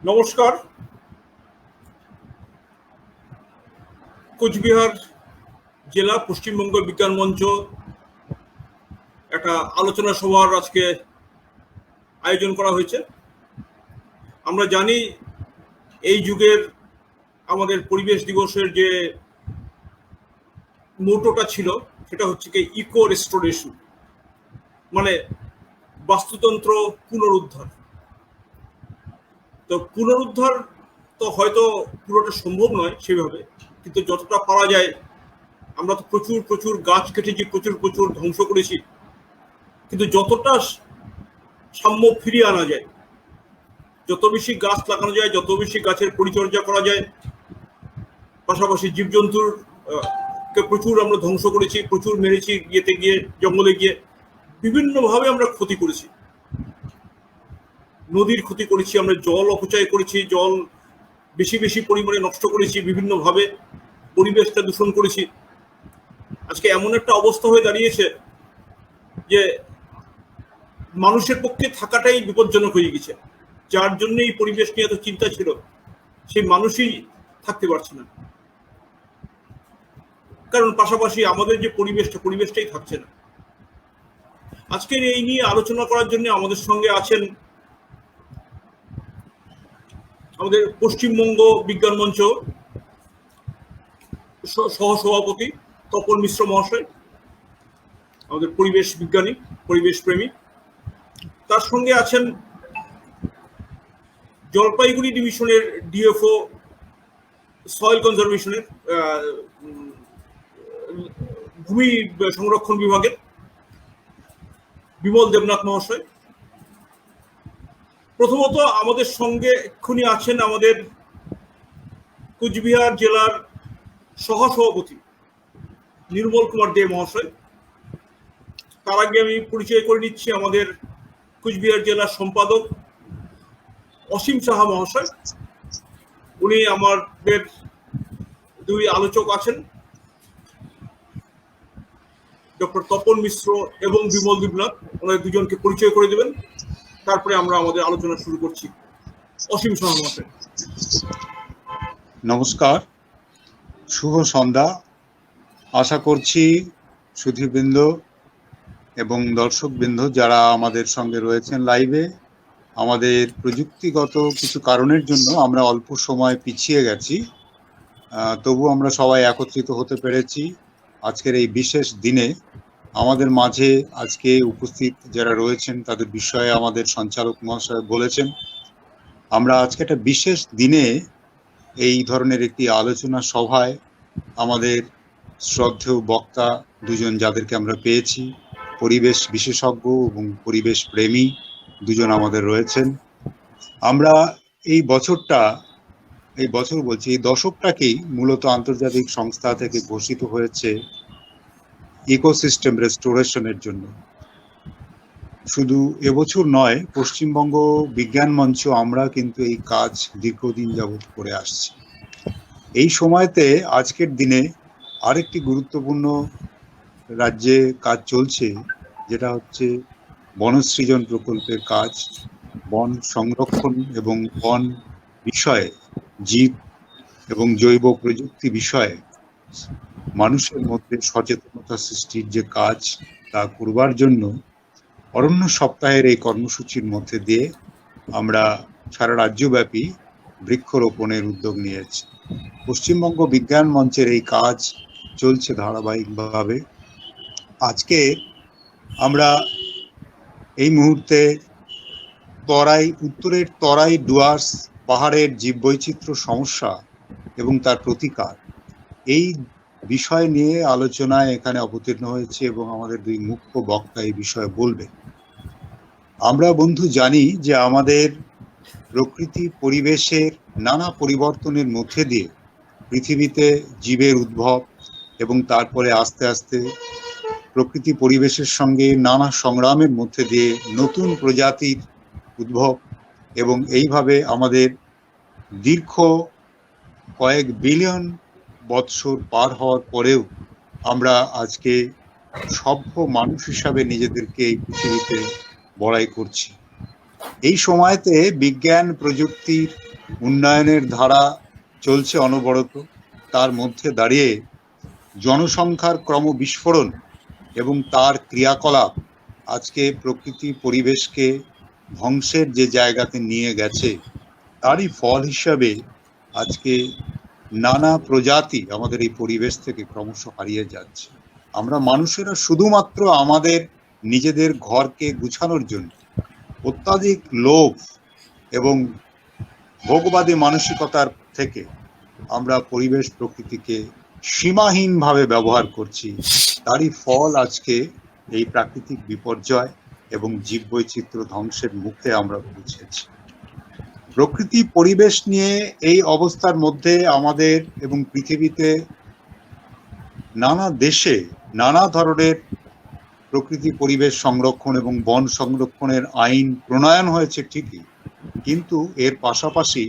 নমস্কার। কোচবিহার জেলা পশ্চিমবঙ্গ বিজ্ঞান মঞ্চ একটা আলোচনা সভার আজকে আয়োজন করা হয়েছে। আমরা জানি এই যুগের আমাদের পরিবেশ দিবসের যে মোটোটা ছিল সেটা হচ্ছে কি ইকো রেস্টোরেশন, মানে বাস্তুতন্ত্র পুনরুদ্ধার। তো পুনরুদ্ধার তো হয়তো পুরোটা সম্ভব নয় সেভাবে, কিন্তু যতটা পারা যায়। আমরা তো প্রচুর প্রচুর গাছ কেটেছি, প্রচুর প্রচুর ধ্বংস করেছি, কিন্তু যতটা সাম্য ফিরিয়ে আনা যায়, যত বেশি গাছ লাগানো যায়, যত বেশি গাছের পরিচর্যা করা যায়, পাশাপাশি জীবজন্তুর কে প্রচুর আমরা ধ্বংস করেছি, প্রচুর মেরেছি, ইয়েতে গিয়ে জঙ্গলে গিয়ে বিভিন্নভাবে আমরা ক্ষতি করেছি। নদীর ক্ষতি করেছি, আমরা জল অপচয় করেছি, জল বেশি বেশি পরিমাণে নষ্ট করেছি, বিভিন্নভাবে পরিবেশটা দূষণ করেছি। আজকে এমন একটা অবস্থা হয়ে দাঁড়িয়েছে যে মানুষের পক্ষে থাকাটাই বিপজ্জনক হয়ে গেছে। যার জন্য এই পরিবেশ নিয়ে এত চিন্তা ছিল, সেই মানুষই থাকতে পারছে না, কারণ পাশাপাশি আমাদের যে পরিবেশটাই থাকছে না। আজকের এই নিয়ে আলোচনা করার জন্য আমাদের সঙ্গে আছেন আমাদের পশ্চিমবঙ্গ বিজ্ঞান মঞ্চ সহসভাপতি তপন মিশ্র মহাশয়, আমাদের পরিবেশ বিজ্ঞানী, পরিবেশ প্রেমী। তার সঙ্গে আছেন জলপাইগুড়ি ডিভিশনের ডিএফও সয়েল কনজারভেশনের ভূমি সংরক্ষণ বিভাগের বিমল দেবনাথ মহাশয়। প্রথমত আমাদের সঙ্গে এক্ষুনি আছেন আমাদের কোচবিহার জেলার সহসভাপতি নির্মল কুমার দে মহাশয়। তার আগে আমি পরিচয় করে নিচ্ছি আমাদের কোচবিহার জেলার সম্পাদক অসীম সাহা মহাশয়। উনি আমাদের দুই আলোচক আছেন, ডক্টর তপন মিশ্র এবং বিমল দেবনাথ। ওনাদের দুজনকে পরিচয় করে দেবেন, তারপরে আমরা আমাদের আলোচনা শুরু করছি। অসীম সাহা মহাশয়। নমস্কার, শুভ সন্ধ্যা। আশা করছি সুধীবৃন্দ এবং দর্শকবৃন্দ যারা আমাদের সঙ্গে রয়েছেন লাইভে, আমাদের প্রযুক্তিগত কিছু কারণের জন্য আমরা অল্প সময় পিছিয়ে গেছি, তবু আমরা সবাই একত্রিত হতে পেরেছি আজকের এই বিশেষ দিনে। আমাদের মাঝে আজকে উপস্থিত যারা রয়েছেন তাদের বিষয়ে আমাদের সঞ্চালক মহাশয় বলেছেন। আমরা আজকে একটা বিশেষ দিনে এই ধরনের একটি আলোচনা সভায় আমাদের শ্রদ্ধেয় বক্তা দুজন যাদেরকে আমরা পেয়েছি, পরিবেশ বিশেষজ্ঞ এবং পরিবেশ প্রেমী দুজন আমাদের রয়েছেন। আমরা এই দশকটাকেই মূলত আন্তর্জাতিক সংস্থা থেকে ঘোষিত হয়েছে ইকোসিস্টেম রেস্টোরেশনের জন্য। শুধু এবছর নয়, পশ্চিমবঙ্গ বিজ্ঞান মঞ্চ আমরা কিন্তু এই কাজ দীর্ঘদিন যাবৎ করে আসছি। এই সময়তে আজকের দিনে আরেকটি গুরুত্বপূর্ণ রাজ্যে কাজ চলছে, যেটা হচ্ছে বনসৃজন প্রকল্পের কাজ। বন সংরক্ষণ এবং বন বিষয়ে, জীব এবং জৈব প্রযুক্তি বিষয়ে মানুষের মধ্যে সচেতনতা সৃষ্টির যে কাজ, তা করবার জন্য অরণ্য সপ্তাহের এই কর্মসূচির মধ্যে দিয়ে আমরা সারা রাজ্যব্যাপী বৃক্ষরোপণের উদ্যোগ নিয়েছি। পশ্চিমবঙ্গ বিজ্ঞান মঞ্চের এই কাজ চলছে ধারাবাহিকভাবে। আজকে আমরা এই মুহূর্তে উত্তরের তরাই ডুয়ার্স পাহাড়ের জীববৈচিত্র্য সমস্যা এবং তার প্রতিকার, এই বিষয় নিয়ে আলোচনায় এখানে অবতীর্ণ হয়েছে এবং আমাদের দুই মুখ্য বক্তা এই বিষয়ে বলবে। আমরা বন্ধু জানি যে আমাদের প্রকৃতি পরিবেশের নানা পরিবর্তনের মধ্যে দিয়ে পৃথিবীতে জীবের উদ্ভব এবং তারপরে আস্তে আস্তে প্রকৃতি পরিবেশের সঙ্গে নানা সংগ্রামের মধ্যে দিয়ে নতুন প্রজাতির উদ্ভব, এবং এইভাবে আমাদের দীর্ঘ কয়েক বিলিয়ন বৎসর পার হওয়ার পরেও আমরা আজকে সভ্য মানুষ হিসাবে নিজেদেরকে এই পৃথিবীতে বড়াই করছি। এই সময়তে বিজ্ঞান প্রযুক্তির উন্নয়নের ধারা চলছে অনবরত। তার মধ্যে দাঁড়িয়ে জনসংখ্যার ক্রমবিস্ফোরণ এবং তার ক্রিয়াকলাপ আজকে প্রকৃতি পরিবেশকে ধ্বংসের যে জায়গাতে নিয়ে গেছে, তারই ফল হিসাবে আজকে নানা প্রজাতি আমাদের এই পরিবেশ থেকে ক্রমশ হারিয়ে যাচ্ছে। আমরা মানুষেরা শুধুমাত্র আমাদের নিজেদের ঘরকে গুছানোর জন্য অত্যাধিক লোভ এবং ভোগবাদী মানসিকতার থেকে আমরা পরিবেশ প্রকৃতিকে সীমাহীনভাবে ব্যবহার করছি। তারই ফল আজকে এই প্রাকৃতিক বিপর্যয় এবং জীববৈচিত্র্য ধ্বংসের মুখে আমরা পৌঁছেছি। প্রকৃতি পরিবেশ নিয়ে এই অবস্থার মধ্যে আমাদের এবং পৃথিবীতে নানা দেশে নানা ধরনের প্রকৃতি পরিবেশ সংরক্ষণ এবং বন সংরক্ষণের আইন প্রণয়ন হয়েছে ঠিকই, কিন্তু এর পাশাপাশি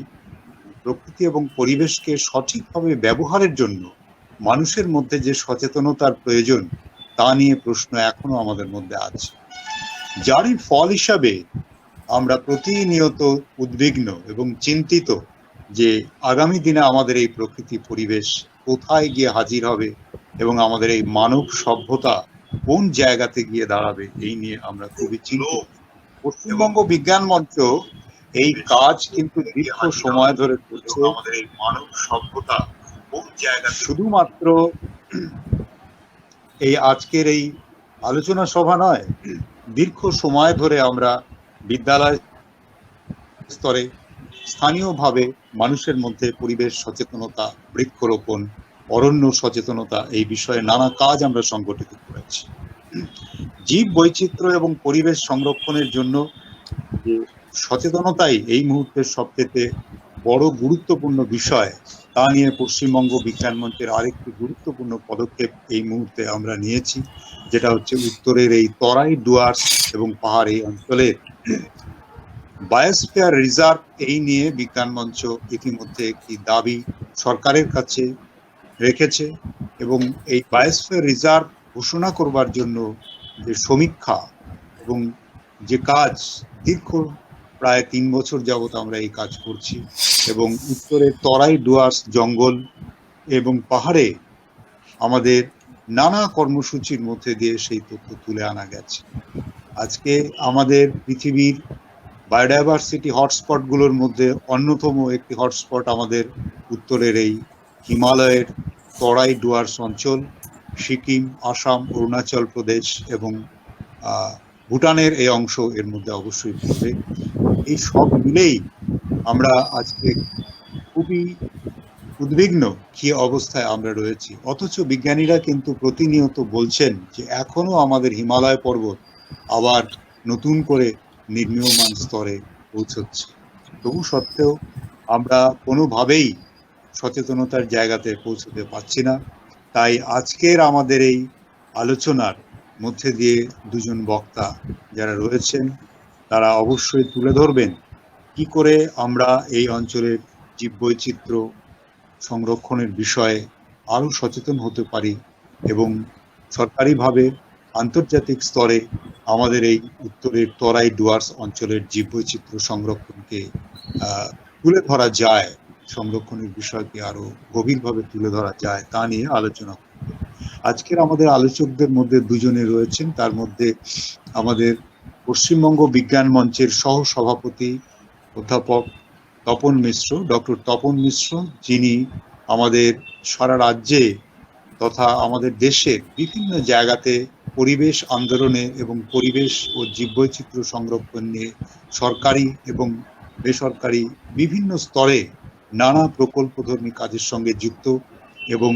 প্রকৃতি এবং পরিবেশকে সঠিকভাবে ব্যবহারের জন্য মানুষের মধ্যে যে সচেতনতার প্রয়োজন, তা নিয়ে প্রশ্ন এখনো আমাদের মধ্যে আছে। যারই ফল হিসাবে আমরা প্রতিনিয়ত উদ্বিগ্ন এবং চিন্তিত যে আগামী দিনে আমাদের এই প্রকৃতি পরিবেশ কোথায় গিয়ে হাজির হবে এবং আমাদের এই মানব সভ্যতা কোন জায়গাতে গিয়ে দাঁড়াবে, এই নিয়ে আমরা খুবই চিন্তিত। পশ্চিমবঙ্গ বিজ্ঞান মঞ্চ এই কাজ কিন্তু দীর্ঘ সময় ধরে করছে। আমাদের এই মানব সভ্যতা কোন জায়গা, শুধুমাত্র এই আজকের এই আলোচনা সভা নয়, দীর্ঘ সময় ধরে আমরা বিদ্যালয় স্তরে স্থানীয়ভাবে মানুষের মধ্যে পরিবেশ সচেতনতা, বৃক্ষরোপণ, অরণ্য সচেতনতা, এই বিষয়ে নানা কাজ আমরা সংগঠিত করেছি। জীব বৈচিত্র্য এবং পরিবেশ সংরক্ষণের জন্য যে সচেতনতাই এই মুহূর্তের সবচেয়ে বড় গুরুত্বপূর্ণ বিষয়, তা নিয়ে পশ্চিমবঙ্গ বিজ্ঞান মঞ্চের আরেকটি গুরুত্বপূর্ণ পদক্ষেপ এই মুহূর্তে আমরা নিয়েছি, যেটা হচ্ছে উত্তরের এই তরাই ডুয়ার্স এবং পাহাড়ি অঞ্চলের বায়োস্ফিয়ার রিজার্ভ। এই নিয়ে বিজ্ঞান মঞ্চ ইতিমধ্যে একটি দাবি সরকারের কাছে রেখেছে এবং এই বায়োস্ফিয়ার রিজার্ভ ঘোষণা করবার জন্য যে সমীক্ষা এবং যে কাজ দীর্ঘ প্রায় 3 বছর যাবত আমরা এই কাজ করছি, এবং উত্তরের তরাই ডুয়ার্স জঙ্গল এবং পাহাড়ে আমাদের নানা কর্মসূচির মধ্যে দিয়ে সেই তথ্য তুলে আনা গেছে। আজকে আমাদের পৃথিবীর বায়োডাইভার্সিটি হটস্পটগুলোর মধ্যে অন্যতম একটি হটস্পট আমাদের উত্তরের এই হিমালয়ের তরাই ডুয়ার্স অঞ্চল, সিকিম, আসাম, অরুণাচল প্রদেশ এবং ভুটানের এই অংশ এর মধ্যে অবশ্যই পড়বে। এই সব মিলেই আমরা আজকে খুবই উদ্বিগ্ন কি অবস্থায় আমরা রয়েছি। অথচ বিজ্ঞানীরা কিন্তু প্রতিনিয়ত বলছেন যে এখনো আমাদের হিমালয় পর্বত আবার নতুন করে নির্মীয়মান স্তরে পৌঁছচ্ছে। তবু সত্ত্বেও আমরা কোনোভাবেই সচেতনতার জায়গাতে পৌঁছতে পারছি না। তাই আজকের আমাদের এই আলোচনার মধ্যে দিয়ে দুজন বক্তা যারা রয়েছেন, তারা অবশ্যই তুলে ধরবেন কি করে আমরা এই অঞ্চলের জীববৈচিত্র্য সংরক্ষণের বিষয়ে আরো সচেতন হতে পারি এবং সরকারিভাবে আন্তর্জাতিক স্তরে আমাদের এই উত্তরের তরাই ডুয়ার্স অঞ্চলের জীববৈচিত্র্য সংরক্ষণকে তুলে ধরা যায়, সংরক্ষণের বিষয়কে আরো গভীরভাবে তুলে ধরা যায়, তা নিয়ে আলোচনা করব। আজকের আমাদের আলোচকদের মধ্যে দুজনে রয়েছেন। তার মধ্যে আমাদের পশ্চিমবঙ্গ বিজ্ঞান মঞ্চের সহ সভাপতি অধ্যাপক তপন মিশ্র, ডক্টর তপন মিশ্র, যিনি আমাদের সারা রাজ্যে তথা আমাদের দেশের বিভিন্ন জায়গাতে পরিবেশ আন্দোলনে এবং পরিবেশ ও জীববৈচিত্র্য সংরক্ষণ নিয়ে সরকারি এবং বেসরকারি বিভিন্ন স্তরে নানা প্রকল্পধর্মী কাজের সঙ্গে যুক্ত, এবং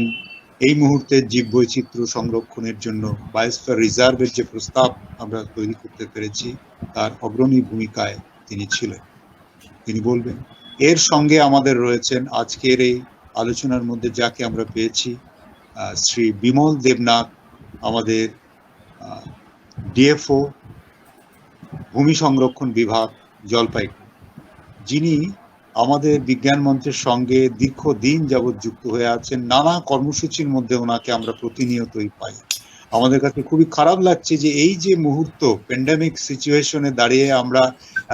এই মুহূর্তে জীববৈচিত্র্য সংরক্ষণের জন্য বায়োস্ফিয়ার রিজার্ভের যে প্রস্তাব আমরা তৈরি করতে পেরেছি, তার অগ্রণী ভূমিকায় তিনি ছিলেন। তিনি বলবেন। এর সঙ্গে আমাদের রয়েছেন আজকের এই আলোচনার মধ্যে যাকে আমরা পেয়েছি, শ্রী বিমল দেবনাথ, আমাদের ডিএফও ভূমি সংরক্ষণ বিভাগ জলপাইগুড়ি, যিনি আমাদের বিজ্ঞান মঞ্চের সঙ্গে দীর্ঘদিন যাবৎ যুক্ত হয়ে আছেন। নানা কর্মসূচির মধ্যে ওনাকে আমরা প্রতিনিয়তই পাই। আমাদের কাছে খুবই খারাপ লাগছে যে এই যে মুহূর্ত প্যান্ডেমিক সিচুয়েশনে দাঁড়িয়ে আমরা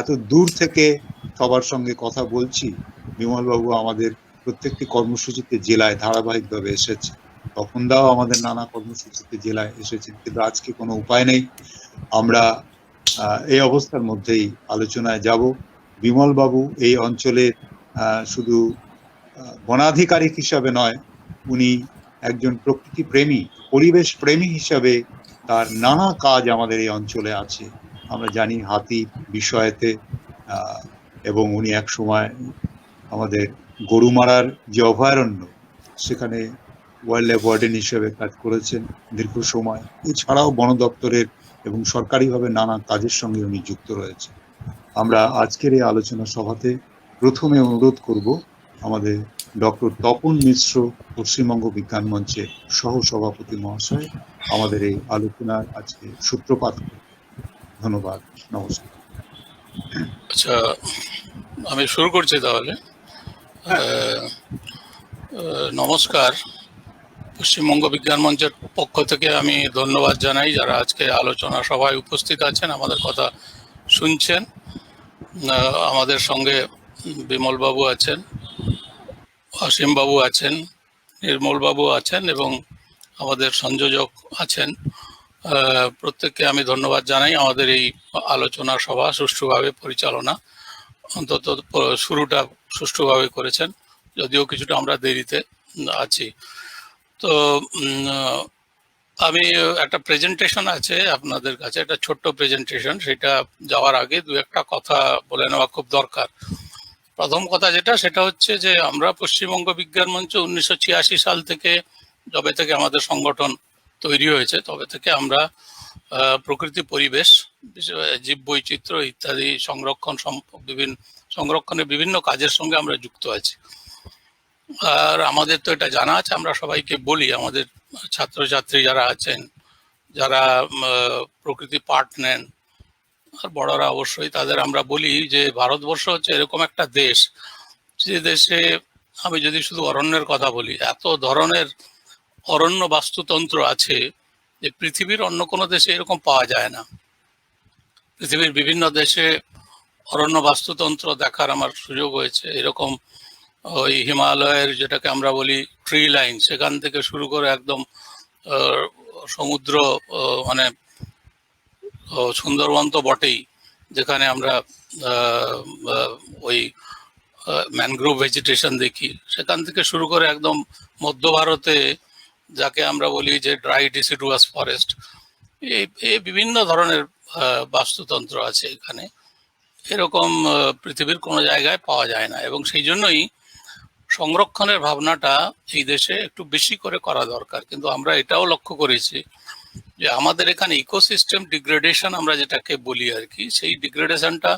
এত দূর থেকে সবার সঙ্গে কথা বলছি। বিমলবাবু আমাদের প্রত্যেকটি কর্মসূচিতে জেলায় ধারাবাহিকভাবে এসেছে, তপনদাও আমাদের নানা কর্মসূচিতে জেলায় এসেছেন, কিন্তু আজকে কোনো উপায় নেই। আমরা এই অবস্থার মধ্যেই আলোচনায় যাব। বিমলবাবু এই অঞ্চলের শুধু বনাধিকারিক হিসাবে নয়, উনি একজন প্রকৃতি প্রেমী, পরিবেশ প্রেমী হিসাবে তার নানা কাজ আমাদের এই অঞ্চলে আছে। আমরা জানি হাতি বিষয়েতে, এবং উনি এক সময় আমাদের গরুমারার যে অভয়ারণ্য সেখানে ওয়াইল্ড লাইফ ওয়ার্ডেন হিসেবে কাজ করেছেন দীর্ঘ সময়। এছাড়াও বন দপ্তরের এবং সরকারিভাবে নানা কাজের সঙ্গে উনি যুক্ত রয়েছে। আমরা আজকের এই আলোচনা সভাতে প্রথমে অনুরোধ করব আমাদের ডক্টর তপন মিশ্র, পশ্চিমবঙ্গ বিজ্ঞান মঞ্চের সহ সভাপতি মহাশয় আমাদের এই আলোচনার আজকে সূত্রপাত করবেন। ধন্যবাদ, নমস্কার। আচ্ছা, আমি শুরু করছি তাহলে। নমস্কার। পশ্চিমবঙ্গ বিজ্ঞান মঞ্চের পক্ষ থেকে আমি ধন্যবাদ জানাই যারা আজকে আলোচনা সভায় উপস্থিত আছেন, আমাদের কথা শুনছেন। আমাদের সঙ্গে বিমলবাবু আছেন, অসীমবাবু আছেন, নির্মলবাবু আছেন এবং আমাদের সংযোজক আছেন। প্রত্যেককে আমি ধন্যবাদ জানাই আমাদের এই আলোচনা সভা সুষ্ঠুভাবে পরিচালনা, অন্তত শুরুটা সুষ্ঠুভাবে করেছেন, যদিও কিছুটা আমরা দেরিতে আছি। তো আমি একটা প্রেজেন্টেশন আছে আপনাদের কাছে, একটা ছোট্ট প্রেজেন্টেশন, সেটা যাওয়ার আগে দু একটা কথা বলে নেওয়া খুব দরকার। প্রথম কথা সেটা হচ্ছে যে আমরা পশ্চিমবঙ্গ বিজ্ঞান মঞ্চ 1986 সাল থেকে, যবে থেকে আমাদের সংগঠন তৈরি হয়েছে তবে থেকে আমরা প্রকৃতি, পরিবেশ, জীব বৈচিত্র্য ইত্যাদি সংরক্ষণের বিভিন্ন কাজের সঙ্গে আমরা যুক্ত আছি। আর আমাদের তো এটা জানা আছে, আমরা সবাইকে বলি, আমাদের ছাত্রছাত্রী যারা আছেন, যারা প্রকৃতি পাঠ নেন আর বড়রা অবশ্যই, তাদের আমরা বলি যে ভারতবর্ষ হচ্ছে এরকম একটা দেশ যে দেশে, আমি যদি শুধু অরণ্যের কথা বলি, এত ধরনের অরণ্য বাস্তুতন্ত্র আছে যে পৃথিবীর অন্য কোনো দেশে এরকম পাওয়া যায় না। পৃথিবীর বিভিন্ন দেশে অরণ্য বাস্তুতন্ত্র দেখার আমার সুযোগ হয়েছে। এরকম ওই হিমালয়ের যেটাকে আমরা বলি ট্রি লাইন, সেখান থেকে শুরু করে একদম সমুদ্র, মানে সুন্দরবন তো বটেই, যেখানে আমরা ওই ম্যানগ্রোভ ভেজিটেশন দেখি, সেখান থেকে শুরু করে একদম মধ্য ভারতে যাকে আমরা বলি যে ড্রাই ডিসিডুয়াস ফরেস্ট, এই বিভিন্ন ধরনের বাস্তুতন্ত্র আছে এখানে। এরকম পৃথিবীর কোনো জায়গায় পাওয়া যায় না, এবং সেই জন্যই সংরক্ষণের ভাবনাটা এই দেশে একটু বেশি করে করা দরকার। কিন্তু আমরা এটাও লক্ষ্য করেছি যে আমাদের এখানে ইকোসিস্টেম ডিগ্রেডেশন আমরা যেটাকে বলি আর কি, সেই ডিগ্রেডেশনটা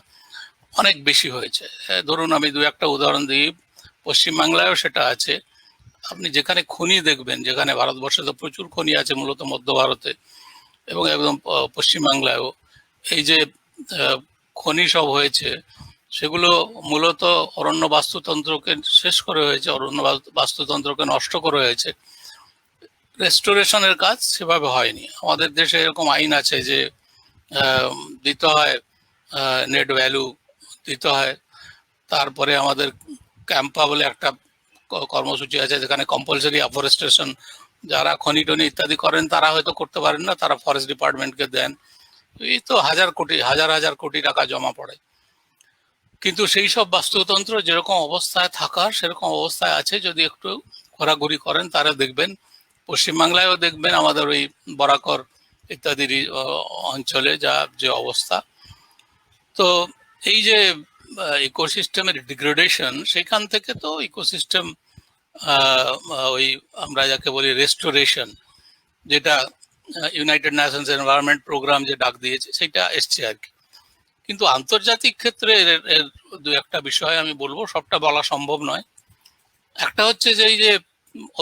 অনেক বেশি হয়েছে। ধরুন আমি দু একটা উদাহরণ দিই, পশ্চিমবাংলায়ও সেটা আছে। আপনি যেখানে খনি দেখবেন, যেখানে ভারতবর্ষে তো প্রচুর খনি আছে, মূলত মধ্য ভারতে এবং একদম পশ্চিমবাংলায়ও, এই যে খনি সব হয়েছে সেগুলো মূলত অরণ্য বাস্তুতন্ত্রকে শেষ করে হয়েছে, অরণ্য বাস্তুতন্ত্রকে নষ্ট করে হয়েছে। রেস্টোরেশনের কাজ সেভাবে হয়নি। আমাদের দেশে এরকম আইন আছে যে দিতে হয় নেট ভ্যালু দিতে হয়। তারপরে আমাদের ক্যাম্পা বলে একটা কর্মসূচি আছে যেখানে কম্পালসারি অ্যাফরেস্টেশন, যারা খনি টনি ইত্যাদি করেন তারা হয়তো করতে পারেন না, তারা ফরেস্ট ডিপার্টমেন্টকে দেন। এই তো হাজার হাজার কোটি টাকা জমা পড়ে। কিন্তু সেই সব বাস্তুতন্ত্র যেরকম অবস্থায় থাকার সেরকম অবস্থায় আছে। যদি একটু ঘোরাঘুরি করেন তারা দেখবেন, পশ্চিমবাংলায়ও দেখবেন আমাদের ওই বরাকর ইত্যাদি অঞ্চলে যে অবস্থা। তো এই যে ইকোসিস্টেমের ডিগ্রেডেশন, সেখান থেকে তো ইকোসিস্টেম ওই আমরা যাকে বলি রেস্টোরেশন, যেটা ইউনাইটেড নেশনস এনভায়রনমেন্ট প্রোগ্রাম যে ডাক দিয়েছে, সেটা এসছে আর কি। কিন্তু আন্তর্জাতিক ক্ষেত্রে এর দু একটা বিষয় আমি বলবো, সবটা বলা সম্ভব নয়। একটা হচ্ছে যে এই যে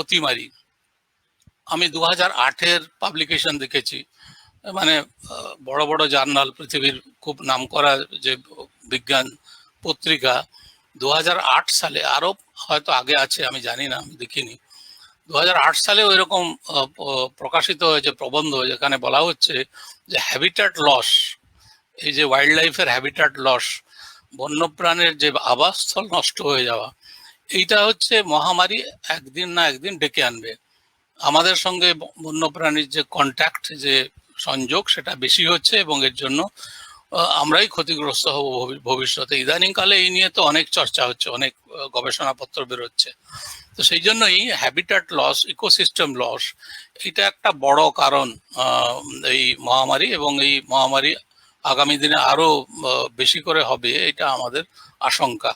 অতিমারি, আমি 2008-এর পাবলিকেশন দেখেছি, মানে বড় বড় জার্নাল, পৃথিবীর খুব নামকরা যে বিজ্ঞান পত্রিকা 2008 সালে, আরো হয়তো আগে আছে আমি জানি না, আমি দেখিনি, 2008 সালে ওইরকম প্রকাশিত হয়েছে প্রবন্ধ, যেখানে বলা হচ্ছে যে হ্যাবিটাট লস, এই যে ওয়াইল্ড লাইফের হ্যাবিটাট লস, বন্যপ্রাণের যে আবাসস্থল নষ্ট হয়ে যাওয়া, এইটা হচ্ছে মহামারী একদিন না একদিন ডেকে আনবে। আমাদের সঙ্গে বন্যপ্রাণীর যে কন্ট্যাক্ট, যে সংযোগ, সেটা বেশি হচ্ছে এবং এর জন্য আমরাই ক্ষতিগ্রস্ত হব ভবিষ্যতে। ইদানিংকালে এই নিয়ে তো অনেক চর্চা হচ্ছে, অনেক গবেষণাপত্র বেরোচ্ছে। তো সেই জন্যই হ্যাবিটাট লস, ইকোসিস্টেম লস, এটা একটা বড় কারণ এই মহামারী, এবং এই মহামারী আগামী দিনে আরো বেশি করে হবে, এটা আমাদের আশঙ্কা।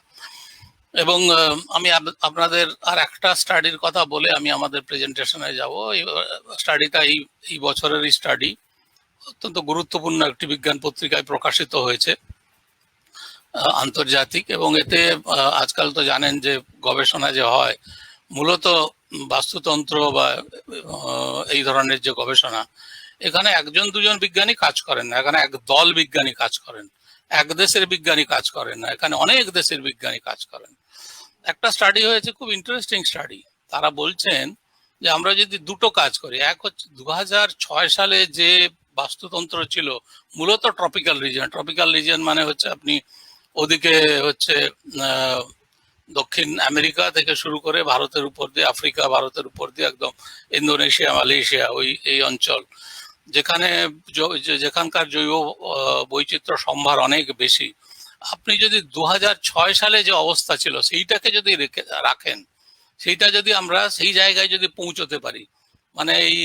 এবং আমি আপনাদের আর একটা স্টাডির কথা বলে আমি আমাদের প্রেজেন্টেশনে যাব। এই স্টাডিটা এই বছরের স্টাডি, অত্যন্ত গুরুত্বপূর্ণ একটি বিজ্ঞান পত্রিকায় প্রকাশিত হয়েছে, আন্তর্জাতিক। এবং এতে আজকাল তো জানেন যে গবেষণা যে হয় মূলত বাস্তুতন্ত্র বা এই ধরনের যে গবেষণা, এখানে একজন দুজন বিজ্ঞানী কাজ করেন না, এখানে এক দল বিজ্ঞানী কাজ করেন, এক দেশের বিজ্ঞানী কাজ করেন না, এখানে অনেক দেশের বিজ্ঞানী কাজ করেন। একটা স্টাডি হয়েছে, খুব ইন্টারেস্টিং স্টাডি। তারা বলছেন যে আমরা যদি দুটো কাজ করি, এক হচ্ছে 2006 সালে যে বাস্তুতন্ত্র ছিল মূলত ট্রপিক্যাল রিজিয়ন। ট্রপিক্যাল রিজিয়ন মানে হচ্ছে আপনি ওদিকে হচ্ছে দক্ষিণ আমেরিকা থেকে শুরু করে ভারতের উপর দিয়ে, আফ্রিকা, ভারতের উপর দিয়ে একদম ইন্দোনেশিয়া, মালয়েশিয়া, এই অঞ্চল, যেখানকার জৈব বৈচিত্র্য সম্ভার অনেক বেশি। আপনি যদি 2006 সালে যে অবস্থা ছিল সেইটাকে যদি রাখেন, সেইটা যদি আমরা সেই জায়গায় যদি পৌঁছতে পারি, মানে এই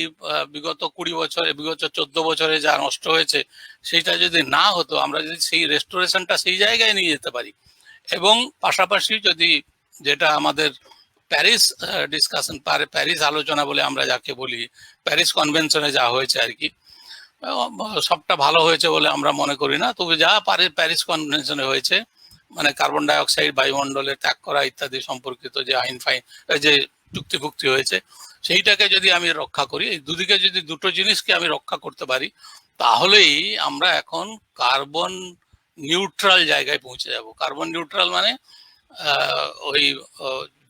বিগত 20 বছরে, বিগত 14 বছরে যা নষ্ট হয়েছে সেইটা যদি না হতো, আমরা যদি সেই রেস্টোরেশনটা সেই জায়গায় নিয়ে যেতে পারি, এবং পাশাপাশি যদি যেটা আমাদের প্যারিস ডিসকাশন, প্যারিস আলোচনা বলে আমরা যাকে বলি, প্যারিস কনভেনশনে যা হয়েছে আর কি, সবটা ভালো হয়েছে বলে আমরা মনে করি না, তবে যা প্যারিস কনভেনশনে হয়েছে, মানে কার্বন ডাই অক্সাইড বায়ুমণ্ডলে ত্যাগ করা ইত্যাদি সম্পর্কিত যে আইন ফাইন, যে চুক্তি হয়েছে, সেইটাকে যদি আমি রক্ষা করি, এই দুদিকে যদি দুটো জিনিসকে আমি রক্ষা করতে পারি, তাহলেই আমরা এখন কার্বন নিউট্রাল জায়গায় পৌঁছে যাব। কার্বন নিউট্রাল মানে ওই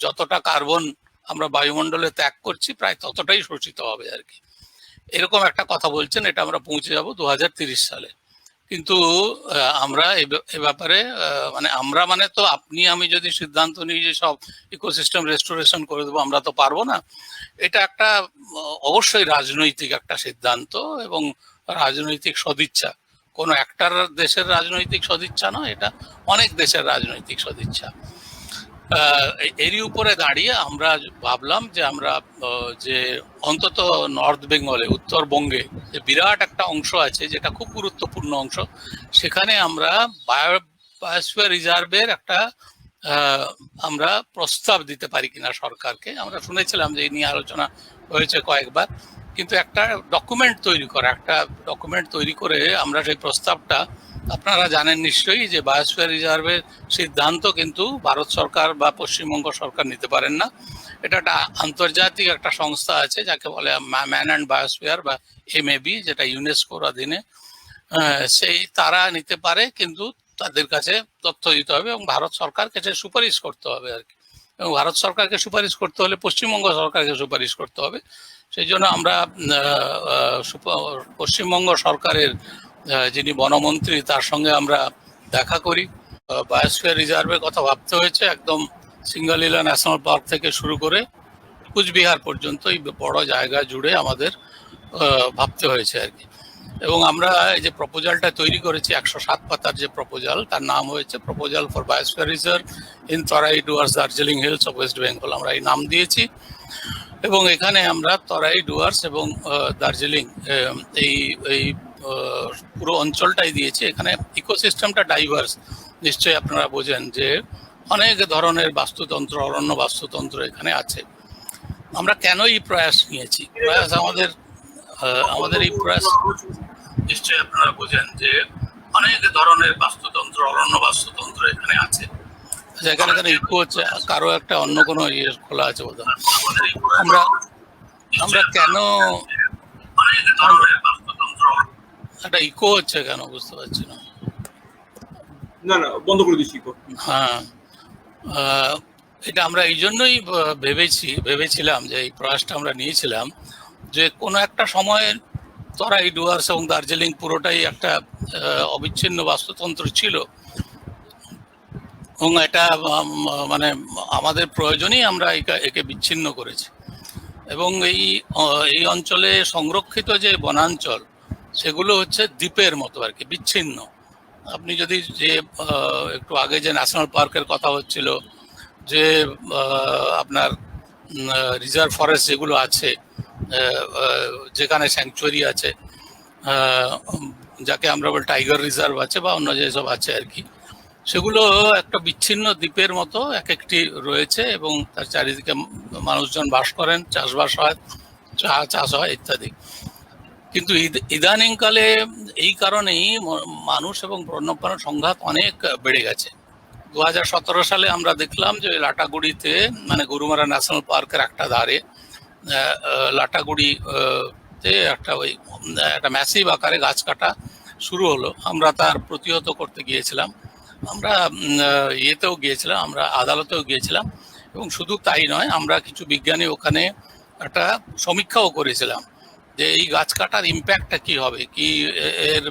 যতটা কার্বন আমরা বায়ুমণ্ডলে ত্যাগ করছি প্রায় ততটাই শোষিত হবে আর কি, এরকম একটা কথা বলছেন। এটা আমরা পৌঁছে যাব 2030 সালে। কিন্তু আমরা এ ব্যাপারে আমরা মানে তো আপনি আমি যদি সিদ্ধান্ত নিই যে সব ইকোসিস্টেম রেস্টোরেশন করে দেবো, আমরা তো পারবো না। এটা একটা অবশ্যই রাজনৈতিক একটা সিদ্ধান্ত এবং রাজনৈতিক সদিচ্ছা, কোনো একটা দেশের রাজনৈতিক সদিচ্ছা নয়, এটা অনেক দেশের রাজনৈতিক সদিচ্ছা। এরই উপরে দাঁড়িয়ে আমরা ভাবলাম যে আমরা যে অন্তত নর্থ বেঙ্গলে, উত্তরবঙ্গে যে বিরাট একটা অংশ আছে যেটা খুব গুরুত্বপূর্ণ অংশ, সেখানে আমরা বায়োস্ফিয়ার রিজার্ভের একটা আমরা প্রস্তাব দিতে পারি কিনা সরকারকে। আমরা শুনেছিলাম যে এই নিয়ে আলোচনা হয়েছে কয়েকবার, কিন্তু একটা ডকুমেন্ট তৈরি করে আমরা সেই প্রস্তাবটা, আপনারা জানেন নিশ্চয়ই যে বায়োস্ফিয়ার রিজার্ভের সিদ্ধান্ত কিন্তু ভারত সরকার বা পশ্চিমবঙ্গ সরকার নিতে পারেন না। এটা একটা আন্তর্জাতিক একটা সংস্থা আছে যাকে বলে ম্যান অ্যান্ড বায়োস্ফিয়ার বা MAB, যেটা ইউনেস্কোর অধীনে। সেই তারা নিতে পারে, কিন্তু তাদের কাছে তথ্য দিতে হবে এবং ভারত সরকারকে সুপারিশ করতে হবে আর কি। এবং ভারত সরকারকে সুপারিশ করতে হলে পশ্চিমবঙ্গ সরকারকে সুপারিশ করতে হবে। সেই জন্য আমরা পশ্চিমবঙ্গ সরকারের যিনি বনমন্ত্রী, তার সঙ্গে আমরা দেখা করি। বায়োস্ফিয়ার রিজার্ভের কথা ভাবতে হয়েছে একদম সিঙ্গালীলা ন্যাশনাল পার্ক থেকে শুরু করে কুচবিহার পর্যন্ত এই বড় জায়গা জুড়ে আমাদের ভাবতে হয়েছে আর কি। এবং আমরা এই যে প্রপোজালটা তৈরি করেছি 107 পাতার যে প্রপোজাল, তার নাম হয়েছে proposal for biosphere reserve in Terai Dooars Darjeeling hills of West Bengal, আমরা এই নাম দিয়েছি। এবং এখানে আমরা তরাই ডুয়ার্স এবং দার্জিলিং এই পুরো অঞ্চলটাই দিয়েছি। এখানে ইকোসিস্টেমটা ডাইভার্স, নিশ্চয়ই আপনারা বোঝেন যে অনেক ধরনের বাস্তুতন্ত্র, অরণ্য বাস্তুতন্ত্র এখানে আছে। আমরা কেন এই প্রয়াস নিয়েছি? প্রয়াস আমাদের এই প্রয়াস, নিশ্চয়ই আপনারা বোঝেন যে অনেক ধরনের বাস্তুতন্ত্র, অরণ্য বাস্তুতন্ত্র এখানে আছে। এখানে ইকো হচ্ছে, কারো একটা অন্য কোনো ইয়ে খোলা আছে বোধ হয়। আমরা কেন একটা ইকো হচ্ছে কেন বুঝতে পারছি না। না বন্ধ করে দিচ্ছি ইকো। হ্যাঁ, এটা আমরা এই জন্যই ভেবেছিলাম যে এই প্রয়াসটা আমরা নিয়েছিলাম যে কোনো একটা সময়ে তরাই ডুয়ার্স এবং দার্জিলিং পুরোটাই একটা অবিচ্ছিন্ন বাস্তুতন্ত্র ছিল, এবং এটা মানে আমাদের প্রয়োজনেই আমরা একে বিচ্ছিন্ন করেছি। এবং এই অঞ্চলে সংরক্ষিত যে বনাঞ্চল সেগুলো হচ্ছে দ্বীপের মতো আর কি, বিচ্ছিন্ন। আপনি যদি যে একটু আগে যে ন্যাশনাল পার্কের কথা হচ্ছিল, যে আপনার রিজার্ভ ফরেস্ট যেগুলো আছে, যেখানে স্যাংচুয়ারি আছে, যাকে আমরা বলি টাইগার রিজার্ভ আছে বা অন্য যেসব আছে আর কি, সেগুলো একটা বিচ্ছিন্ন দ্বীপের মতো এক একটি রয়েছে, এবং তার চারিদিকে মানুষজন বাস করেন, চাষবাস হয়, চাষ হয় ইত্যাদি। কিন্তু ইদানিংকালে এই কারণেই মানুষ এবং বন্যপ্রাণীর সংঘাত অনেক বেড়ে গেছে। 2017 সালে আমরা দেখলাম যে লাটাগুড়িতে, মানে গরুমারা ন্যাশনাল পার্কের একটা ধারে লাটাগুড়িতে একটা ম্যাসিভ আকারে গাছ কাটা শুরু হলো। আমরা তার প্রতিহত করতে গিয়েছিলাম, আমরা ইয়েতেও গিয়েছিলাম, আমরা আদালতেও গিয়েছিলাম, এবং শুধু তাই নয়, আমরা কিছু বিজ্ঞানী ওখানে একটা সমীক্ষাও করেছিলাম যে এই গাছ কাটার ইম্প্যাক্টটা কি হবে, কি এর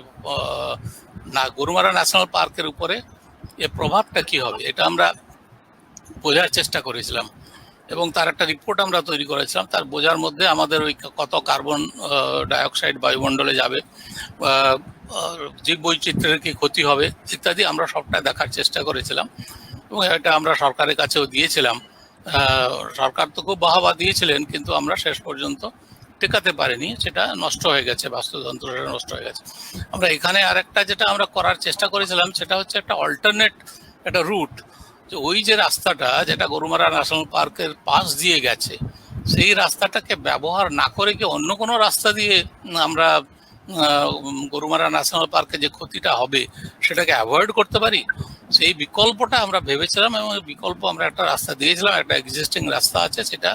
না গরুমারা ন্যাশনাল পার্কের উপরে এর প্রভাবটা কি হবে, এটা আমরা বোঝার চেষ্টা করেছিলাম, এবং তার একটা রিপোর্ট আমরা তৈরি করেছিলাম। তার বোঝার মধ্যে আমাদের ওই কত কার্বন ডাইঅক্সাইড বায়ুমণ্ডলে যাবে, জীব বৈচিত্র্যের কি ক্ষতি হবে ইত্যাদি আমরা সবটা দেখার চেষ্টা করেছিলাম, এবং এটা আমরা সরকারের কাছেও দিয়েছিলাম। সরকার তো খুব বাহবা দিয়েছিলেন, কিন্তু আমরা শেষ পর্যন্ত টেকাতে পারিনি, সেটা নষ্ট হয়ে গেছে, বাস্তুতন্ত্রটা নষ্ট হয়ে গেছে। আমরা এখানে আরেকটা যেটা আমরা করার চেষ্টা করেছিলাম সেটা হচ্ছে একটা অল্টারনেট একটা রুট, যে ওই যে রাস্তাটা যেটা গরুমারা ন্যাশনাল পার্কের পাশ দিয়ে গেছে, সেই রাস্তাটাকে ব্যবহার না করে কি অন্য কোনো রাস্তা দিয়ে আমরা গরুমারা ন্যাশনাল পার্কে যে ক্ষতিটা হবে সেটাকে অ্যাভয়েড করতে পারি, সেই বিকল্পটা আমরা ভেবেছিলাম, এবং বিকল্প আমরা একটা রাস্তা দিয়েছিলাম, একটা এক্সিস্টিং রাস্তা আছে, সেটা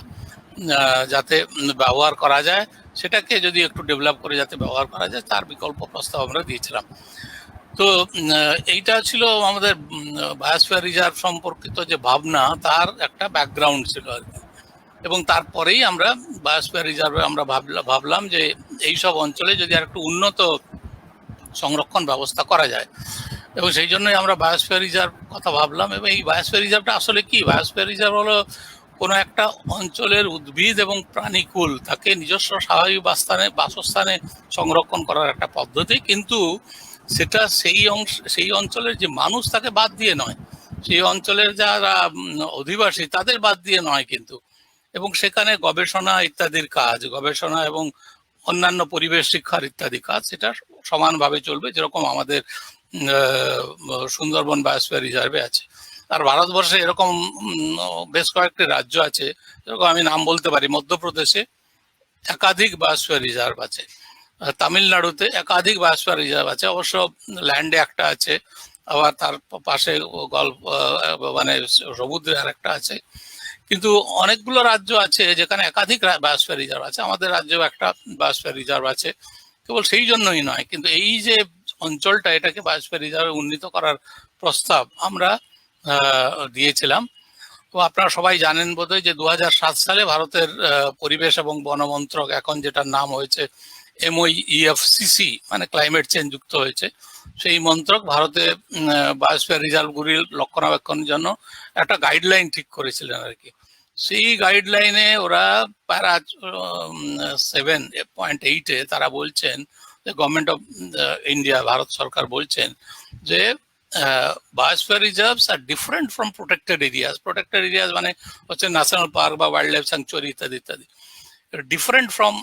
যাতে ব্যবহার করা যায়, সেটাকে যদি একটু ডেভেলপ করে যাতে ব্যবহার করা যায়, তার বিকল্প প্রস্তাব আমরা দিয়েছিলাম। তো এইটা ছিল আমাদের বায়োস্ফিয়ার রিজার্ভ সম্পর্কিত যে ভাবনা, তার একটা ব্যাকগ্রাউন্ড ছিল আর কি। এবং তারপরেই আমরা বায়োস্ফিয়ার রিজার্ভে আমরা ভাবলাম যে এইসব অঞ্চলে যদি আর একটু উন্নত সংরক্ষণ ব্যবস্থা করা যায়, এবং সেই জন্যই আমরা বায়োস্ফিয়ার রিজার্ভ কথা ভাবলাম। এবং এই বায়োস্ফিয়ার রিজার্ভটা আসলে কি? বায়োস্ফিয়ার রিজার্ভ হলো কোনো একটা অঞ্চলের উদ্ভিদ এবং প্রাণীকুল তাকে নিজস্ব স্বাভাবিক বাসস্থানে সংরক্ষণ করার একটা পদ্ধতি, কিন্তু সেটা সেই অঞ্চলের যে মানুষ তাকে বাদ দিয়ে নয়, সেই অঞ্চলের যারা অধিবাসী তাদের বাদ দিয়ে নয় কিন্তু, এবং সেখানে গবেষণা ইত্যাদির কাজ, গবেষণা এবং অন্যান্য পরিবেশ শিক্ষার ইত্যাদি কাজ, সেটা সমানভাবে চলবে, যেরকম আমাদের সুন্দরবন বায়োস্ফিয়ার রিজার্ভে আছে। আর ভারতবর্ষে এরকম বেশ কয়েকটি রাজ্য আছে, যেরকম আমি নাম বলতে পারি, মধ্যপ্রদেশে একাধিক বায়োস্ফিয়ার রিজার্ভ আছে, তামিলনাড়ুতে একাধিক বায়োস্ফিয়ার রিজার্ভ আছে, অবশ্য ল্যান্ডে একটা আছে, আবার তার পাশে গল্প মানে সমুদ্রে আর একটা আছে, কিন্তু অনেকগুলো রাজ্য আছে যেখানে একাধিক বায়োস্ফিয়ার রিজার্ভ আছে। আমাদের রাজ্যেও একটা বায়োস্ফিয়ার রিজার্ভ আছে। কেবল সেই জন্যই নয়, কিন্তু এই যে অঞ্চলটা, এটাকে বায়োস্ফিয়ার রিজার্ভে উন্নীত করার প্রস্তাব আমরা দিয়েছিলাম। তো আপনারা সবাই জানেন বোধহয় যে 2007 সালে ভারতের পরিবেশ এবং বন মন্ত্রক, এখন যেটার নাম হয়েছে MOEFCC, মানে ক্লাইমেট চেঞ্জ যুক্ত হয়েছে, সেই মন্ত্রক ভারতে বায়োস্ফিয়ার রিজার্ভগুলির রক্ষণাবেক্ষণের জন্য একটা গাইডলাইন ঠিক করেছিলেন আর কি। সেই গাইডলাইনে ওরা প্যারা 7.8-এ তারা বলছেন যে গভর্নমেন্ট অফ ইন্ডিয়া, ভারত সরকার বলছেন যে biosphere reserves are different from protected areas. Protected areas মানে হচ্ছে ন্যাশনাল পার্ক বা ওয়াইল্ড লাইফ স্যাংচুয়ারি ইত্যাদি ইত্যাদি। Different from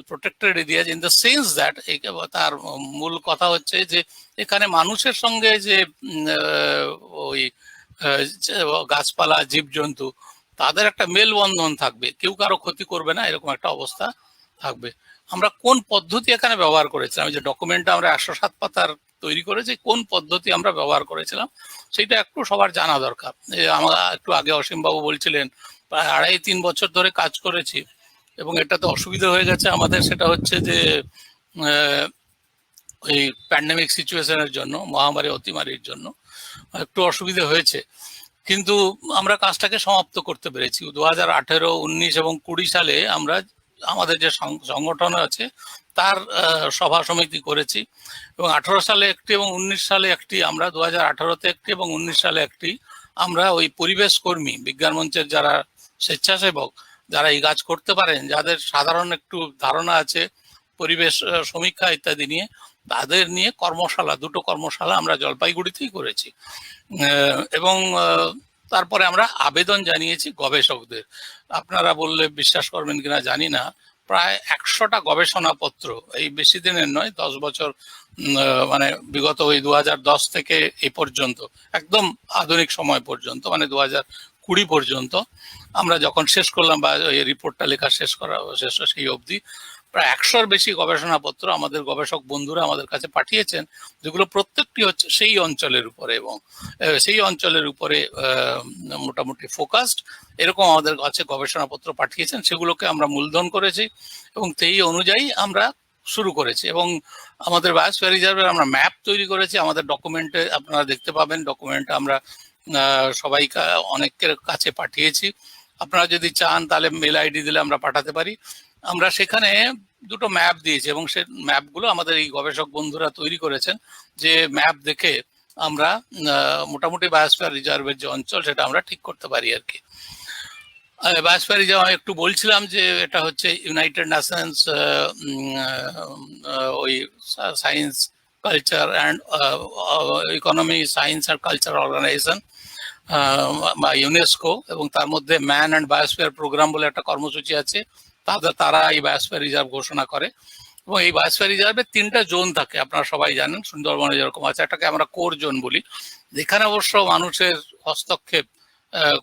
protected areas in the sense that, তার মূল কথা হচ্ছে যে এখানে মানুষের সঙ্গে যে ওই গাছপালা, জীবজন্তু, তাদের একটা মেলবন্ধন থাকবে, কেউ কারো ক্ষতি করবে না, এরকম একটা অবস্থা থাকবে। আমরা কোন পদ্ধতি এখানে ব্যবহার করেছিলাম, যে ডকুমেন্টটা আমরা 107 পাতার তৈরি করেছি, কোন পদ্ধতি আমরা ব্যবহার করেছিলাম সেটা একটু সবার জানা দরকার। আমরা একটু আগে অসীমবাবু বলছিলেন প্রায় 2.5-3 বছর ধরে কাজ করেছি, এবং এটাতে অসুবিধা হয়ে গেছে আমাদের, সেটা হচ্ছে যে এই প্যান্ডেমিক সিচুয়েশনের জন্য, মহামারী অতিমারির জন্য একটু অসুবিধা হয়েছে। কিন্তু আমরা কাজটাকে সমাপ্ত করতে পেরেছি 2018, 19 এবং 20 সালে। আমরা আমাদের যে সংগঠন আছে তার সভা সমিতি করেছি, এবং 18 সালে একটি এবং 19 সালে একটি, আমরা 2018-তে একটি এবং 19 সালে একটি, আমরা ওই পরিবেশ কর্মী বিজ্ঞান মঞ্চের যারা স্বেচ্ছাসেবক, যারা এই কাজ করতে পারেন, যাদের সাধারণ একটু ধারণা আছে পরিবেশ সমীক্ষা ইত্যাদি নিয়ে, তাদের নিয়ে কর্মশালা, 2টো কর্মশালা আমরা জলপাইগুড়িতেই করেছি। এবং তারপরে আমরা আবেদন জানিয়েছি গবেষকদের। আপনারা বললে বিশ্বাস করবেন কিনা জানি না, প্রায় 100টা গবেষণাপত্র, এই বেশি দিনের নয়, 10 বছর, মানে বিগত ওই 2010 থেকে এই পর্যন্ত, একদম আধুনিক সময় পর্যন্ত, মানে 2020 পর্যন্ত আমরা যখন শেষ করলাম বা এই রিপোর্টটা লেখা শেষ সেই অবধি প্রায় 100-র বেশি গবেষণাপত্র আমাদের গবেষক বন্ধুরা আমাদের কাছে পাঠিয়েছেন, যেগুলো প্রত্যেকটি হচ্ছে সেই অঞ্চলের উপরে, এবং সেই অঞ্চলের উপরে মোটামুটি ফোকাসড। এরকম আমাদের কাছে গবেষণাপত্র পাঠিয়েছেন, সেগুলোকে আমরা মূলধন করেছি এবং সেই অনুযায়ী আমরা শুরু করেছি। এবং আমাদের বায়োস্ফিয়ার রিজার্ভের আমরা ম্যাপ তৈরি করেছি, আমাদের ডকুমেন্টে আপনারা দেখতে পাবেন। ডকুমেন্ট আমরা সবাই অনেকের কাছে পাঠিয়েছি। আপনারা যদি চান তাহলে মেল আইডি দিলে আমরা পাঠাতে পারি। আমরা সেখানে 2টো ম্যাপ দিয়েছি, এবং সেই ম্যাপগুলো আমাদের এই গবেষক বন্ধুরা তৈরি করেছেন, যে ম্যাপ দেখে আমরা মোটামুটি বায়োস্ফিয়ার রিজার্ভের যে অঞ্চল সেটা আমরা ঠিক করতে পারি আর কি। বায়োস্ফিয়ার রিজার্ভ আমি একটু বলছিলাম যে এটা হচ্ছে ইউনাইটেড নেশনস ওই science, culture and economy, science and culture organisation বা ইউনেস্কো, এবং তার মধ্যে ম্যান অ্যান্ড বায়োস্ফিয়ার প্রোগ্রাম বলে একটা কর্মসূচি আছে। তারা এই বায়োস্ফিয়ার রিজার্ভ ঘোষণা করে, এবং এই বায়োস্ফিয়ার রিজার্ভে 3টা জোন থাকে, আপনারা সবাই জানেন। সুন্দরবনে যেরকম আছে, এটাকে আমরা কোর জোন বলি, যেখানে অবশ্য মানুষের হস্তক্ষেপ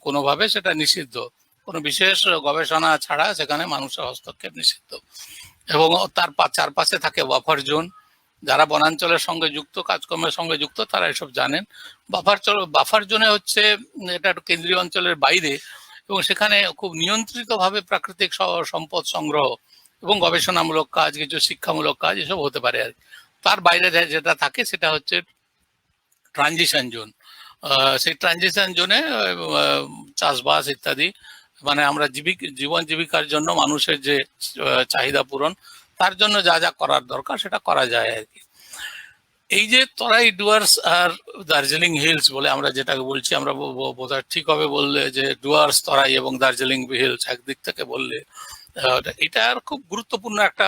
কোনোভাবে সেটা নিষিদ্ধ, কোনো বিশেষ গবেষণা ছাড়া সেখানে মানুষের হস্তক্ষেপ নিষিদ্ধ। এবং তার চারপাশে থাকে বাফার জোন। যারা বনাঞ্চলের সঙ্গে যুক্ত, কাজকর্মের সঙ্গে যুক্ত, তারা এসব জানেন। বাফার জোনে হচ্ছে এটা কেন্দ্রীয় অঞ্চলের বাইরে, এবং সেখানে খুব নিয়ন্ত্রিতভাবে প্রাকৃতিক সম্পদ সংগ্রহ এবং গবেষণামূলক কাজ, কিছু শিক্ষামূলক কাজ এসব হতে পারে আর। তার বাইরে যেটা থাকে সেটা হচ্ছে ট্রানজিশন জোন। সেই ট্রানজিশন জোনে চাষবাস ইত্যাদি, মানে আমরা জীবন জীবিকার জন্য মানুষের যে চাহিদা পূরণ, তার জন্য যা যা করার দরকার সেটা করা যায় আর কি। এই যে তরাই ডুয়ার্স আর দার্জিলিং হিলস বলে আমরা যেটাকে বলছি, আমরা বোধহয় ঠিক হবে বললে যে ডুয়ার্স, তরাই এবং দার্জিলিং হিলস একদিক থেকে বললে, এটার খুব গুরুত্বপূর্ণ একটা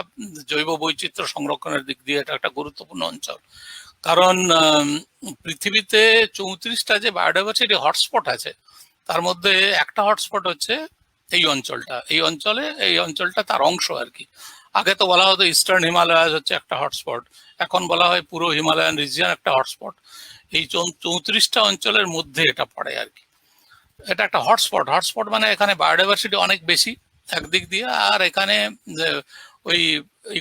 জৈব বৈচিত্র্য সংরক্ষণের দিক দিয়ে এটা একটা গুরুত্বপূর্ণ অঞ্চল। কারণ পৃথিবীতে 34টা যে বায়োডাইভার্সিটি হটস্পট আছে, তার মধ্যে একটা হটস্পট হচ্ছে এই অঞ্চলটা। এই অঞ্চলটা তার অংশ আর কি। আগে তো বলা হতো ইস্টার্ন হিমালয়াস হচ্ছে একটা হটস্পট, এখন বলা হয় পুরো হিমালয়ান রিজিয়ন একটা হটস্পট। এই 34টা অঞ্চলের মধ্যে এটা পড়ে আর কি। এটা একটা হটস্পট মানে এখানে বায়োডাইভার্সিটি অনেক বেশি একদিক দিয়ে, আর এখানে ওই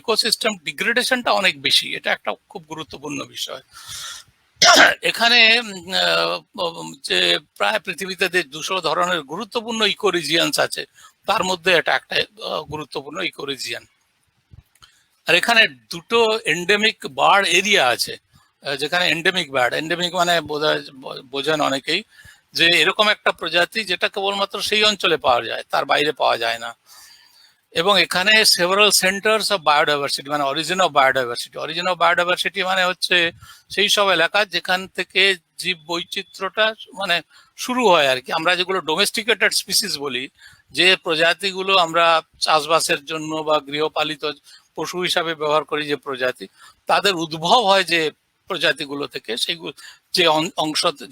ইকোসিস্টেম ডিগ্রেডেশনটা অনেক বেশি। এটা একটা খুব গুরুত্বপূর্ণ বিষয়। এখানে যে প্রায় পৃথিবীতে যে 200 ধরনের গুরুত্বপূর্ণ ইকোরিজিয়ানস আছে, তার মধ্যে এটা একটা গুরুত্বপূর্ণ ইকোরিজিয়ান। আর এখানে 2টো এন্ডেমিক বার্ড এরিয়া আছে, যেখানে এন্ডেমিক মানে বোঝেন অনেকেই যে এরকম একটা প্রজাতি যেটা কেবলমাত্র সেই অঞ্চলে পাওয়া যায়, তার বাইরে পাওয়া যায় না। এবং এখানে সেভারাল সেন্টার্স অফ বায়োডাইভার্সিটি, মানে অরিজিন অফ বায়োডাইভার্সিটি মানে হচ্ছে সেই সব এলাকা যেখান থেকে জীব বৈচিত্র্যটা মানে শুরু হয় আর কি। আমরা যেগুলো ডোমেস্টিকেটেড স্পিসিস বলি, যে প্রজাতিগুলো আমরা চাষবাসের জন্য বা গৃহপালিত পশু হিসাবে ব্যবহার করি, যে প্রজাতি, তাদের উদ্ভব হয় যে প্রজাতিগুলো থেকে, সেইগুলো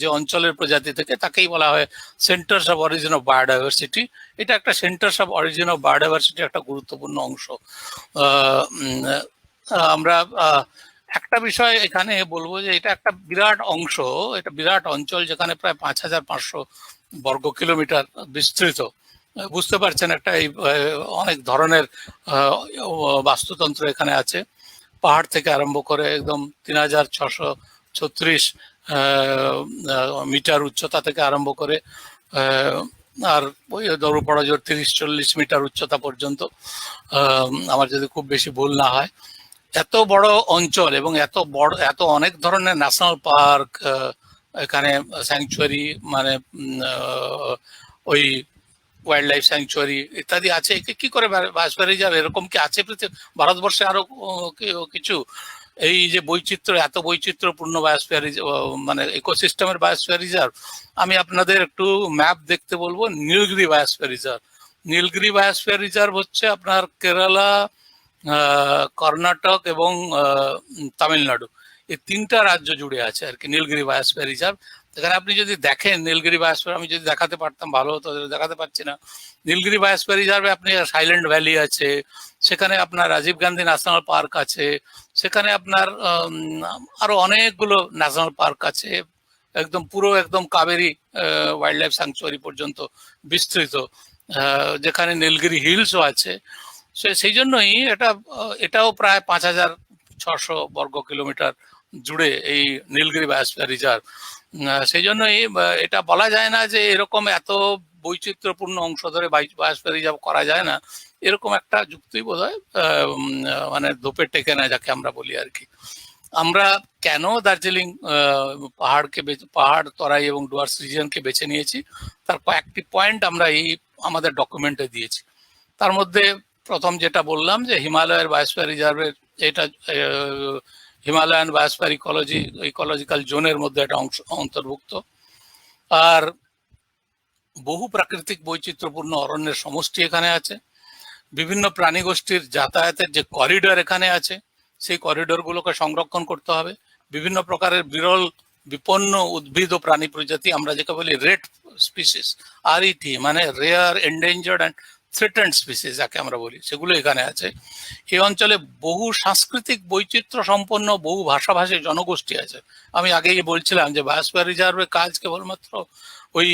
যে অঞ্চলের প্রজাতি থেকে, তাকেই বলা হয় centres of origin of biodiversity. এটা একটা centres of origin of biodiversity একটা গুরুত্বপূর্ণ অংশ। আমরা একটা বিষয় এখানে বলবো যে এটা একটা বিরাট অংশ, এটা বিরাট অঞ্চল, যেখানে প্রায় 5500 বর্গ কিলোমিটার বিস্তৃত। বুঝতে পারছেন একটা এই অনেক ধরনের বাস্তুতন্ত্র এখানে আছে। পাহাড় থেকে আরম্ভ করে একদম 3636 মিটার উচ্চতা থেকে আরম্ভ করে আর ওই বড় জোর 30-40 মিটার উচ্চতা পর্যন্ত, আমার যদি খুব বেশি ভুল না হয়। এত বড় অঞ্চল এবং এত অনেক ধরনের ন্যাশনাল পার্ক, এখানে স্যাংচুয়ারি মানে ওই ওয়াইল্ড লাইফ স্যাংচুয়ারি ইত্যাদি আছে। কি করে বায়োস্ফিয়ার রিজার্ভ এরকম কি আছে ভারতবর্ষে আরো কিছু? এই যে বৈচিত্র্য, এত বৈচিত্র্যপূর্ণ বায়োস্ফিয়ার মানে ইকোসিস্টেমের বায়োস্ফিয়ার রিজার্ভ, আমি আপনাদের একটু ম্যাপ দেখতে বলবো। Nilgiri biosphere reserve, Nilgiri biosphere reserve হচ্ছে আপনার কেরালা, কর্ণাটক এবং তামিলনাড়ু, এই তিনটা রাজ্য জুড়ে আছে আর কি নীলগিরি বায়োস্ফিয়ার রিজার্ভ। এখানে আপনি যদি দেখেন নীলগিরি বায়োস্ফিয়ার, আমি যদি দেখাতে পারতাম ভালো হতো, দেখাতে পারছি না। নীলগিরি বায়োস্ফিয়ার রিজার্ভে আপনি সাইলেন্ট ভ্যালি আছে, সেখানে আপনার রাজীব গান্ধী ন্যাশনাল পার্ক আছে, সেখানে আপনার আরো অনেকগুলো ন্যাশনাল পার্ক আছে, একদম পুরো একদম কাবেরী ওয়াইল্ড লাইফ স্যাংচুয়ারি পর্যন্ত বিস্তৃত, যেখানে নীলগিরি হিলসও আছে। সেই জন্যই এটাও প্রায় 5,600 বর্গ কিলোমিটার জুড়ে এই নীলগিরি বায়োস্ফিয়ার রিজার্ভ। সেই জন্যই এটা বলা যায় না যে এরকম এত বৈচিত্র্যপূর্ণ অংশ ধরে বায়োস্ফিয়ার রিজার্ভ করা যায় না, এরকম একটা যুক্তি বোধহয় মানে ধোপে টেকে না, যাকে আমরা বলি আর কি। আমরা কেন দার্জিলিং পাহাড় তরাই এবং ডুয়ার্স রিজিয়নকে বেছে নিয়েছি, তার কয়েকটি পয়েন্ট আমরা এই আমাদের ডকুমেন্টে দিয়েছি। তার মধ্যে প্রথম যেটা বললাম যে হিমালয়ের বায়োস্ফিয়ার রিজার্ভের, এটা হিমালয়ান বায়োস্ফিয়ার ইকোলজিক্যাল জোনের মধ্যে একটা অংশ অন্তর্ভুক্ত। আর বহু প্রাকৃতিক বৈচিত্র্যপূর্ণ অরণ্যের সমষ্টি এখানে আছে। বিভিন্ন প্রাণী গোষ্ঠীর যাতায়াতের যে করিডর এখানে আছে, সেই করিডরগুলোকে সংরক্ষণ করতে হবে। বিভিন্ন প্রকারের বিরল বিপন্ন উদ্ভিদ ও প্রাণী প্রজাতি, আমরা যেটা বলি রেড স্পিসিস, RET মানে rare, endangered and threatened species যাকে আমরা বলি, সেগুলো এখানে আছে। এই অঞ্চলে বহু সাংস্কৃতিক বৈচিত্র্য সম্পন্ন বহু ভাষাভাষী জনগোষ্ঠী আছে। আমি আগেই বলছিলাম যে বায়োস্ফিয়ার রিজার্ভের কাজ কেবলমাত্র ওই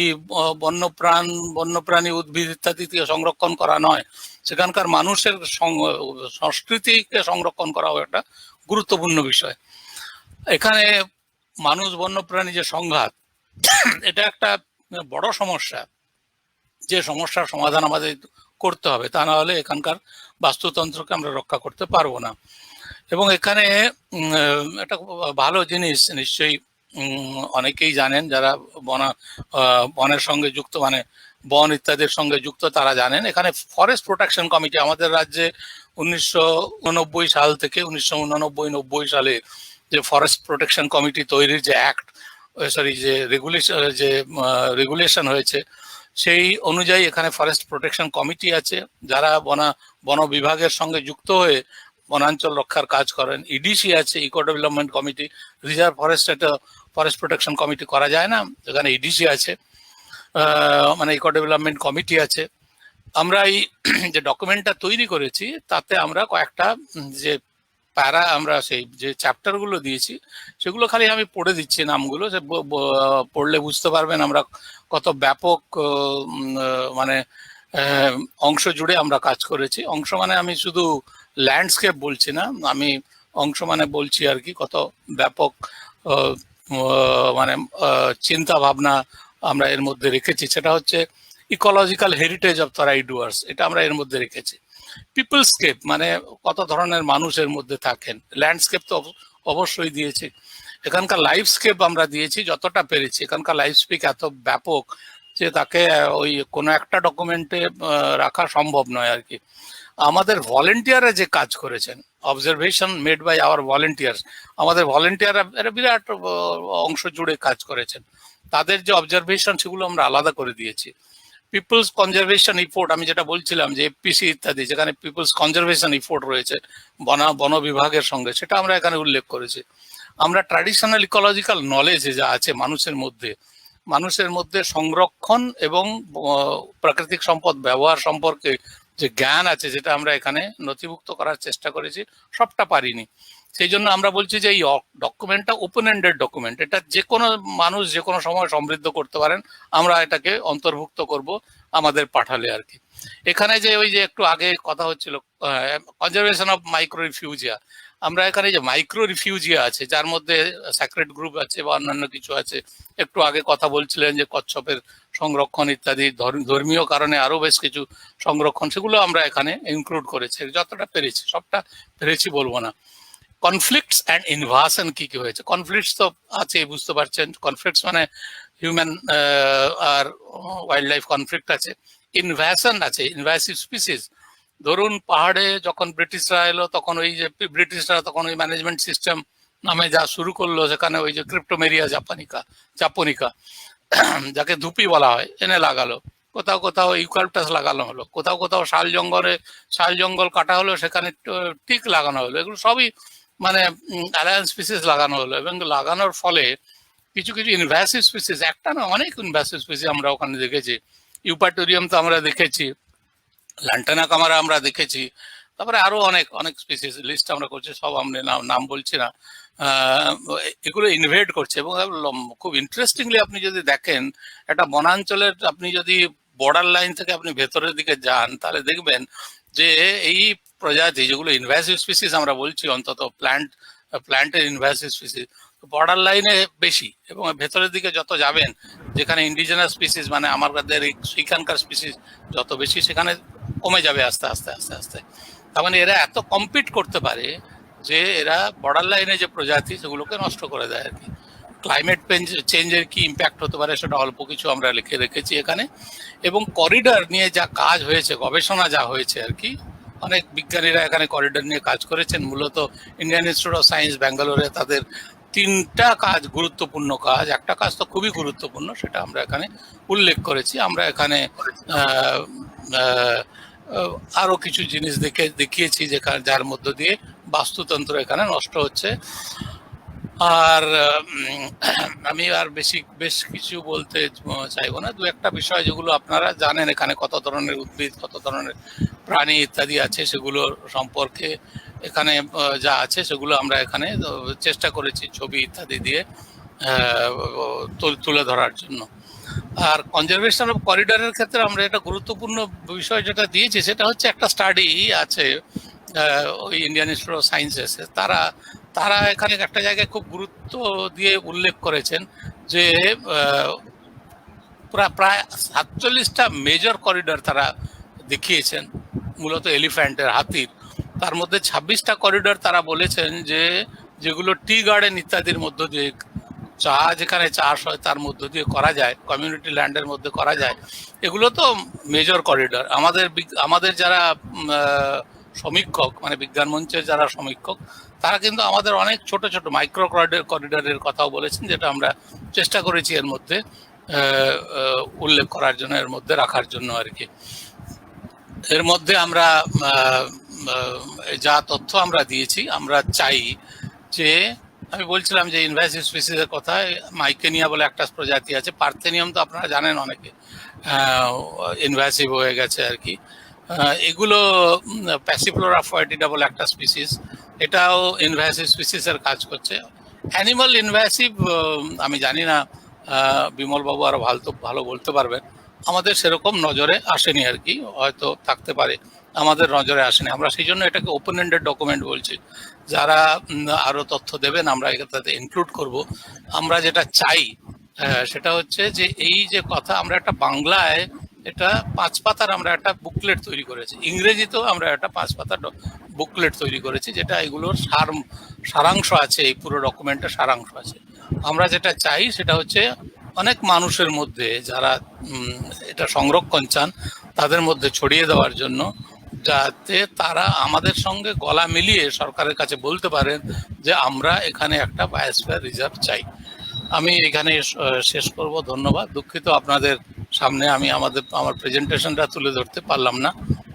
বন্যপ্রাণী, উদ্ভিদ ইত্যাদিকে সংরক্ষণ করা নয়, সেখানকার মানুষের সংস্কৃতিকে সংরক্ষণ করাও একটা গুরুত্বপূর্ণ বিষয়। এখানে মানুষ বন্যপ্রাণী যে সংঘাত, এটা একটা বড় সমস্যা, যে সমস্যার সমাধান আমাদের করতে হবে, তা না হলে এখানকার বাস্তুতন্ত্রকে আমরা রক্ষা করতে পারবো না। এবং এখানে একটা ভালো জিনিস নিশ্চয়ই অনেকেই জানেন, যারা বনের সঙ্গে যুক্ত, মানে বন ইত্যাদির সঙ্গে যুক্ত, তারা জানেন এখানে ফরেস্ট প্রোটেকশন কমিটি আমাদের রাজ্যে 1989 সাল থেকে 1989-90 সালে যে ফরেস্ট প্রোটেকশন কমিটি তৈরির যে যে রেগুলেশন হয়েছে, সেই অনুযায়ী এখানে ফরেস্ট প্রোটেকশন কমিটি আছে, যারা বন বিভাগের সঙ্গে যুক্ত হয়ে বনাঞ্চল রক্ষার কাজ করেন। ইডিসি আছে, eco development committee. Reserve forest একটা ফরেস্ট প্রোটেকশন কমিটি করা যায় না, এখানে ইডিসি আছে, মানে ইকো ডেভেলপমেন্ট কমিটি আছে। আমরা এই যে ডকুমেন্টটা তৈরি করেছি, তাতে আমরা কয়েকটা যে আমরা সেই যে চ্যাপ্টারগুলো দিয়েছি, সেগুলো খালি আমি পড়ে দিচ্ছি নামগুলো, সে পড়লে বুঝতে পারবেন আমরা কত ব্যাপক মানে অংশ জুড়ে আমরা কাজ করেছি। অংশ মানে আমি শুধু ল্যান্ডস্কেপ বলছি না, আমি অংশ মানে বলছি আর কি কত ব্যাপক মানে চিন্তা ভাবনা আমরা এর মধ্যে রেখেছি। সেটা হচ্ছে ইকোলজিক্যাল হেরিটেজ অফ তরাই ডুয়ার্স, এটা আমরা এর মধ্যে রেখেছি। পিপলস্কেপ মানে কত ধরনের মানুষ এর মধ্যে থাকেন। ল্যান্ডস্কেপ তো অবশ্যই দিয়েছি। এখানকার লাইফস্কেপ আমরা দিয়েছি যতটা পেরেছি। এখানকার লাইফস্কেপ এত ব্যাপক যে তাকে ওই কোনো একটা ডকুমেন্টে রাখা সম্ভব নয় আর কি। আমাদের ভলেন্টিয়াররা যে কাজ করেছেন, observation made by our volunteers, আমাদের ভলেন্টিয়াররা বিরাট অংশ জুড়ে কাজ করেছেন। তাদের যে অবজারভেশন, সেগুলো আমরা আলাদা করে দিয়েছি। পিপলস কনজারভেশন ইফোর্ট, আমি যেটা বলছিলাম যে FPC ইত্যাদি, যেখানে পিপলস কনজারভেশন ইফোর্ট রয়েছে বন বিভাগের সঙ্গে, সেটা আমরা এখানে উল্লেখ করেছি। আমরা ট্র্যাডিশনাল ইকোলজিক্যাল নলেজ যা আছে মানুষের মধ্যে সংরক্ষণ এবং প্রাকৃতিক সম্পদ ব্যবহার সম্পর্কে যে জ্ঞান আছে, যেটা আমরা এখানে নথিভুক্ত করার চেষ্টা করেছি, সবটা পারিনি। সেই জন্য আমরা বলছি যে এই ডকুমেন্টটা ওপেন এন্ডেড ডকুমেন্ট, এটা যে কোনো মানুষ যে কোনো সময় সমৃদ্ধ করতে পারেন, আমরা এটাকে অন্তর্ভুক্ত করব আমাদের পাঠালে আর কি। এখানে যে ওই যে একটু আগে কথা হচ্ছিল কনজারভেশন অফ মাইক্রো রিফিউজিয়া, আমরা এখানে যে মাইক্রো রিফিউজিয়া আছে, যার মধ্যে স্যাক্রেড গ্রুপ আছে বা অন্যান্য কিছু আছে। একটু আগে কথা বলছিলেন যে কচ্ছপের সংরক্ষণ ইত্যাদি, ধর্মীয় কারণে আরো বেশ কিছু সংরক্ষণ, সেগুলো আমরা এখানে ইনক্লুড করেছি যতটা পেরেছি। সবটা পেরেছি বলবো না। কনফ্লিক্টস অ্যান্ড ইনভাশন কি কি হয়েছে। কনফ্লিক্টস তো আছে, বুঝতে পারছেন, কনফ্লিক্টস মানে হিউম্যান আর ওয়াইল্ড লাইফ কনফ্লিক্ট আছে। ইনভ্যাশন আছে, ইনভ্যাসিভ স্পিসিস। ধরুন পাহাড়ে যখন ব্রিটিশরা এলো, তখন ওই যে ব্রিটিশরা তখন ওই ম্যানেজমেন্ট সিস্টেম নামে যা শুরু করলো, সেখানে ওই যে ক্রিপ্টোমেরিয়া জাপনিকা যাকে ধুপি বলা হয়, এনে লাগালো। কোথাও কোথাও ইউক্যালিপটাস লাগানো হলো, কোথাও কোথাও শাল জঙ্গল কাটা হলো, সেখানে টিক লাগানো হলো। এগুলো সবই মানে অ্যালায়েন্স স্পিসিস লাগানো হলো, এবং লাগানোর ফলে কিছু কিছু ইনভ্যাসিভ স্পিসিস, একটা না অনেক ইনভ্যাসিভ স্পিসিস আমরা ওখানে দেখেছি। ইউপাটোরিয়াম তো আমরা দেখেছি, ল্যান্টানা কামারা আমরা দেখেছি, তারপরে আরো অনেক অনেক স্পিসিস লিস্ট আমরা করছি, সব আমরা নাম বলছি না। এগুলো ইনভেড করছে, এবং খুব ইন্টারেস্টিংলি আপনি যদি দেখেন, একটা বনাঞ্চলের আপনি যদি বর্ডার লাইন থেকে আপনি ভেতরের দিকে যান, তাহলে দেখবেন যে এই প্রজাতি যেগুলো ইনভ্যাসিভ স্পিসিস আমরা বলছি, অন্তত প্ল্যান্টের ইনভ্যাসিভ স্পিসিস বর্ডার লাইনে বেশি, এবং ভেতরের দিকে যত যাবেন, যেখানে ইন্ডিজিনাস স্পিসিস মানে আমাদের সেখানকার স্পিসিস যত বেশি, সেখানে কমে যাবে আস্তে আস্তে আস্তে আস্তে। তার মানে এরা এত কম্পিট করতে পারে যে এরা বর্ডার লাইনে যে প্রজাতি সেগুলোকে নষ্ট করে দেয় আর কি। ক্লাইমেট চেঞ্জের কি ইম্প্যাক্ট হতে পারে সেটা অল্প কিছু আমরা লিখে রেখেছি এখানে। এবং করিডর নিয়ে যা কাজ হয়েছে, গবেষণা যা হয়েছে আর কি, অনেক বিজ্ঞানীরা এখানে করিডর নিয়ে কাজ করেছেন। মূলত ইন্ডিয়ান ইনস্টিটিউট অফ সায়েন্স ব্যাঙ্গালোরে তাদের 3টা কাজ, গুরুত্বপূর্ণ কাজ, একটা কাজ তো খুবই গুরুত্বপূর্ণ, সেটা আমরা এখানে উল্লেখ করেছি। আমরা এখানে আরো কিছু জিনিস দেখিয়েছি যেখানে, যার মধ্য দিয়ে বাস্তুতন্ত্র এখানে নষ্ট হচ্ছে। আর আমি আর বেশ কিছু বলতে চাইবো না। 2-1টা বিষয় যেগুলো আপনারা জানেন, এখানে কত ধরনের উদ্ভিদ, কত ধরনের প্রাণী ইত্যাদি আছে, সেগুলো সম্পর্কে এখানে যা আছে সেগুলো আমরা এখানে চেষ্টা করেছি ছবি ইত্যাদি দিয়ে তুলে ধরার জন্য। আর কনজারভেশন অফ করিডরের ক্ষেত্রে আমরা একটা গুরুত্বপূর্ণ বিষয় যেটা দিয়েছি, সেটা হচ্ছে একটা স্টাডি আছে ওই ইন্ডিয়ান ইনস্টিটিউট অফ সায়েন্সেস, তারা এখানে একটা জায়গায় খুব গুরুত্ব দিয়ে উল্লেখ করেছেন যে প্রায় 47টা মেজর করিডর তারা দেখিয়েছেন, মূলত এলিফ্যান্টের, হাতির। তার মধ্যে 26টা করিডর তারা বলেছেন যে যেগুলো টি গার্ডেন ইত্যাদির মধ্য দিয়ে, যেখানে চাষ হয় তার মধ্য দিয়ে করা যায়, কমিউনিটি ল্যান্ডের মধ্যে করা যায়, এগুলো তো মেজর করিডর। আমাদের যারা সমীক্ষক, মানে বিজ্ঞান মঞ্চের যারা সমীক্ষক, তারা কিন্তু আমাদের অনেক ছোট ছোট মাইক্রো করিডরের কথাও বলেছেন, যেটা আমরা চেষ্টা করেছি এর মধ্যে উল্লেখ করার জন্য, এর মধ্যে রাখার জন্য আর কি। এর মধ্যে আমরা যা তথ্য আমরা দিয়েছি, আমরা চাই যে, আমি বলছিলাম যে ইনভ্যাসিভ স্পিসিসের কথা, মাইকেনিয়া বলে একটা প্রজাতি আছে, পার্থেনিয়াম তো আপনারা জানেন অনেকে ইনভ্যাসিভ হয়ে গেছে আর কি। এগুলো প্যাসিফ্লোরা ফয়েটিডা বলে একটা স্পিসিস, এটাও ইনভ্যাসিভ স্পিসিসের কাজ করছে। অ্যানিমাল ইনভ্যাসিভ আমি জানি না, বিমল বাবু আরো ভালো বলতে পারবেন, আমাদের সেরকম নজরে আসেনি আর কি, হয়তো থাকতে পারে, আমাদের নজরে আসেনি। আমরা সেই জন্য এটাকে ওপেন এন্ডেড ডকুমেন্ট বলছি। যারা আরো তথ্য দেবেন আমরা এটাতে ইনক্লুড করব। আমরা যেটা চাই সেটা হচ্ছে যে এই যে কথা, আমরা একটা বাংলায় এটা 5 পাতার আমরা একটা বুকলেট তৈরি করেছি, ইংরেজিতেও আমরা একটা 5 পাতার বুকলেট তৈরি করেছি, যেটা এগুলোর সারাংশ আছে, এই পুরো ডকুমেন্টের সারাংশ আছে। আমরা যেটা চাই সেটা হচ্ছে অনেক মানুষের মধ্যে যারা এটা সংরক্ষণ চান, তাদের মধ্যে ছড়িয়ে দেওয়ার জন্য, যাতে তারা আমাদের সঙ্গে গলা মিলিয়ে সরকারের কাছে বলতে পারেন যে আমরা এখানে একটা বায়োস্ফিয়ার রিজার্ভ চাই। আমি এখানে শেষ করব, ধন্যবাদ। দুঃখিত আপনাদের সামনে আমি আমার প্রেজেন্টেশনটা তুলে ধরতে পারলাম না।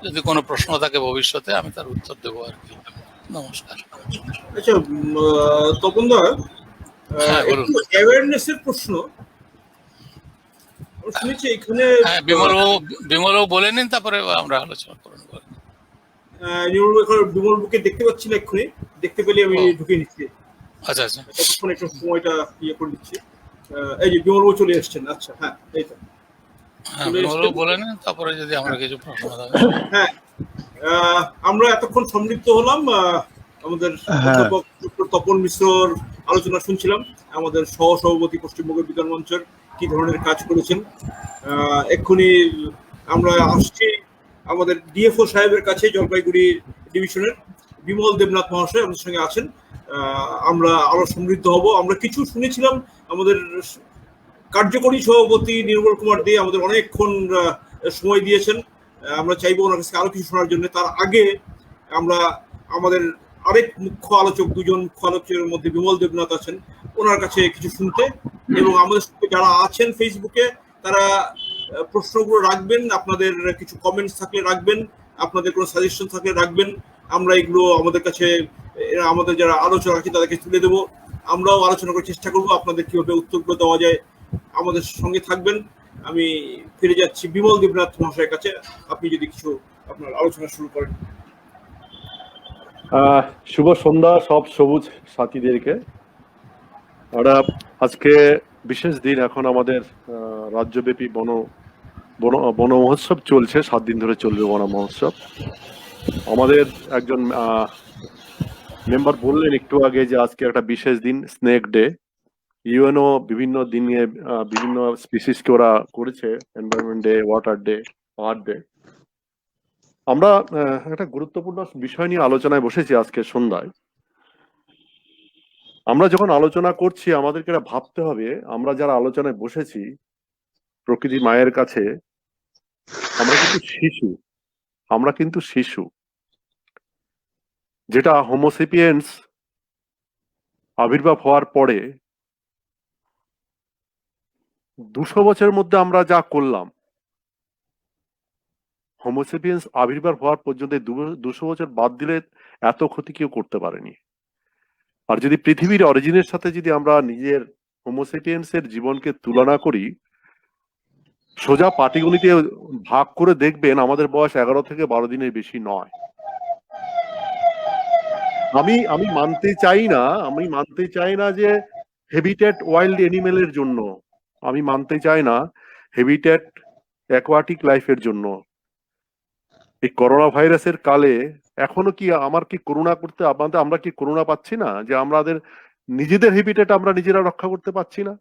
যদি কোনো প্রশ্ন থাকে ভবিষ্যতে আমি তার উত্তর দেবো আর কি। নমস্কার। আচ্ছা তপনদা, একটু অ্যাওয়ারনেসের প্রশ্ন শুনেছি এখানে। হ্যাঁ, বিমলবাবু বলে নিন, তারপরে আমরা আলোচনা করব। বিমলবাবুকে দেখতে পাচ্ছি না, এক্ষুনি দেখতে পেলে আমি ঢুকে নিচ্ছি। আচ্ছা আচ্ছা, তখন একটু সময়টা ইয়ে করে দিচ্ছি। এই যে বিমলবাবু চলে এসছেন। আচ্ছা, হ্যাঁ এই তো বিমলবাবু বলে নিন, তারপরে যদি আমরা কিছু প্রশ্ন থাকে। হ্যাঁ, আমরা এতক্ষণ সমৃদ্ধ হলাম, আমাদের অধ্যাপক ডক্টর তপন মিশ্রর আলোচনা শুনছিলাম, আমাদের সহসভাপতি পশ্চিমবঙ্গ বিজ্ঞান মঞ্চের কি ধরনের কাজ করেছেন। এক্ষুনি আমরা আসছি আমাদের ডিএফও সাহেবের কাছে, জলপাইগুড়ি ডিভিশনের বিমল দেবনাথ মহাশয় আমাদের সঙ্গে আছেন। আমরা আরো সমৃদ্ধ হব। আমরা কিছু শুনেছিলাম, আমাদের কার্যকরী সভাপতি নির্মল কুমার দে আমাদের অনেকক্ষণ সময় দিয়েছেন। আমরা চাইবো ওনার কাছে আরো কিছু শোনার জন্য। তার আগে আমরা আমাদের আরেক মুখ্য আলোচক, দুজন মুখ্য আলোচকের মধ্যে বিমল দেবনাথ আছেন, ওনার কাছে কিছু শুনতে। এবং আমাদের সঙ্গে যারা আছেন ফেসবুকে, তারা প্রশ্নগুলো রাখবেন, আপনাদের কিছু কমেন্টস থাকলে রাখবেন, আপনাদের কোনো সাজেশন থাকলে রাখবেন। আমরা এগুলো আমাদের কাছে, আমাদের যারা আলোচক আছে তাদেরকে তুলে দেবো। আমরাও আলোচনা করার চেষ্টা করবো আপনাদের কিভাবে উত্তরগুলো দেওয়া যায়। আমাদের সঙ্গে থাকবেন। আমি ফিরে যাচ্ছি বিমল দেবনাথ মহাশয়ের কাছে, আপনি যদি কিছু আপনার আলোচনা শুরু করেন। শুভ সন্ধ্যা সব সবুজ সাথীদেরকে। আমরা আজকে বিশেষ দিন, এখন আমাদের রাজ্যব্যাপী বন মহোৎসব চলছে, 7 দিন ধরে চলবে বন মহোৎসব। আমাদের একজন মেম্বার বললেন একটু আগে যে আজকে একটা বিশেষ দিন, স্নেক ডে। ইউএনও বিভিন্ন দিনে বিভিন্ন স্পিসিসকে ওরা করেছে, environment day, water day, earth day. আমরা একটা গুরুত্বপূর্ণ বিষয় নিয়ে আলোচনায় বসেছি আজকে সন্ধ্যায়। আমরা যখন আলোচনা করছি আমাদেরকে এটা ভাবতে হবে, আমরা যারা আলোচনায় বসেছি প্রকৃতি মায়ের কাছে, আমরা কিন্তু শিশু। যেটা হোমোসেপিয়েন্স আবির্ভাব হওয়ার পরে 200 বছরের মধ্যে আমরা যা করলাম, হোমোসেপিয়েন্স আবির্ভাব হওয়ার পর্যন্ত 200 বছর বাদ দিলে এত ক্ষতি কেউ করতে পারেনি। আর যদি পৃথিবীর অরিজিনের সাথে যদি আমরা নিজের হোমোসেপিয়েন্স এর জীবনকে তুলনা করি, সোজা পাটিগণিতে ভাগ করে দেখবেন আমাদের বয়স 11 থেকে 12 দিনের বেশি নয়। আমি মানতে চাই না যে হেবিটেট ওয়াইল্ড এনিমেলের জন্য, আমি মানতে চাই না হেবিটেট অ্যাকোয়াটিক লাইফের জন্য। এই করোনা ভাইরাসের কালে এখনো কি করুণা করতে, আমরা কি করুণা পাচ্ছি না যে আমাদের নিজেদের হেবিটেট আমরা নিজেরা রক্ষা করতে পারছি না?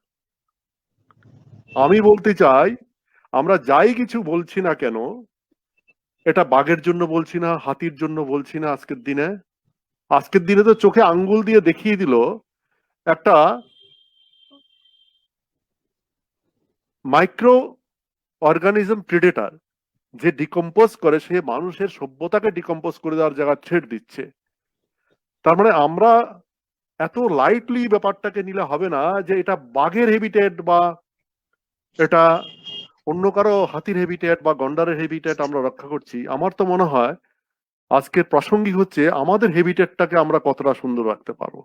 আমি বলতে চাই, আমরা যাই কিছু বলছি না কেন, এটা বাঘের জন্য বলছি না, হাতির জন্য বলছি না। আজকের দিনে তো চোখে আঙ্গুল দিয়ে দেখিয়ে দিল একটা মাইক্রো অর্গানিজম প্রেডেটর যে ডিকম্পোজ করে, সে মানুষের সভ্যতাকে ডিকম্পোজ করে দেওয়ার জায়গায় ছেড় দিচ্ছে। তার মানে আমরা এত লাইটলি ব্যাপারটাকে নিলে হবে না যে এটা বাঘের হেবিটেট বা এটা অন্য কারো হাতির হেবিটেট বা গন্ডারের হেবিটেট আমরা রক্ষা করছি। আমার তো মনে হয় আজকের প্রাসঙ্গিক হচ্ছে আমাদের হেবিটেটটাকে আমরা কতটা সুন্দর রাখতে পারবো।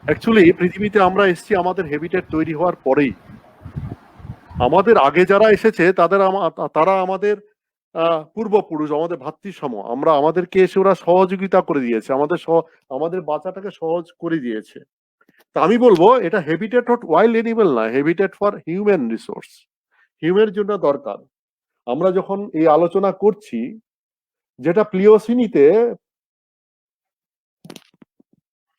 অ্যাকচুয়ালি পৃথিবীতে আমরা এসেছি আমাদের হেবিটেট তৈরি হওয়ার পরেই। আমাদের আগে যারা এসেছে তারা আমাদের পূর্বপুরুষ, আমাদের ভাতৃসম। আমাদেরকে এসে ওরা সহযোগিতা করে দিয়েছে, আমাদের বাঁচাটাকে সহজ করে দিয়েছে। তা আমি বলবো এটা হেবিটেট ফর ওয়াইল্ড এনিমেল না, হেবিটেট ফর হিউম্যান রিসোর্স, হিউম্যানের জন্য দরকার। আমরা যখন এই আলোচনা করছি, যেটা প্লিওসিনিতে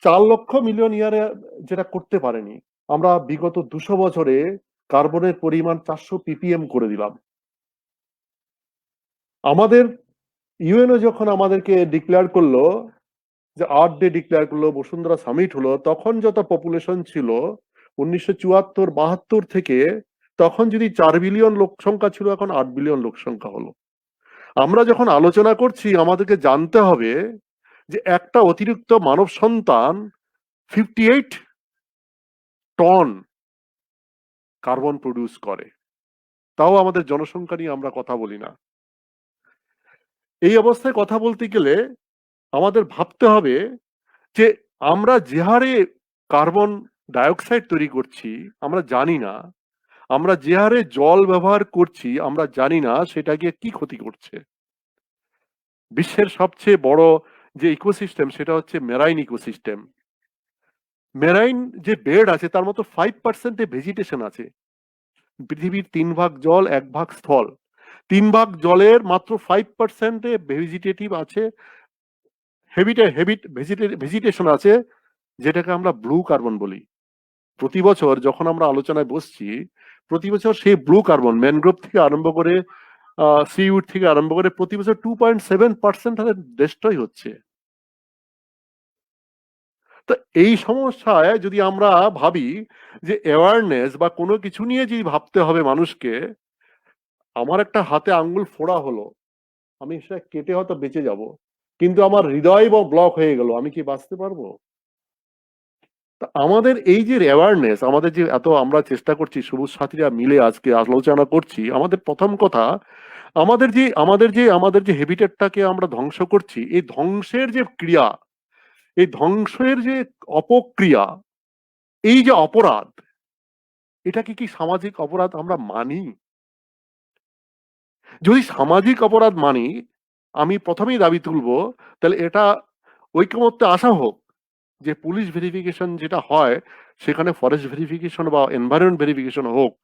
4 লক্ষ মিলিয়ন ইয়ারে যেটা করতে পারেনি, আমরা বিগত 200 বছরে কার্বনের পরিমাণ 400 ppm করে দিলাম। আমাদের ইউএনও যখন আমাদেরকে ডিক্লেয়ার করলো, যে আর্থ ডে ডিক্লেয়ার করলো, বসুন্ধরা সামিট হলো, তখন যত পপুলেশন ছিল 1974-72 থেকে, তখন যদি 4 বিলিয়ন লোক সংখ্যা ছিল, এখন 8 বিলিয়ন লোক সংখ্যা হলো। আমরা যখন আলোচনা করছি আমাদেরকে জানতে হবে যে একটা অতিরিক্ত মানব সন্তান 58 টন কার্বন প্রডিউস করে, তাও আমাদের জনসংখ্যা নিয়ে আমরা কথা বলি না। এই অবস্থায় কথা বলতে গেলে আমাদের ভাবতে হবে যে আমরা যে হারে কার্বন ডাইঅক্সাইড তৈরি করছি আমরা জানি না, আমরা যে হারে জল ব্যবহার করছি আমরা জানি না সেটা গিয়ে কি ক্ষতি করছে। বিশ্বের সবচেয়ে বড় যে ইকোসিস্টেম সেটা হচ্ছে মেরাইন ইকোসিস্টেম। মেরাইন যে বেড আছে তার মতো 5% ভেজিটেশন আছে। পৃথিবীর 3 ভাগ জল 1 ভাগ স্থল, 3 ভাগ জলের মাত্র 5% ভেজিটেটিভ আছে, ভেজিটেশন আছে, যেটাকে আমরা ব্লু কার্বন বলি। প্রতি বছর যখন আমরা আলোচনায় বসছি, প্রতি বছর সেই ব্লু কার্বন ম্যানগ্রোভ থেকে আরম্ভ করে সিউড থেকে আরম্ভ করে প্রতি বছর 2.7% হারে ডিস্ট্রয় হচ্ছে। তো এই সমস্যায় যদি আমরা ভাবি যে অ্যাওয়ারনেস বা কোনো কিছু নিয়ে যদি ভাবতে হবে মানুষকে, আমার একটা হাতে আঙ্গুল ফোড়া হলো, আমি সেটা কেটে হয়তো বেঁচে যাব, কিন্তু আমার হৃদয় বা ব্লক হয়ে গেল, আমি কি বাঁচতে পারবো? তা আমাদের এই যে অ্যাওয়ারনেস, আমাদের যে এত আমরা চেষ্টা করছি সবুজ সাথীরা মিলে আজকে আলোচনা করছি, আমাদের প্রথম কথা, আমাদের যে হ্যাবিটেটটাকে আমরা ধ্বংস করছি, এই ধ্বংসের যে ক্রিয়া, এই ধ্বংসের যে অপক্রিয়া, এই যে অপরাধ, এটাকে কি সামাজিক অপরাধ আমরা মানি? যদি সামাজিক অপরাধ মানি, আমি প্রথমেই দাবি তুলবো, তাহলে এটা ঐকমত্যে আসা হোক যে পুলিশ ভেরিফিকেশন যেটা হয় সেখানে ফরেস্ট ভেরিফিকেশন বা এনভায়রনমেন্ট ভেরিফিকেশন হোক,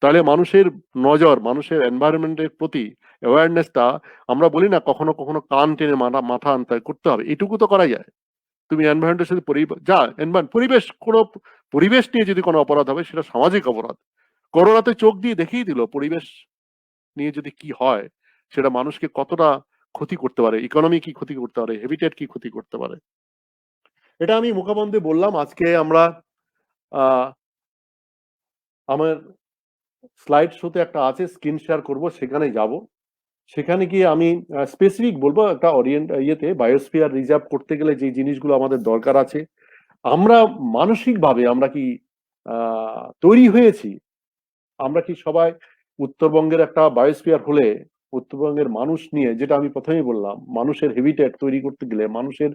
তাহলে মানুষের নজর, মানুষের এনভায়রনমেন্টের প্রতি অ্যাওয়ারনেসটা, আমরা বলি না কখনো কখনো কান টেনে মাথা আনতে করতে হবে, এটুকু তো করা যায়। তুমি এনভায়রনমেন্টের সাথে পরিবেশ নিয়ে যদি কোনো অপরাধ হবে সেটা সামাজিক অপরাধ। করোনাতে চোখ দিয়ে দেখিয়ে দিল পরিবেশ নিয়ে যদি কি হয়, সেটা মানুষকে কতটা ক্ষতি করতে পারে, ইকোনমি কি ক্ষতি করতে পারে, হ্যাবিটেট কি ক্ষতি করতে পারে। এটা আমি মুখবন্ধে বললাম। আজকে আমরা আমার স্লাইড শোতে একটা আছে, স্ক্রিন শেয়ার করব, সেখানে যাব, সেখানে গিয়ে আমি স্পেসিফিক বলবো একটা বায়োস্ফিয়ার রিজার্ভ করতে গেলে যে জিনিসগুলো আমাদের দরকার আছে, আমরা মানসিকভাবে আমরা কি তৈরি হয়েছি, আমরা কি সবাই উত্তরবঙ্গের একটা বায়োস্ফিয়ার হলে উত্তরবঙ্গের মানুষ নিয়ে, যেটা আমি প্রথমেই বললাম, মানুষের হ্যাবিটেট তৈরি করতে গেলে মানুষের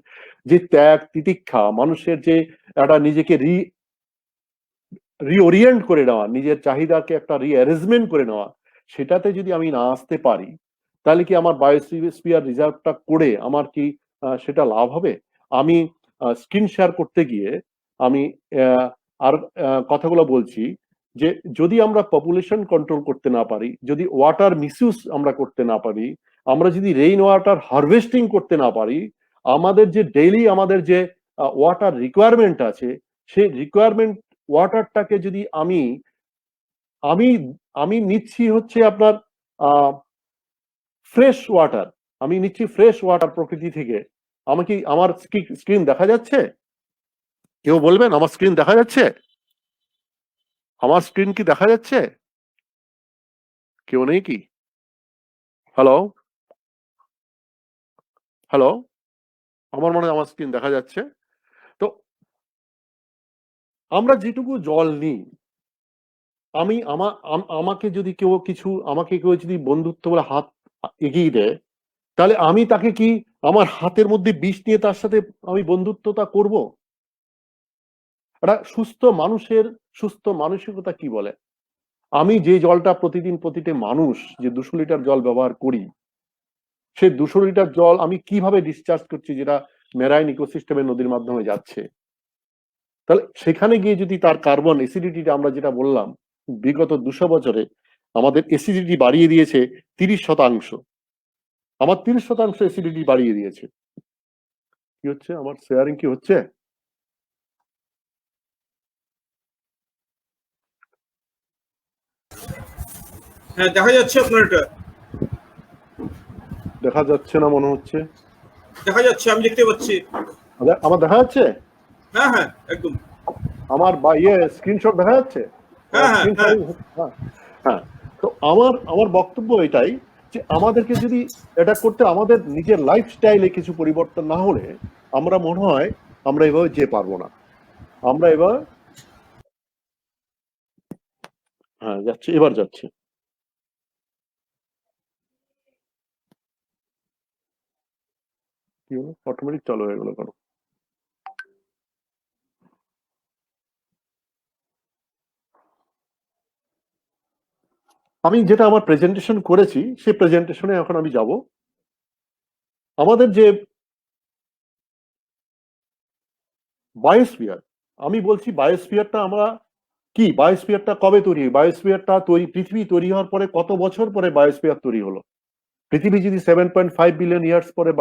যে ত্যাগ তিতিক্ষা, মানুষের যে একটা নিজেকে রিওরিয়েন্ট করে নেওয়া, নিজের চাহিদাকে একটা রিঅ্যারেঞ্জমেন্ট করে নেওয়া, সেটাতে যদি আমি না আসতে পারি, তাহলে কি আমার বায়োস্ফিয়ার রিজার্ভটা করে আমার কি সেটা লাভ হবে? আমি স্ক্রিন শেয়ার করতে গিয়ে আমি আর কথাগুলো বলছি যে যদি আমরা পপুলেশন কন্ট্রোল করতে না পারি, যদি ওয়াটার মিসইউজ আমরা করতে না পারি, আমরা যদি রেইন ওয়াটার হারভেস্টিং করতে না পারি, আমাদের যে ডেইলি আমাদের যে ওয়াটার রিকোয়ারমেন্ট আছে, সেই রিকোয়ারমেন্ট ওয়াটারটাকে যদি আমি আমি আমি নিচ্ছি হচ্ছে আপনার ফ্রেশ ওয়াটার, আমি নিচ্ছি ফ্রেশ ওয়াটার প্রকৃতি থেকে, আমাকে আমার স্ক্রিন দেখা যাচ্ছে? কেউ বলবেন আমার স্ক্রিন দেখা যাচ্ছে? আমার স্ক্রিন কি দেখা যাচ্ছে? কেউ নেই কি? হ্যালো হ্যালো, আমার মনে হয় আমার স্ক্রিন দেখা যাচ্ছে। তো আমরা যেটুকু জল নিই, আমি আমাকে যদি কেউ যদি বন্ধুত্ব বলে হাত এগিয়ে দেয়, তাহলে আমি তাকে কি আমার হাতের মধ্যে বিষ নিয়ে তার সাথে আমি বন্ধুত্বতা করব? একটা সুস্থ মানসিকতা কি বলে? আমি যে জলটা প্রতিদিন প্রতিটি মানুষ যে 200 লিটার জল ব্যবহার করি, সেই 200 লিটার জল আমি কিভাবে ডিসচার্জ করছি, যেটা মেরাইন ইকোসিস্টেমের নদীর মাধ্যমে যাচ্ছে, তাহলে সেখানে গিয়ে যদি তার কার্বন অ্যাসিডিটিটা, আমরা যেটা বললাম বিগত 200 বছরে আমাদের অ্যাসিডিটি বাড়িয়ে দিয়েছে 30%, আমার 30% অ্যাসিডিটি বাড়িয়ে দিয়েছে। কি হচ্ছে? আমার শেয়ারিং কি হচ্ছে? হ্যাঁ, দেখা যাচ্ছে আপনার এটা। দেখা যাচ্ছে না মনে হচ্ছে। দেখা যাচ্ছে, আমি দেখতে পাচ্ছি। আমার দেখা যাচ্ছে? হ্যাঁ হ্যাঁ, একদম। আমার স্ক্রিনশট দেখা যাচ্ছে? হ্যাঁ হ্যাঁ হ্যাঁ। হ্যাঁ, তো আমার বক্তব্য এটাই যে আমাদেরকে যদি এটা করতে, আমাদের নিজের লাইফস্টাইলে কিছু পরিবর্তন না হলে আমরা মনে হয় আমরা এভাবে যেতে পারবো না। আমরা এবার যাচ্ছি, এবার যাচ্ছি। কি হলো? অটোমেটিক চালু হয়ে গেল কেন? আমি যেটা আমার প্রেজেন্টেশন করেছি সেই প্রেজেন্টেশনে এখন আমি যাব। আমাদের যে বায়োস্ফিয়ার, আমি বলছি বায়োস্ফিয়ারটা আমরা কি, বায়োস্ফিয়ারটা কবে তৈরি? পৃথিবী তৈরি হওয়ার পরে কত বছর পরে বায়োস্ফিয়ার তৈরি হলো? পৃথিবী যদি 7.5 বিলিয়ন ইয়ার্স পরে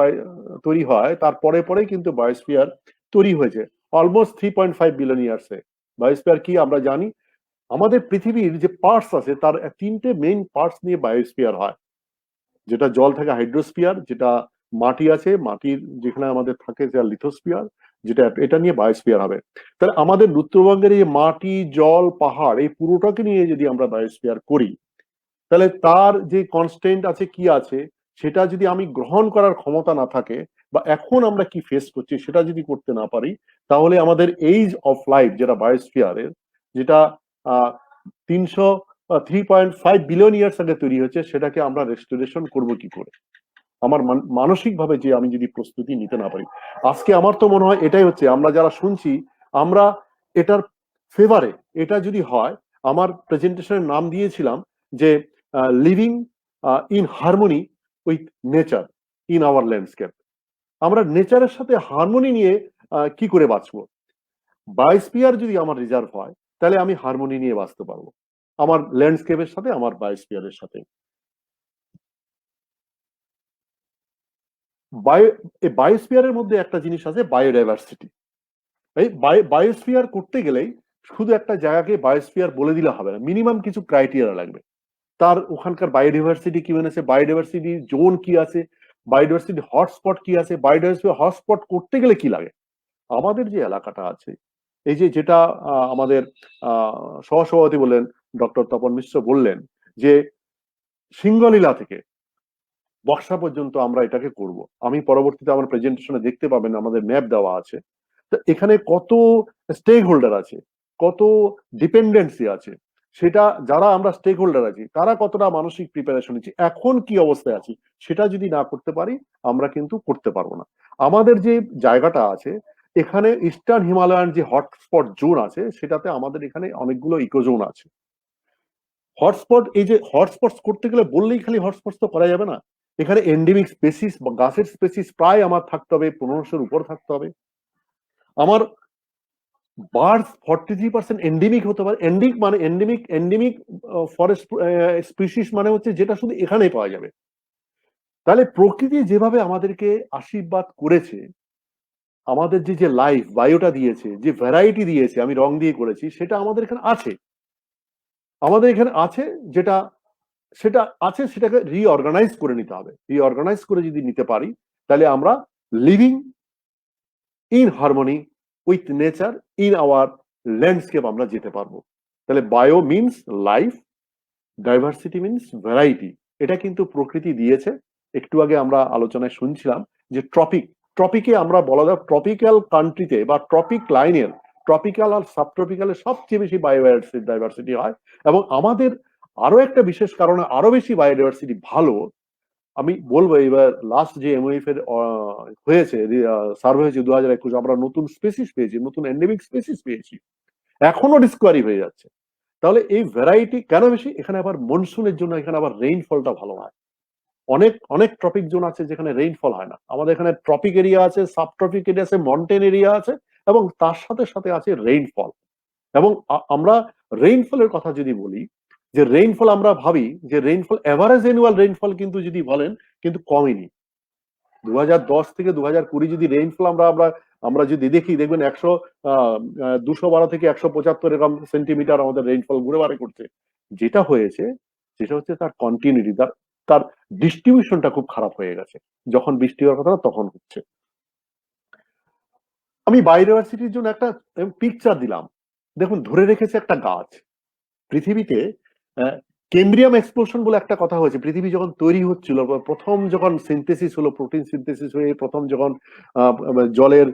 তৈরি হয়, তারপরে পরেই কিন্তু বায়োস্ফিয়ার তৈরি হয়েছে। অলমোস্ট 3.5 বিলিয়ন ইয়ার্সে বায়োস্ফিয়ার কি আমরা জানি। আমাদের পৃথিবীর যে পার্টস আছে তার 3টে মেইন পার্টস নিয়ে বায়োস্ফিয়ার হয়। যেটা জল থাকে হাইড্রোস্ফিয়ার, যেটা মাটি আছে, মাটির যেখানে আমাদের থাকে সেটা লিথোস্ফিয়ার, যেটা এটা নিয়ে বায়োস্ফিয়ার হবে। তাহলে আমাদের উত্তরবঙ্গের এই মাটি, জল, পাহাড় এই পুরোটাকে নিয়ে যদি আমরা বায়োস্ফিয়ার করি, তাহলে তার যে কনস্ট্যান্ট আছে কি আছে সেটা যদি আমি গ্রহণ করার ক্ষমতা না থাকে, বা এখন আমরা কি ফেস করছি সেটা যদি করতে না পারি, তাহলে আমাদের এইজ অফ লাইফ যেটা বায়োস্ফিয়ারের, যেটা 3.5 বিলিয়ন ইয়ার্স আগে তৈরি হয়েছে, সেটাকে আমরা রেস্টোরেশন করব কি করে? আমার মানসিক ভাবে যে আমি যদি প্রস্তুতি নিতে না পারি, আজকে আমার তো মনে হয় এটাই হচ্ছে, আমরা যারা শুনছি আমরা এটার ফেভারে। এটা যদি হয়, আমার প্রেজেন্টেশনের নাম দিয়েছিলাম যে living in harmony with nature in our landscape. আমরা নেচারের সাথে হারমোনি নিয়ে কি করে বাঁচবো? বায়োস্ফিয়ার যদি আমার রিজার্ভ হয়, তাহলে আমি হারমোনি নিয়ে বাঁচতে পারবো আমার ল্যান্ডস্কেপের সাথে, আমার বায়োস্ফিয়ারের সাথে। বায়োস্ফিয়ারের মধ্যে একটা জিনিস আছে বায়োডাইভার্সিটি। এই বায়োস্ফিয়ার করতে গেলেই শুধু একটা জায়গাকে বায়োস্ফিয়ার বলে দিলে হবে না, মিনিমাম কিছু ক্রাইটেরিয়া লাগবে। তার ওখানকার বায়োডাইভার্সিটি কি আছে, বায়োডাইভার্সিটি জোন কি আছে, বায়োডাইভার্সিটি হটস্পট কি আছে, বায়োডাইভার্সিটি হটস্পট করতে গেলে কি লাগে। আমাদের যে এলাকাটা আছে, এই যে যেটা আমাদের সহসভাপতি বললেন, ডক্টর তপন মিশ্র বললেন যে সিঙ্গলীলা থেকে বক্সা পর্যন্ত আমরা এটাকে করব। আমি পরবর্তীতে আমার প্রেজেন্টেশনে দেখতে পাবেন আমাদের ম্যাপ দেওয়া আছে। তো এখানে কত স্টেক হোল্ডার আছে, কত ডিপেন্ডেন্সি আছে, সেটা যারা আমরা স্টেক হোল্ডার আছি তারা কতটা মানসিক প্রিপারেশন নিচ্ছি, এখন কি অবস্থায় আছি, সেটা যদি না করতে পারি আমরা কিন্তু করতে পারবো না। আমাদের যে জায়গাটা আছে এখানে ইস্টার্ন হিমালয়ান যে হটস্পট জোন আছে, সেটাতে আমাদের এখানে অনেকগুলো ইকোজোন আছে। হটস্পট, এই যে হটস্পটস করতে গেলে বললেই খালি হটস্পটস তো করা যাবে না, এখানে এন্ডেমিক স্পেসিস বা গাছের স্পেসিস প্রায় আমার থাকতে হবে 1500-এর উপর থাকতে হবে। আমার বার্ডস 43% এন্ডেমিক হতে পারে। এন্ডেমিক ফরেস্ট স্পিসিস মানে হচ্ছে যেটা শুধু এখানেই পাওয়া যাবে। তাহলে প্রকৃতি যেভাবে আমাদেরকে আশীর্বাদ করেছে, আমাদের যে লাইফ বায়োটা দিয়েছে, যে ভ্যারাইটি দিয়েছে, আমি রং দিয়ে করেছি, সেটা আমাদের এখানে আছে। আমাদের এখানে আছে যেটা সেটা আছে, সেটাকে রিঅর্গানাইজ করে নিতে হবে। রিঅর্গানাইজ করে যদি নিতে পারি, তাহলে আমরা living in harmony with nature in our landscape আমরা যেতে পারবো। তাহলে bio means life, diversity means variety. এটা কিন্তু প্রকৃতি দিয়েছে। একটু আগে আমরা আলোচনায় শুনছিলাম যে ট্রপিকে আমরা বলা যায় ট্রপিক্যাল কান্ট্রিতে বা ট্রপিক লাইনের, ট্রপিক্যাল আর সাবট্রপিক্যালের সবচেয়ে বেশি বায়োডাইভার্সিটি হয়। এবং আমাদের আরো একটা বিশেষ কারণে আরো বেশি বায়োডাইভার্সিটি ভালো, আমি বলবো এবার লাস্ট যে এমওএফ এর হয়েছে, সার্ভে হয়েছে 2021, আমরা নতুন স্পেসিস পেয়েছি, নতুন এন্ডেমিক স্পেসিস পেয়েছি, এখনো ডিসকভারি হয়ে যাচ্ছে। তাহলে এই ভ্যারাইটি কেন বেশি? এখানে আবার মনসুনের জন্য এখানে আবার রেইনফলটা ভালো হয়। অনেক অনেক ট্রপিক জোন আছে যেখানে রেইনফল হয় না। আমাদের এখানে ট্রপিক এরিয়া আছে, সাবট্রপিক এরিয়া আছে, মাউন্টেন এরিয়া আছে, এবং তার সাথে সাথে আছে রেইনফল। এবং আমরা রেইনফলের কথা যদি বলি, যে রেইনফল আমরা ভাবি যে রেইনফল এভারেজ অ্যানুয়াল রেইনফল কিন্তু যদি বলেন কিন্তু কমেনি। 2010 থেকে 2020 যদি রেইনফল আমরা যদি দেখি, দেখবেন 212 থেকে 175 এরকম সেন্টিমিটার আমাদের রেইনফল ঘুরে বারে করছে। যেটা হয়েছে সেটা হচ্ছে তার কন্টিনিউটি, তার ডিস্ট্রিবিউশনটা খুব খারাপ হয়ে গেছে। যখন বৃষ্টি হওয়ার কথা তখন হচ্ছে। আমি বায়োডাইভার্সিটির জন্য একটা পিকচার দিলাম, দেখুন ধরে রেখেছে একটা গাছ। পৃথিবীতে কেমব্রিয়াম এক্সপ্লোশন বলে একটা কথা হয়েছে। পৃথিবী যখন তৈরি হচ্ছিল, প্রথম যখন সিনথেসিস হলো, প্রোটিন সিনথেসিস হয়ে প্রথম যখন জলের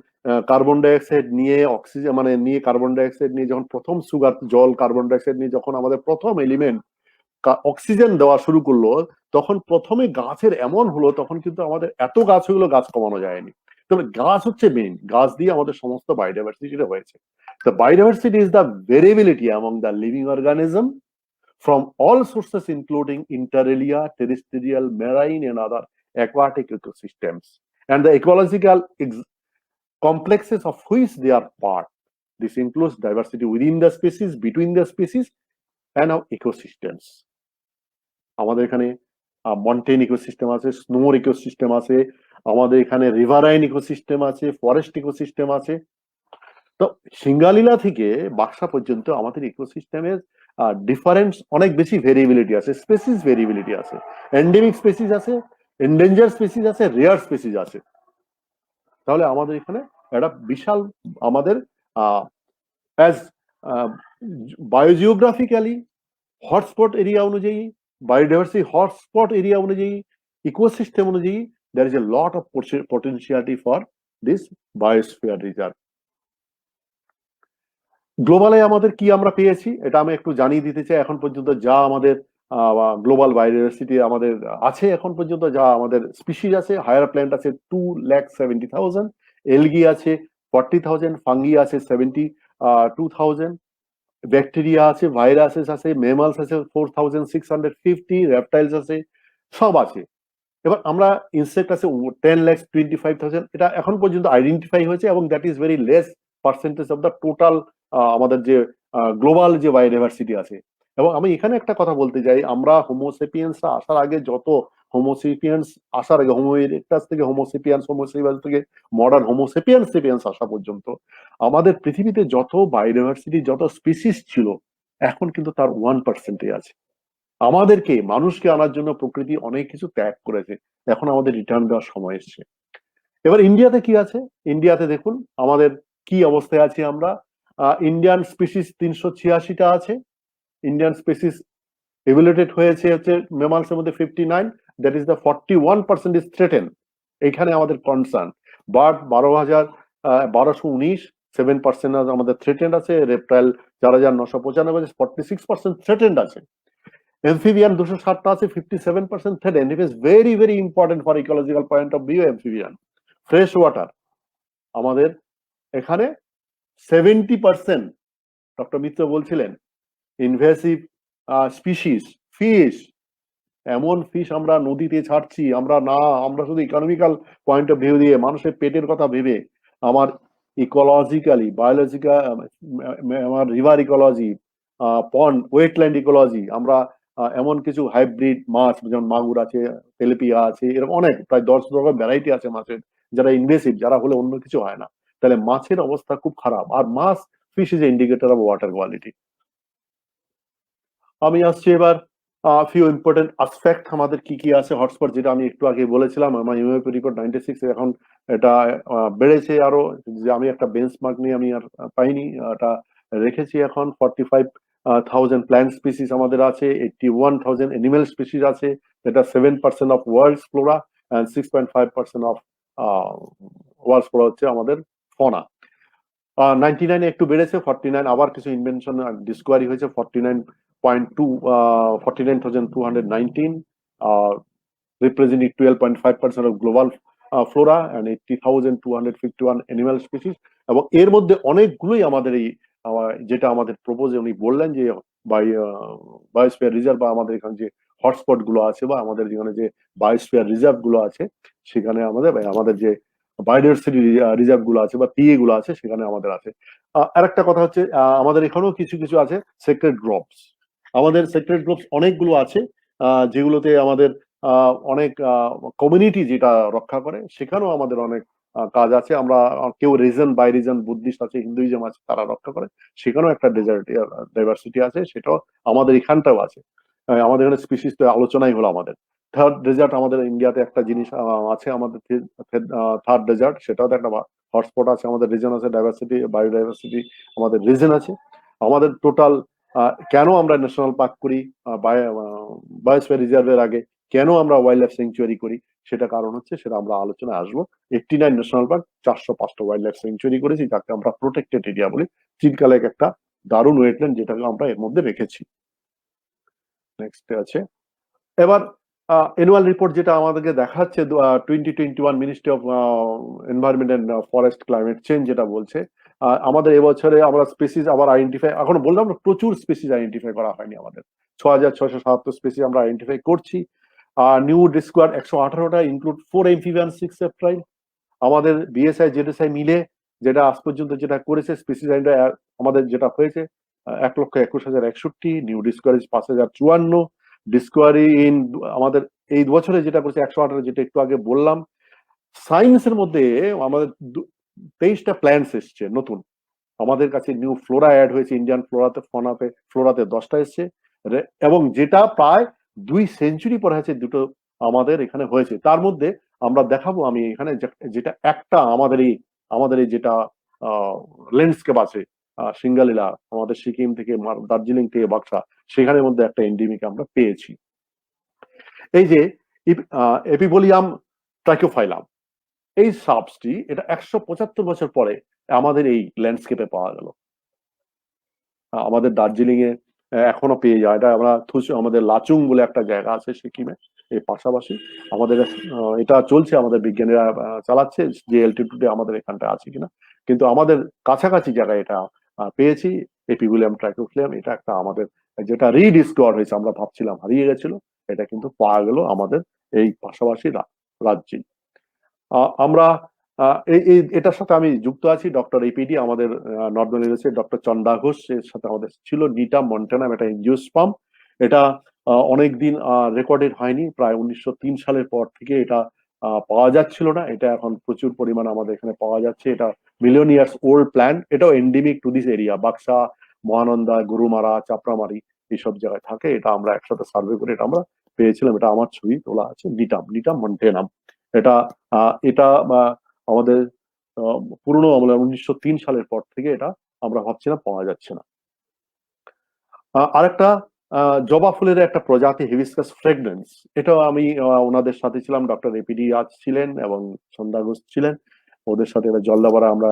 কার্বন ডাইঅক্সাইড নিয়ে অক্সিজেন নিয়ে কার্বন ডাইঅক্সাইড নিয়ে যখন প্রথম সুগার জল কার্বন ডাইঅক্সাইড নিয়ে যখন আমাদের প্রথম এলিমেন্ট অক্সিজেন দেওয়া শুরু করলো, তখন প্রথমে গাছের এমন হলো, তখন কিন্তু আমাদের এত গাছ হলো, গাছ কমানো যায়নি। তবে গাছ হচ্ছে মেইন, গাছ দিয়ে আমাদের সমস্ত বায়োডাইভার্সিটিটা হয়েছে। The biodiversity is the variability among the living organism from all sources including inter-alia, terrestrial, marine and other aquatic ecosystems, and the ecological complexes of which they are part. This includes diversity within the species, between the species and our ecosystems. আমাদের এখানে মন্টেন ecosystem আছে, স্নোর ecosystem আছে, আমাদের এখানে riverine ecosystem আছে, forest ecosystem আছে। তো সিঙ্গালীলা থেকে বাক্সা পর্যন্ত আমাদের ইকোসিস্টেমের ডিফারেন্স অনেক বেশি ভেরিয়েবিলিটি আছে, স্পেসিস ভেরিয়েবিলিটি আছে, এন্ডেমিক স্পেসিস আছে, এন্ডেঞ্জার স্পেসিস আছে, রেয়ার স্পেসিস আছে। তাহলে আমাদের এখানে একটা বিশাল আমাদের অ্যাজ বায়োজিওগ্রাফিক্যালি হটস্পট এরিয়া অনুযায়ী, বায়োডাইভার্সিটি হটস্পট এরিয়া অনুযায়ী, ইকোসিস্টেম অনুযায়ী, there is a lot of potentiality for this biosphere reserve. গ্লোবালে আমাদের কি আমরা পেয়েছি এটা আমি একটু জানিয়ে দিতে চাই। এখন পর্যন্ত যা আমাদের গ্লোবাল বায়োডাইভার্সিটি আমাদের আছে, এখন পর্যন্ত যা আমাদের স্পিসিস আছে, হায়ার প্ল্যান্ট আছে 2,70,000, এলগি আছে 40,000, ফাঙ্গি আছে 72,000, ব্যাকটেরিয়া আছে, ভাইরাসেস আছে, মেমালস আছে 4,650, রেপটাইলস আছে, সব আছে। এবার আমরা ইনসেক্ট আছে 10,25,000, এটা এখন পর্যন্ত আইডেন্টিফাই হয়েছে এবং that is very less percentage of the total আমাদের যে গ্লোবাল যে বায়োডাইভার্সিটি আছে। এবং আমি এখানে একটা কথা বলতে চাই, আমরা হোমোসেপিয়েন্সরা আসার আগে, যত হোমোসেপিয়েন্স আসার আগে, হোমো ইরেক্টাস থেকে হোমোসেপিয়ান্স, হোমোসেপিয়ান্স থেকে মডার্ন হোমোসেপিয়েন্স আসা পর্যন্ত আমাদের পৃথিবীতে যত বায়োডাইভার্সিটি, যত স্পিসিস ছিল, এখন কিন্তু তার 1% আছে। আমাদেরকে, মানুষকে আনার জন্য প্রকৃতি অনেক কিছু ত্যাগ করেছে, এখন আমাদের রিটার্ন দেওয়ার সময় এসছে। এবার ইন্ডিয়াতে কি আছে? ইন্ডিয়াতে দেখুন আমাদের কি অবস্থায় আছি আমরা। ইন্ডিয়ান স্পিসিস 386টা আছে। ইন্ডিয়ান স্পিসিস এভ্যালুয়েটেড হয়েছে হচ্ছে মেমালসের মধ্যে 59, that is the 41% is threaten. এইখানে আমাদের কনসার্ন। বার্ড 12,19, 7% আমাদের থ্রেটেন্ড আছে। রেপটাইল 4,995, 46% থ্রেটেন্ড আছে। Amphibian 260টা আছে, 57% threatened. It is very very important for ecological point of view. Amphibian, fresh water আমাদের এখানে 70%, ডক্টর মিত্র বলছিলেন, ইনভেসিভ স্পিসিস ফিশ, এমন ফিশ আমরা নদীতে ছাড়ছি। আমরা শুধু ইকোনমিক্যাল পয়েন্ট অফ ভিউ দিয়ে, মানুষের পেটের কথা ভেবে, আমার ইকোলজিক্যালি, বায়োলজিক্যাল, আমার রিভার ইকোলজি, পন্ড ওয়েটল্যান্ড ইকোলজি, আমরা এমন কিছু হাইব্রিড মাছ, যেমন মাগুর আছে, তেলেপিয়া আছে, এরকম অনেক, প্রায় 10 রকম ভ্যারাইটি আছে মাছের, যারা ইনভেসিভ, যারা হলে অন্য কিছু হয় না। তাহলে মাছের অবস্থা খুব খারাপ। আর মাছ, fish is indicator of water quality. আমি আসছি এবার ফিউ ইম্পর্টেন্ট আসপেক্ট আমাদের কি কি আছে হটস্পট, যেটা আমি একটু আগে বলেছিলাম। আমার ইউএপি রিপোর্ট 96, এখন এটা বেড়েছে আরো। যে আমি একটা বেঞ্চমার্ক নিয়ে আমি আর পাইনি, এটা রেখেছি। এখন 45,000 প্ল্যান্ট স্পিসিস আমাদের আছে, 81,000 অ্যানিমেল স্পিসিস আছে, এটা 7% of world's flora and 6.5% of world's flora হচ্ছে আমাদের ফনা। 99 একটু বেড়েছে, 49 আবার কিছু ইনভেনশন ডিসকভারি হয়েছে, 49,219, representing 12.5% of global flora and 80,251 animal species। এবং এর মধ্যে অনেকগুলোই আমাদের এই যেটা আমাদের প্রপোজে উনি বললেন যে বায়োস্ফিয়ার রিজার্ভ, বা আমাদের এখানে যে হটস্পট গুলো আছে, বা আমাদের যেখানে যে বায়োস্ফিয়ার রিজার্ভ গুলো আছে, সেখানে আমাদের যে বায়োডাইভার্সিটি রিজার্ভ গুলো আছে বা পিএ গুলো আছে, সেখানে আমাদের আছে। আরেকটা কথা হচ্ছে, আমাদের এখানেও কিছু কিছু আছে সেক্রেট গ্রুপস। আমাদের সেক্রেট গ্রুপস অনেকগুলো আছে, যেগুলোতে আমাদের অনেক কমিউনিটি যেটা রক্ষা করে, সেখানেও আমাদের অনেক কাজ আছে। আমরা কেউ রিজন বাই রিজন, বুদ্ধিস্ট আছে, হিন্দুইজম আছে, তারা রক্ষা করে, সেখানেও একটা ডাইভার্সিটি আছে, সেটাও আমাদের এখানটাও আছে। আমাদের এখানে স্পিসিস তো আলোচনাই হলো আমাদের। থার্ড ডেজার্ট আমাদের ইন্ডিয়াতে একটা জিনিস আছে, আমাদের থার্ড ডেজার্ট, সেটাও একটা হটস্পট আছে। আমাদের রিজন আছে, ডাইভার্সিটি, বায়োডাইভার্সিটি আমাদের রিজন আছে। আমাদের টোটাল কেন আমরা ন্যাশনাল পার্ক করি, বায়োস্ফিয়ার রিজার্ভের আগে কেন আমরা ওয়াইল্ড লাইফ স্যাংচুয়ারি করি, সেটা কারণ হচ্ছে, সেটা আমরা আলোচনায় আসবো। 89 ন্যাশনাল পার্ক, 405টা ওয়াইল্ড লাইফ স্যাংচুয়ারি করেছি, যাকে আমরা প্রোটেক্টেড এরিয়া বলি। চিরকালেক একটা দারুণ ওয়েটল্যান্ড, যেটাকে আমরা এর মধ্যে রেখেছি। নেক্সট আছে এবার অ্যানুয়াল রিপোর্ট, যেটা আমাদেরকে দেখাচ্ছে 2021 ministry of environment and forest climate change, যেটা বলছে আমাদের এবছরে আমরা স্পিসিস আবার আইডেন্টিফাই, এখন বললাম না প্রচুর স্পিসিস আইডেন্টিফাই করা হয়নি আমাদের, 6,677 স্পিসিস আমরা আইডেন্টিফাই করছি। নিউ ডিসকভার 118টা, ইনক্লুড 4 এমফিবিয়ান, 6 রেপটাইল। আমাদের বিএসআই জেডএসআই মিলে যেটা আজ পর্যন্ত যেটা করেছে স্পিসিস আমাদের যেটা হয়েছে 1,21,061, নিউ ডিসকভারি 5,054, ডিসকভারি ইন আমাদের এই বছরে যেটা করেছে 118, যেটা একটু আগে বললাম। সায়েন্সের মধ্যে আমাদের 23টা প্ল্যান্টস এসছে নতুন, আমাদের কাছে নিউ ফ্লোরা অ্যাড হয়েছে, ইন্ডিয়ান ফ্লোরাতে 10টা এসছে, এবং যেটা প্রায় 2 সেঞ্চুরি পরে হয়েছে, দুটো আমাদের এখানে হয়েছে। তার মধ্যে আমরা দেখাবো, আমি এখানে যেটা একটা আমাদের এই আমাদের এই যেটা ল্যান্ডস্কেপ আছে সিঙ্গালীলা আমাদের সিকিম থেকে দার্জিলিং থেকে বাক্সা, সেখানের মধ্যে একটা এন্ডেমিক আমরা পেয়েছি। এই যে এপিবোলিয়াম ট্রাইকোফাইলাম, এই সাবসটি এটা 175 বছর পরে আমাদের এই ল্যান্ডস্কেপে পাওয়া গেল। আমাদের দার্জিলিং এ এখনো পেয়ে যায়, এটা আমরা আমাদের লাচুং বলে একটা জায়গা আছে সিকিমে, এই পাশাপাশি আমাদের এটা চলছে, আমাদের বিজ্ঞানীরা চালাচ্ছে যে অ্যালটিটিউডে আমাদের এখানটা আছে কিনা, কিন্তু আমাদের কাছাকাছি জায়গায় এটা পেয়েছি এপিবোলিয়াম ট্রাইকোফাইলাম। এটা একটা আমাদের যেটা রিডিসকভার হয়েছে, আমরা ভাবছিলাম হারিয়ে গেছিল, এটা কিন্তু পাওয়া গেল আমাদের এই পাশাপাশি রাজ্যে। আমরা এটার সাথে আমি যুক্ত আছি, ডক্টর এপিডি আমাদের নর্দার্ন ইউনিভার্সিটি ডক্টর চন্দা ঘোষ এর সাথে আমাদের ছিল। নিটাম মন্টেনাম এটা এনজিওস্পাম, এটা অনেকদিন রেকর্ডেড হয়নি, প্রায় 1903 সালের পর থেকে এটা পাওয়া যাচ্ছিল না, এটা এখন প্রচুর পরিমাণে আমাদের এখানে পাওয়া যাচ্ছে। এটা মিলিয়ন ইয়ার্স ওল্ড প্ল্যান্ট, এটাও endemic to this area, Baksa, Mahananda, Gorumara, Chapramari এইসব জায়গায় থাকে। এটা আমরা একসাথে সার্ভে করে এটা আমরা পেয়েছিলাম, এটা আমার ছবি তোলা আছে। নিটাম মন্টেনাম এটা এটা আমাদের পুরনো আমলে 1903 সালের পর থেকে এটা আমরা ভাবছিলাম পাওয়া যাচ্ছে না। আরেকটা জবা ফুলের একটা প্রজাতি হিবিস্কাস ফ্রেগনেন্স, এটাও আমি ওনাদের সাথে ছিলাম, ডক্টর এপিডি আজ ছিলেন এবং সন্ধ্যা ঘোষ ছিলেন, ওদের সাথে এটা জলদাপাড়া আমরা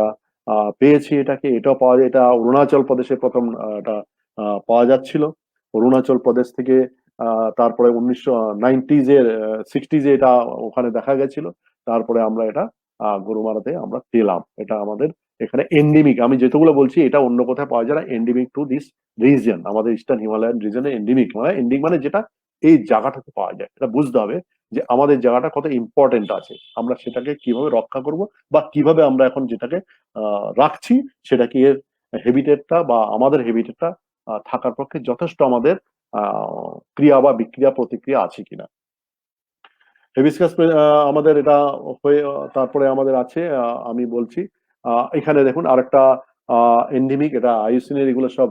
পেয়েছি এটাকে। এটাও পাওয়া যায়, এটা অরুণাচল প্রদেশে প্রথম এটা পাওয়া যাচ্ছিল, অরুণাচল প্রদেশ থেকে তারপরে 1990s এর 60s এ এটা ওখানে দেখা গেছিল, তারপরে আমরা এটা গরুমারাতে আমরা পেলাম। এটা আমাদের এখানে এন্ডেমিক, আমি যেগুলো বলছি এটা অন্য কোথায় পাওয়া যায় না, এন্ডেমিক টু দিস রিজন, আমাদের ইস্টার্ন হিমালয়ান রিজনে এন্ডেমিক মানে এন্ডিং মানে যেটা এই জায়গাটাতে পাওয়া যায়। এটা বুঝতে হবে যে আমাদের জায়গাটা কত ইম্পর্টেন্ট আছে, আমরা সেটাকে কিভাবে রক্ষা করব বা কিভাবে আমরা এখন যেটাকে রাখছি সেটা কি এর হেবিটেটটা বা আমাদের হেবিটেটটা থাকার পক্ষে যথেষ্ট আমাদের ক্রিয়া বা বিক্রিয়া প্রতিক্রিয়া আছে কিনা। হিবিস্কাস আমাদের এটা হয়ে তারপরে আমাদের আছে আমি বলছি এখানে দেখুন আরেকটা এন্ডেমিক, এটা আইউসিএন এগুলো সব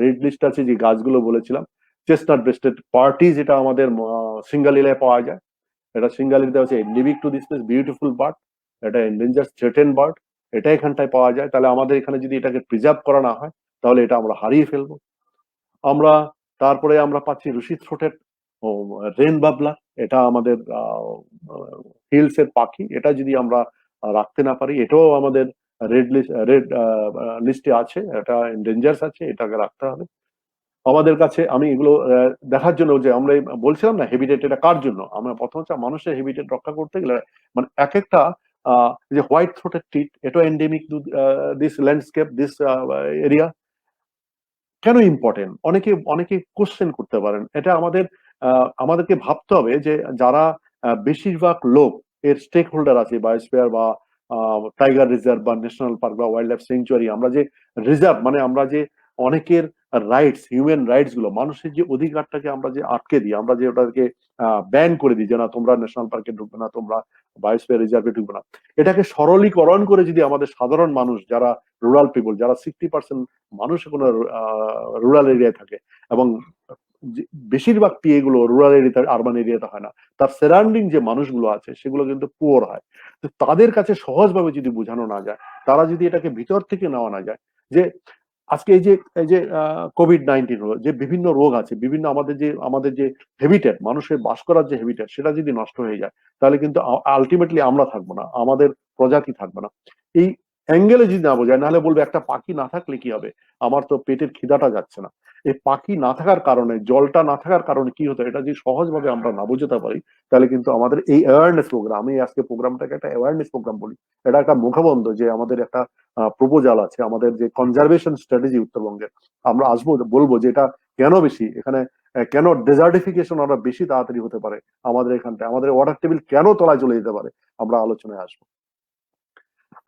রেড লিস্ট আছে যে গাছগুলো বলেছিলাম। চেস্টনাট ব্রেস্টেড পার্টি যেটা আমাদের সিঙ্গালীলায় পাওয়া যায়, এটা সিঙ্গালীতে আছে endemic to this beautiful bird, এটা এন্ডেঞ্জার থ্রেটেন বার্ড, এটা এখানটায় পাওয়া যায়। তাহলে আমাদের এখানে যদি এটাকে প্রিজার্ভ করা না হয় তাহলে এটা আমরা হারিয়ে ফেলবো। আমরা তারপরে আমরা পাচ্ছি রুশি থ্রোটেড রেন বাবলা, এটা আমাদের হিলস এর পাখি, এটা যদি আমরা রাখতে না পারি এটাও আমাদের রেড লিস্টে আছে, এটা এন্ডেঞ্জার্স আছে, এটাকে রাখতে হবে আমাদের কাছে। আমি এগুলো দেখার জন্য যে আমরা বলছিলাম না হেবিটেট এটা কার জন্য, আমরা প্রথম হচ্ছে মানুষের হেবিটেট রক্ষা করতে গেলে মানে এক একটা যে হোয়াইট থ্রোটেড টিট, এটা endemic this landscape this area. কেন ইম্পর্টেন্ট, অনেকে কোশ্চেন করতে পারেন, এটা আমাদেরকে ভাবতে হবে যে যারা বেশিরভাগ লোক এর স্টেক হোল্ডার আছে, বায়োস্ফিয়ার বা টাইগার রিজার্ভ বা ন্যাশনাল পার্ক বা ওয়াইল্ড লাইফ স্যাংচুয়ারি, আমরা যে রিজার্ভ মানে আমরা যে অনেকের রাইটস, হিউম্যান রাইটস গুলো, মানুষের যে অধিকারটাকে আমরা যে আটকে দিই, আমরা যে ওটাকে ব্যান করে দিই যে না তোমরা ন্যাশনাল পার্কে ঢুকবে না, তোমরা বায়োস্ফিয়ার রিজার্ভে ঢুকবে না, এটাকে সরলীকরণ করে যদি আমাদের সাধারণ মানুষ যারা রুরাল পিপল, যারা 60% মানুষ কোনো রুরাল এরিয়ায় থাকে এবং বেশিরভাগ পিএ গুলো রুরাল এরিয়াতে আরবান এরিয়াতে হয় না, তার সারাউন্ডিং যে মানুষগুলো আছে সেগুলো কিন্তু পুয়ার হয়। তো তাদের কাছে সহজভাবে যদি বোঝানো না যায়, তারা যদি এটাকে ভিতর থেকে নেওয়া না যায় যে আজকে এই যে কোভিড-19 হলো, যে বিভিন্ন রোগ আছে, বিভিন্ন আমাদের যে হেবিটেট, মানুষের বাস করার যে হেবিটেট, সেটা যদি নষ্ট হয়ে যায় তাহলে কিন্তু আলটিমেটলি আমরা থাকবো না, আমাদের প্রজাতি থাকবে না। এই অ্যাঙ্গেলে যদি না বোঝায়, নাহলে বলবে একটা পাখি না থাকলে কি হবে, আমার তো পেটের খিদাটা যাচ্ছে না। এই পাখি না থাকার কারণে, জলটা না থাকার কারণে কি হতো, এটা যদি সহজভাবে আমরা না বোঝাতে পারি তাহলে কিন্তু আমাদের এই অ্যাওয়ারনেস প্রোগ্রাম, আমি আজকে প্রোগ্রামটাকে একটা অ্যাওয়ারনেস প্রোগ্রাম বলি, এটা একটা মুখবন্ধ যে আমাদের একটা প্রপোজাল আছে, আমাদের যে কনজারভেশন স্ট্র্যাটেজি উত্তরবঙ্গের, আমরা আসবো বলবো যে এটা কেন বেশি এখানে, কেন ডেজার্টিফিকেশন আমরা বেশি তাড়াতাড়ি হতে পারে আমাদের এখানটায়, আমাদের ওয়াটার টেবিল কেন তলায় চলে যেতে পারে, আমরা আলোচনায় আসবো।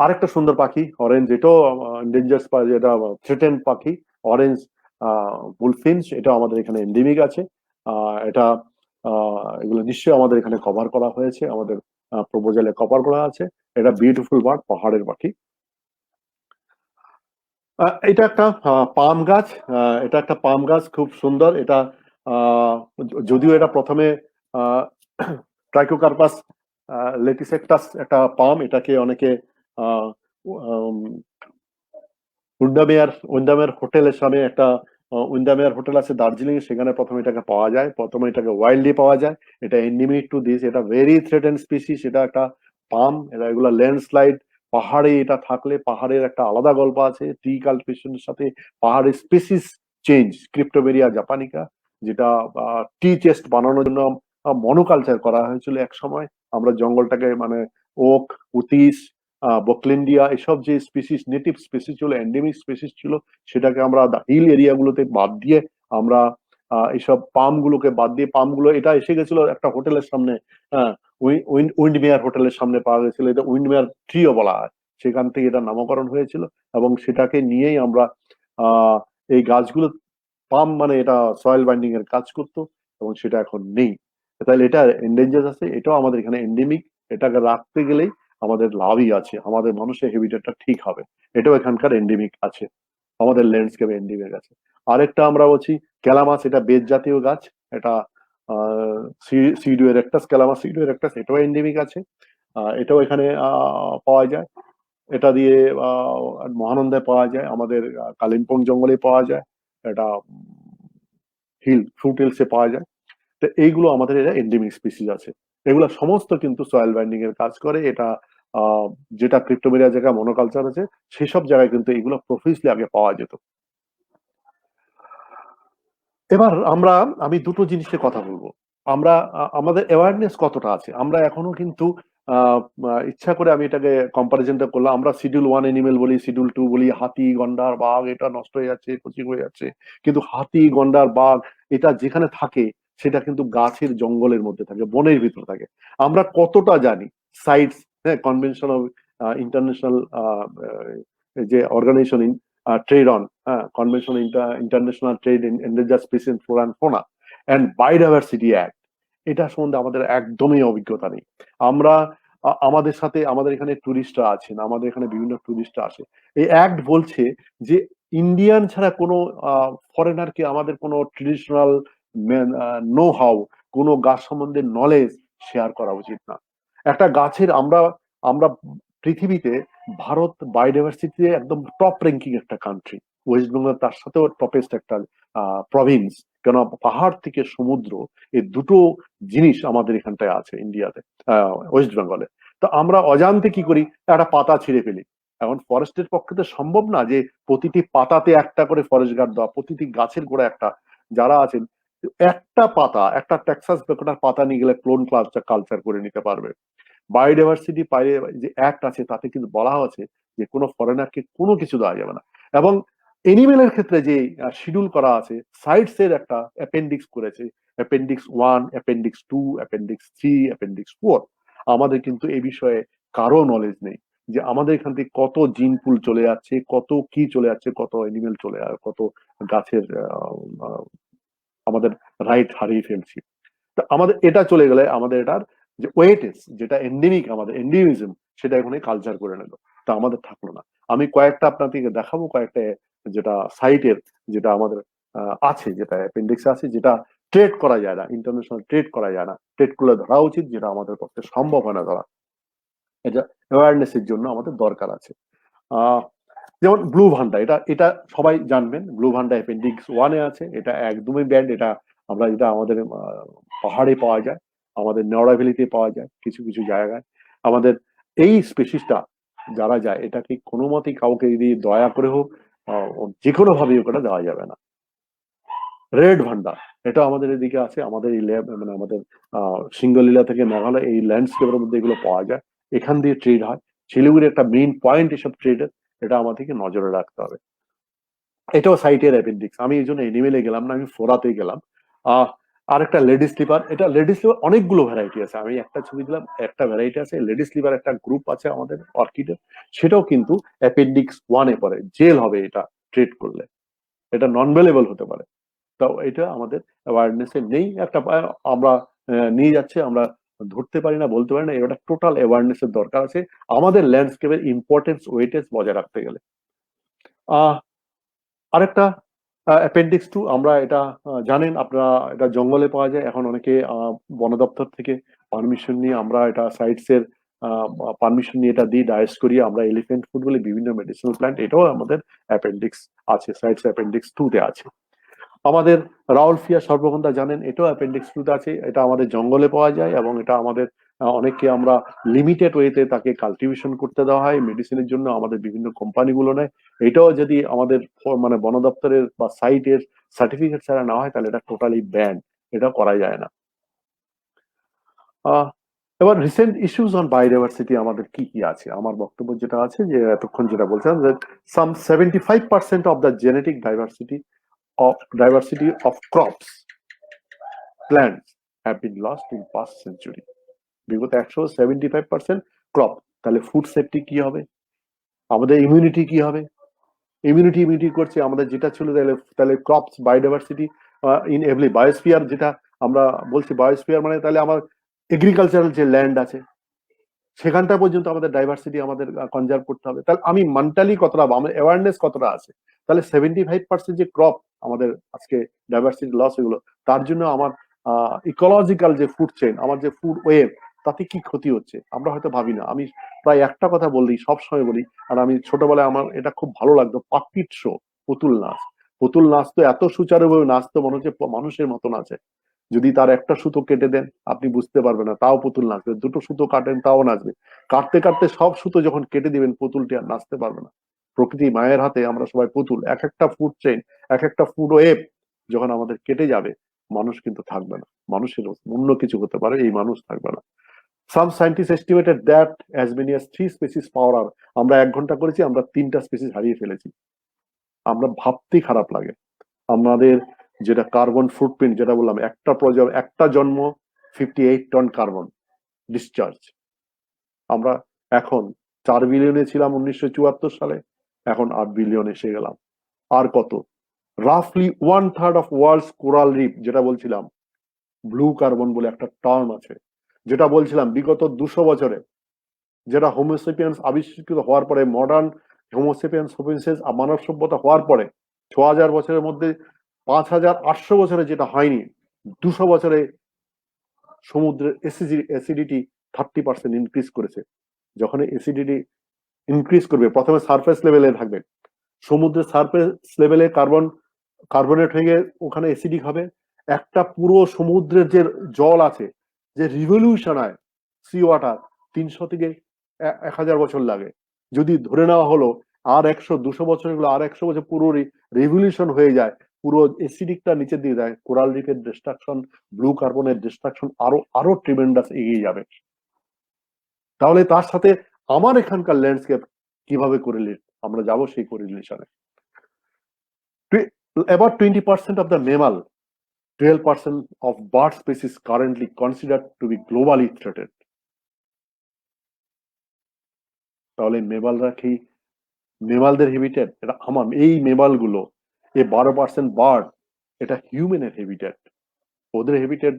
আরেকটা সুন্দর পাখি অরেঞ্জ, এটাও এন্ডেঞ্জার্স, যেটা থ্রেটেন পাখি, অরেঞ্জ বুলফিঞ্চ, এটা আমাদের এখানে এন্ডেমিক আছে। এটা এগুলো নিশ্চয়ই আমাদের এখানে কভার করা হয়েছে, আমাদের প্রপোজালে কভার করা আছে। এটা বিউটিফুল বার্ড, পাহাড়ের পাখি। এটা একটা পাম গাছ, এটা একটা পাম গাছ, খুব সুন্দর। এটা যদিও এটা প্রথমে ট্রাইকোকার্পাস লেটিসেক্টাস একটা পাম, এটাকে অনেকে উইন্ডামের হোটেলের সামনে একটা উইন্ডামের হোটেল আছে দার্জিলিং, সেখানে প্রথমে এটাকে পাওয়া যায়, প্রথমে এটাকে ওয়াইল্ডলি পাওয়া যায়। এটা এন্ডেমিক টু দিস, এটা ভেরি থ্রেটেন স্পিসিস, এটা একটা পাম, এগুলা ল্যান্ডস্লাইড। পাহাড়ে এটা থাকলে পাহাড়ের একটা আলাদা গল্প আছে, টি কালটিভেশনের সাথে পাহাড়ের স্পিসিস চেঞ্জ। ক্রিপ্টোবেরিয়া জাপানিকা, যেটা টি চেস্ট বানানোর জন্য মনোকালচার করা হয়েছিল এক সময়। আমরা জঙ্গলটাকে মানে ওক, উতিস, বকলেন্ডিয়া, এসব যে স্পিসিস, নেটিভ স্পিসিস ছিল, এন্ডেমিক স্পিসিস ছিল, সেটাকে আমরা হিল এরিয়াগুলোতে বাদ দিয়ে আমরা এইসব পাম গুলোকে বাদ দিয়ে, পাম গুলো এটা এসে গেছিল একটা হোটেলের সামনে, উইন্ডমেয়ার হোটেলের সামনে পাওয়া গেছিল, এটা উইন্ডমেয়ার ট্রিও বলা হয়, সেখান থেকে এটা নামকরণ হয়েছিল। এবং সেটাকে নিয়েই আমরা এই গাছগুলো, পাম মানে এটা সয়েল বাইন্ডিং এর কাজ করতো, এবং সেটা এখন নেই। তাহলে এটা এন্ডেঞ্জার আছে, এটাও আমাদের এখানে এন্ডেমিক। এটাকে রাখতে গেলেই আমাদের লাভই আছে, আমাদের মানুষের হ্যাবিটেটটা ঠিক হবে। এটাও এখানকার এন্ডেমিক আছে, আমাদের ল্যান্ডস্কেপে এন্ডেমিক আছে। আরেকটা আমরা বলছি ক্যালামাস, এটা বেত জাতীয় গাছ, এটা সিডো এরেক্টাস, ক্যালামাস সিডো এরেক্টাস, এটাও এন্ডেমিক আছে। এটাও এখানে পাওয়া যায়। এটা দিয়ে মহানন্দায় পাওয়া যায়, আমাদের কালিম্পং জঙ্গলে পাওয়া যায়, এটা ফ্রুট হিলসে পাওয়া যায়। তো এইগুলো আমাদের এটা এন্ডেমিক স্পিসিস আছে। এগুলো সমস্ত কিন্তু সয়েল বাইন্ডিং এর কাজ করে। এটা যেটা ক্রিপ্টোবেরিয়া জায়গায় মনোকালচার আছে, সেসব জায়গায় কিন্তু এগুলো প্রফিসলি আগে পাওয়া যেত। এবার আমি দুটো জিনিসের কথা বলবো। আমরা আমাদের অ্যাওয়ারনেস কতটা আছে। আমরা এখনো কিন্তু ইচ্ছা করে আমি এটাকে কম্পারিজনটা করলাম, আমরা শিডিউল 1 এনিমেল বলি, শিডিউল 2 বলি, হাতি, গন্ডার, বাঘ এটা নষ্ট হয়ে যাচ্ছে, ক্ষতি হয়ে যাচ্ছে। কিন্তু হাতি, গন্ডার, বাঘ এটা যেখানে থাকে সেটা কিন্তু গাছের জঙ্গলের মধ্যে থাকে, বনের ভিতরে থাকে। আমরা কতটা জানি সাইটস, হ্যাঁ, কনভেনশন অফ ইন্টারন্যাশনাল যে organisation trade on, convention international trade in endangered species flora and fauna and biodiversity act, এটা সম্বন্ধে আমাদের একদমই অভিজ্ঞতা নেই। আমরা আমাদের সাথে, আমাদের এখানে টুরিস্টরা আছেন, আমাদের এখানে বিভিন্ন টুরিস্টরা আসে। এই অ্যাক্ট বলছে যে ইন্ডিয়ান ছাড়া কোনো ফরেনারকে আমাদের কোনো ট্রেডিশনাল নো হাউ, কোনো গাছ সম্বন্ধে নলেজ শেয়ার করা উচিত না। একটা গাছের আমরা আমরা পৃথিবীতে, ভারত বায়োডাইভার্সিটিতে একদম টপ র্যাঙ্কিং একটা কান্ট্রি, ওয়েস্ট বেঙ্গল তার সাথেও টপেস্ট একটা প্রভিন্স। কেন, পাহাড় থেকে সমুদ্র, এই দুটো জিনিস আমাদের এখানটায় আছে ইন্ডিয়াতে, ওয়েস্ট বেঙ্গলে। তো আমরা অজান্তে কি করি, একটা পাতা ছিঁড়ে ফেলি। এখন ফরেস্টের পক্ষে তো সম্ভব না যে প্রতিটি পাতাতে একটা করে ফরেস্ট গার্ড দেওয়া, প্রতিটি গাছের গোড়া একটা, যারা আছেন একটা পাতা, একটা টেক্সাস বেকোটার পাতা নিয়ে গেলে ক্লোন কালচার করে নিতে পারবে। বায়োডাইভার্সিটি যে অ্যাক্ট আছে তাতে কিন্তু বলা আছে যে কোনো ফরেনারকে কোনো কিছু দেওয়া যাবে না। এবং এনিমেলের ক্ষেত্রে যে শিডিউল করা আছে, সাইটস এর একটা অ্যাপেন্ডিক্স করেছে, অ্যাপেন্ডিক্স 1, অ্যাপেন্ডিক্স 2, অ্যাপেন্ডিক্স 3, অ্যাপেন্ডিক্স 4। আমাদের কিন্তু এই বিষয়ে কারো নলেজ নেই যে আমাদের এখান থেকে কত জিন পুল চলে যাচ্ছে, কত কি চলে যাচ্ছে, কত এনিমেল চলে যাচ্ছে, কত গাছের আমাদের রাইট হারিয়ে ফেলছি। তো আমাদের এটা চলে গেলে আমাদের এটার যে ওয়েটেজ, যেটা এন্ডেমিক, আমাদের এন্ডেমিজম, সেটা এখন কালচার করে নিল, তা আমাদের থাকলো না। আমি কয়েকটা আপনাদেরকে দেখাবো, কয়েকটা যেটা সাইটের, যেটা আমাদের আছে, যেটা অ্যাপেন্ডিক্স আছে, যেটা ট্রেড করা যায় না, ইন্টারন্যাশনাল ট্রেড করা যায় না, ট্রেড করলে ধরা উচিত, যেটা আমাদের পক্ষে সম্ভব হয় না ধরা। এটা অ্যাওয়ারনেস এর জন্য আমাদের দরকার আছে। যেমন ব্লু ভান্ডা, এটা এটা সবাই জানবেন, ব্লু ভান্ডা অ্যাপেন্ডিক্স 1 আছে, এটা একদমই ব্যান্ড। এটা আমরা, এটা আমাদের পাহাড়ে পাওয়া যায়, আমাদের নেওড়া ভ্যালিতে পাওয়া যায়, কিছু কিছু জায়গায়। আমাদের এই স্পেসিসটা যারা যায়, এটাকে কোনো মতেই কাউকে যদি দয়া করে হোক যে কোনো ভাবে ওটা দেওয়া যাবে না। রেড ভান্ডা, এটা আমাদের এদিকে আছে, আমাদের এই মানে আমাদের সিঙ্গলীলা থেকে মেঘালয়, এই ল্যান্ডস্কেপের মধ্যে এগুলো পাওয়া যায়, এখান দিয়ে ট্রেড হয়। শিলিগুড়ি একটা মেইন পয়েন্ট এসব ট্রেডের, এটা আমাদেরকে নজরে রাখতে হবে। এটাও সাইটের অ্যাপেন্ডিক্স। আমি এই জন্য এনিমেলে গেলাম না, আমি ফোরাতে গেলাম। আরেকটা লেডি স্লিপার, এটা লেডি স্লিপার অনেকগুলো ভ্যারাইটি আছে, আমি একটা ছবি দিলাম, একটা ভ্যারাইটি আছে লেডি স্লিপার, একটা গ্রুপ আছে আমাদের অর্কিডের, সেটাও কিন্তু অ্যাপেন্ডিক্স 1 পড়ে, জেল হবে এটা ট্রেড করলে, এটা নন ভেলেবল হতে পারে। তো এটা আমাদের অ্যাওয়ারনেসে নেই, একটা আমরা নিয়ে যাচ্ছে, আমরা ধরতে পারি না, বলতে পারি না, এটা টোটাল অ্যাওয়ারনেসের দরকার আছে আমাদের ল্যান্ডস্কেপের ইম্পর্টেন্স, ওয়েটেজ বজায় রাখতে গেলে। আরেকটা অ্যাপেন্ডিক্স 2, আমরা এটা জানেন আপনারা, এটা জঙ্গলে পাওয়া যায়। এখন অনেকে বন দপ্তর থেকে পারমিশন নিয়ে আমরা এটা সাইটস এর পারমিশন নিয়ে এটা দিই, ডায়েস করিয়ে আমরা এলিফ্যান্ট ফুড বলে বিভিন্ন মেডিসিনাল প্ল্যান্ট, এটাও আমাদের অ্যাপেন্ডিক্স আছে, সাইটস অ্যাপেন্ডিক্স 2 তে আছে। আমাদের রাউলফিয়া সর্বগন্ধা জানেন, এটাও অ্যাপেন্ডিক্স 2 তে আছে, এটা আমাদের জঙ্গলে পাওয়া যায় এবং এটা আমাদের অনেককে আমরা লিমিটেড ওয়েতে তাকে কাল্টিভেশন করতে দেওয়া হয় মেডিসিনের জন্য, আমাদের বিভিন্ন কোম্পানিগুলো নেয়। এটাও যদি আমাদের মানে বন দপ্তরের বা সাইটের সার্টিফিকেট ছাড়া না হয় তাহলে এটা টোটালি ব্যান, এটা করা যায় না। এবার রিসেন্ট ইস্যুস অন বায়োডাইভার্সিটি আমাদের কি কি আছে, আমার বক্তব্য যেটা আছে যে এতক্ষণ যেটা বলছিলাম যে সাম 75% of the genetic diversity of crops, plants have been lost in past century. বিগত 175% ক্রপ, তাহলে ফুড সেফটি কি হবে, আমাদের ইমিউনিটি কি হবে, ইমিউনিটি করছে আমাদের যেটা ছিল, তাহলে crops biodiversity in every biosphere, যেটা আমরা বলছি বায়োস্ফিয়ার মানে তাহলে আমার এগ্রিকালচারাল যে ল্যান্ড আছে সেখানটা পর্যন্ত আমাদের ডাইভার্সিটি আমাদের কনজার্ভ করতে হবে। তাহলে আমি মেন্টালি কতটা, আমার অ্যাওয়ারনেস কতটা আছে, তাহলে 75% যে ক্রপ আমাদের আজকে ডাইভার্সিটি লস এগুলো, তার জন্য আমার ইকোলজিক্যাল যে ফুড চেইন, আমার যে ফুড ওয়েব, তাতে কি ক্ষতি হচ্ছে আমরা হয়তো ভাবি না। আমি প্রায় একটা কথা বলি, সবসময় বলি, আর আমি ছোটবেলায় আমার এটা খুব ভালো লাগতো, পাকপিট শো, পুতুল নাচ। পুতুল নাচ তো এত সুচারুভাবে নাচতো মনে হচ্ছে মানুষের মতন আছে। যদি তার একটা সুতো কেটে দেন আপনি বুঝতে পারবেন না, তাও পুতুল নাচবে, দুটো সুতো কাটেন তাও নাচবে, কাটতে কাটতে সব সুতো যখন কেটে দিবেন পুতুলটি আর নাচতে পারবে না। প্রকৃতি মায়ের হাতে আমরা সবাই পুতুল, এক একটা ফুড চেইন, এক একটা ফুড ওয়েব যখন আমাদের কেটে যাবে, মানুষ কিন্তু থাকবে না, মানুষের অন্য কিছু হতে পারে, এই মানুষ থাকবে না। Some scientists estimated that as many as 3 species per hour, আমরা 1 ঘন্টা করেছি, আমরা 3টা স্পিসিস হারিয়ে ফেলেছি। আমরা ভাবতেই খারাপ লাগে। আমাদের যেটা কার্বন ফুটপ্রিন্ট, যেটা বললাম, একটা জন্ম 58 টন কার্বন ডিসচার্জ। আমরা এখন 4 বিলিয়নে ছিলাম 1974 সালে, এখন 8 বিলিয়ন এসে গেলাম। আর কত, রাফলি 1/3 অফ ওয়ার্ল্ডস কোরাল রিফ, যেটা বলছিলাম ব্লু কার্বন বলে একটা টার্ম আছে, যেটা বলছিলাম বিগত 200 বছরে, যেটা হোমোসেপিয়েন্স আবিষ্কৃত হওয়ার পরে, মডার্ন হোমোসেপিয়েন্স মানব সভ্যতা হওয়ার পরে 6000 বছরের মধ্যে 5800 বছরে যেটা হয়নি, 200 বছরে সমুদ্রের অ্যাসিডিটি 30% ইনক্রিজ করেছে। যখন অ্যাসিডিটি ইনক্রিজ করবে, প্রথমে সারফেস লেভেলে থাকবে, সমুদ্রের সারফেস লেভেলে কার্বনেট হয়ে গিয়ে ওখানে অ্যাসিডিক হবে, একটা পুরো সমুদ্রের যে জল আছে, যে রিভলিউশন হয় সি ওয়াটার, 300 থেকে 1000 বছর লাগে। যদি ধরে নেওয়া হলো আর 100-200 বছর, এগুলো আর 100 বছর পুরো রিভলিউশন হয়ে যায়, পুরো অ্যাসিডিকটা নিচে দিয়ে দেয়, কোরাল রিফের ডিস্ট্রাকশন, ব্লু কার্বনের ডিস্ট্রাকশন আরো ট্রিমেন্ডাস এগিয়ে যাবে। তাহলে তার সাথে আমার এখানকার ল্যান্ডস্কেপ কিভাবে করিলেট, আমরা যাব সেই করিলেশনে। About 20% of the mammal, 12% of bird species currently considered to be globally threatened. তাহলে মেমালরা কি, মেমালদের হেবিটেট, এটা আমার এই মেমাল গুলো, এই 12% বার্ড, এটা হিউম্যানের হেবিটেট। ওদের হেবিটেট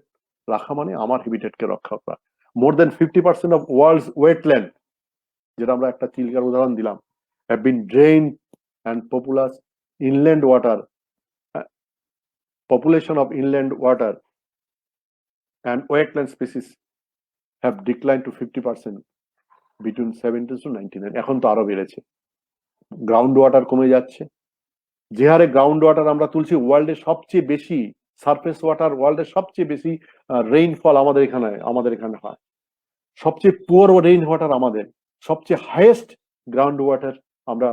রাখা মানে আমার হেবিটেটকে রক্ষা করা। মোর দেন 50% অফ ওয়ার্ল্ডস ওয়েটল্যান্ড, যেটা আমরা একটা চিল্কার উদাহরণ দিলাম, have been drain and inland water, population of inland water and wetland species have declined to 50% between 70 to 99। এখন তো আরো বেড়েছে, গ্রাউন্ড ওয়াটার কমে যাচ্ছে। যে হারে গ্রাউন্ড ওয়াটার আমরা তুলছি, ওয়ার্ল্ডের সবচেয়ে বেশি সারফেস ওয়াটার, ওয়ার্ল্ডের সবচেয়ে বেশি রেইনফল আমাদের এখানে হয়, সবচেয়ে পুয়ার রেইন ওয়াটার আমাদের, সবচেয়ে হাইয়েস্ট গ্রাউন্ড ওয়াটার আমরা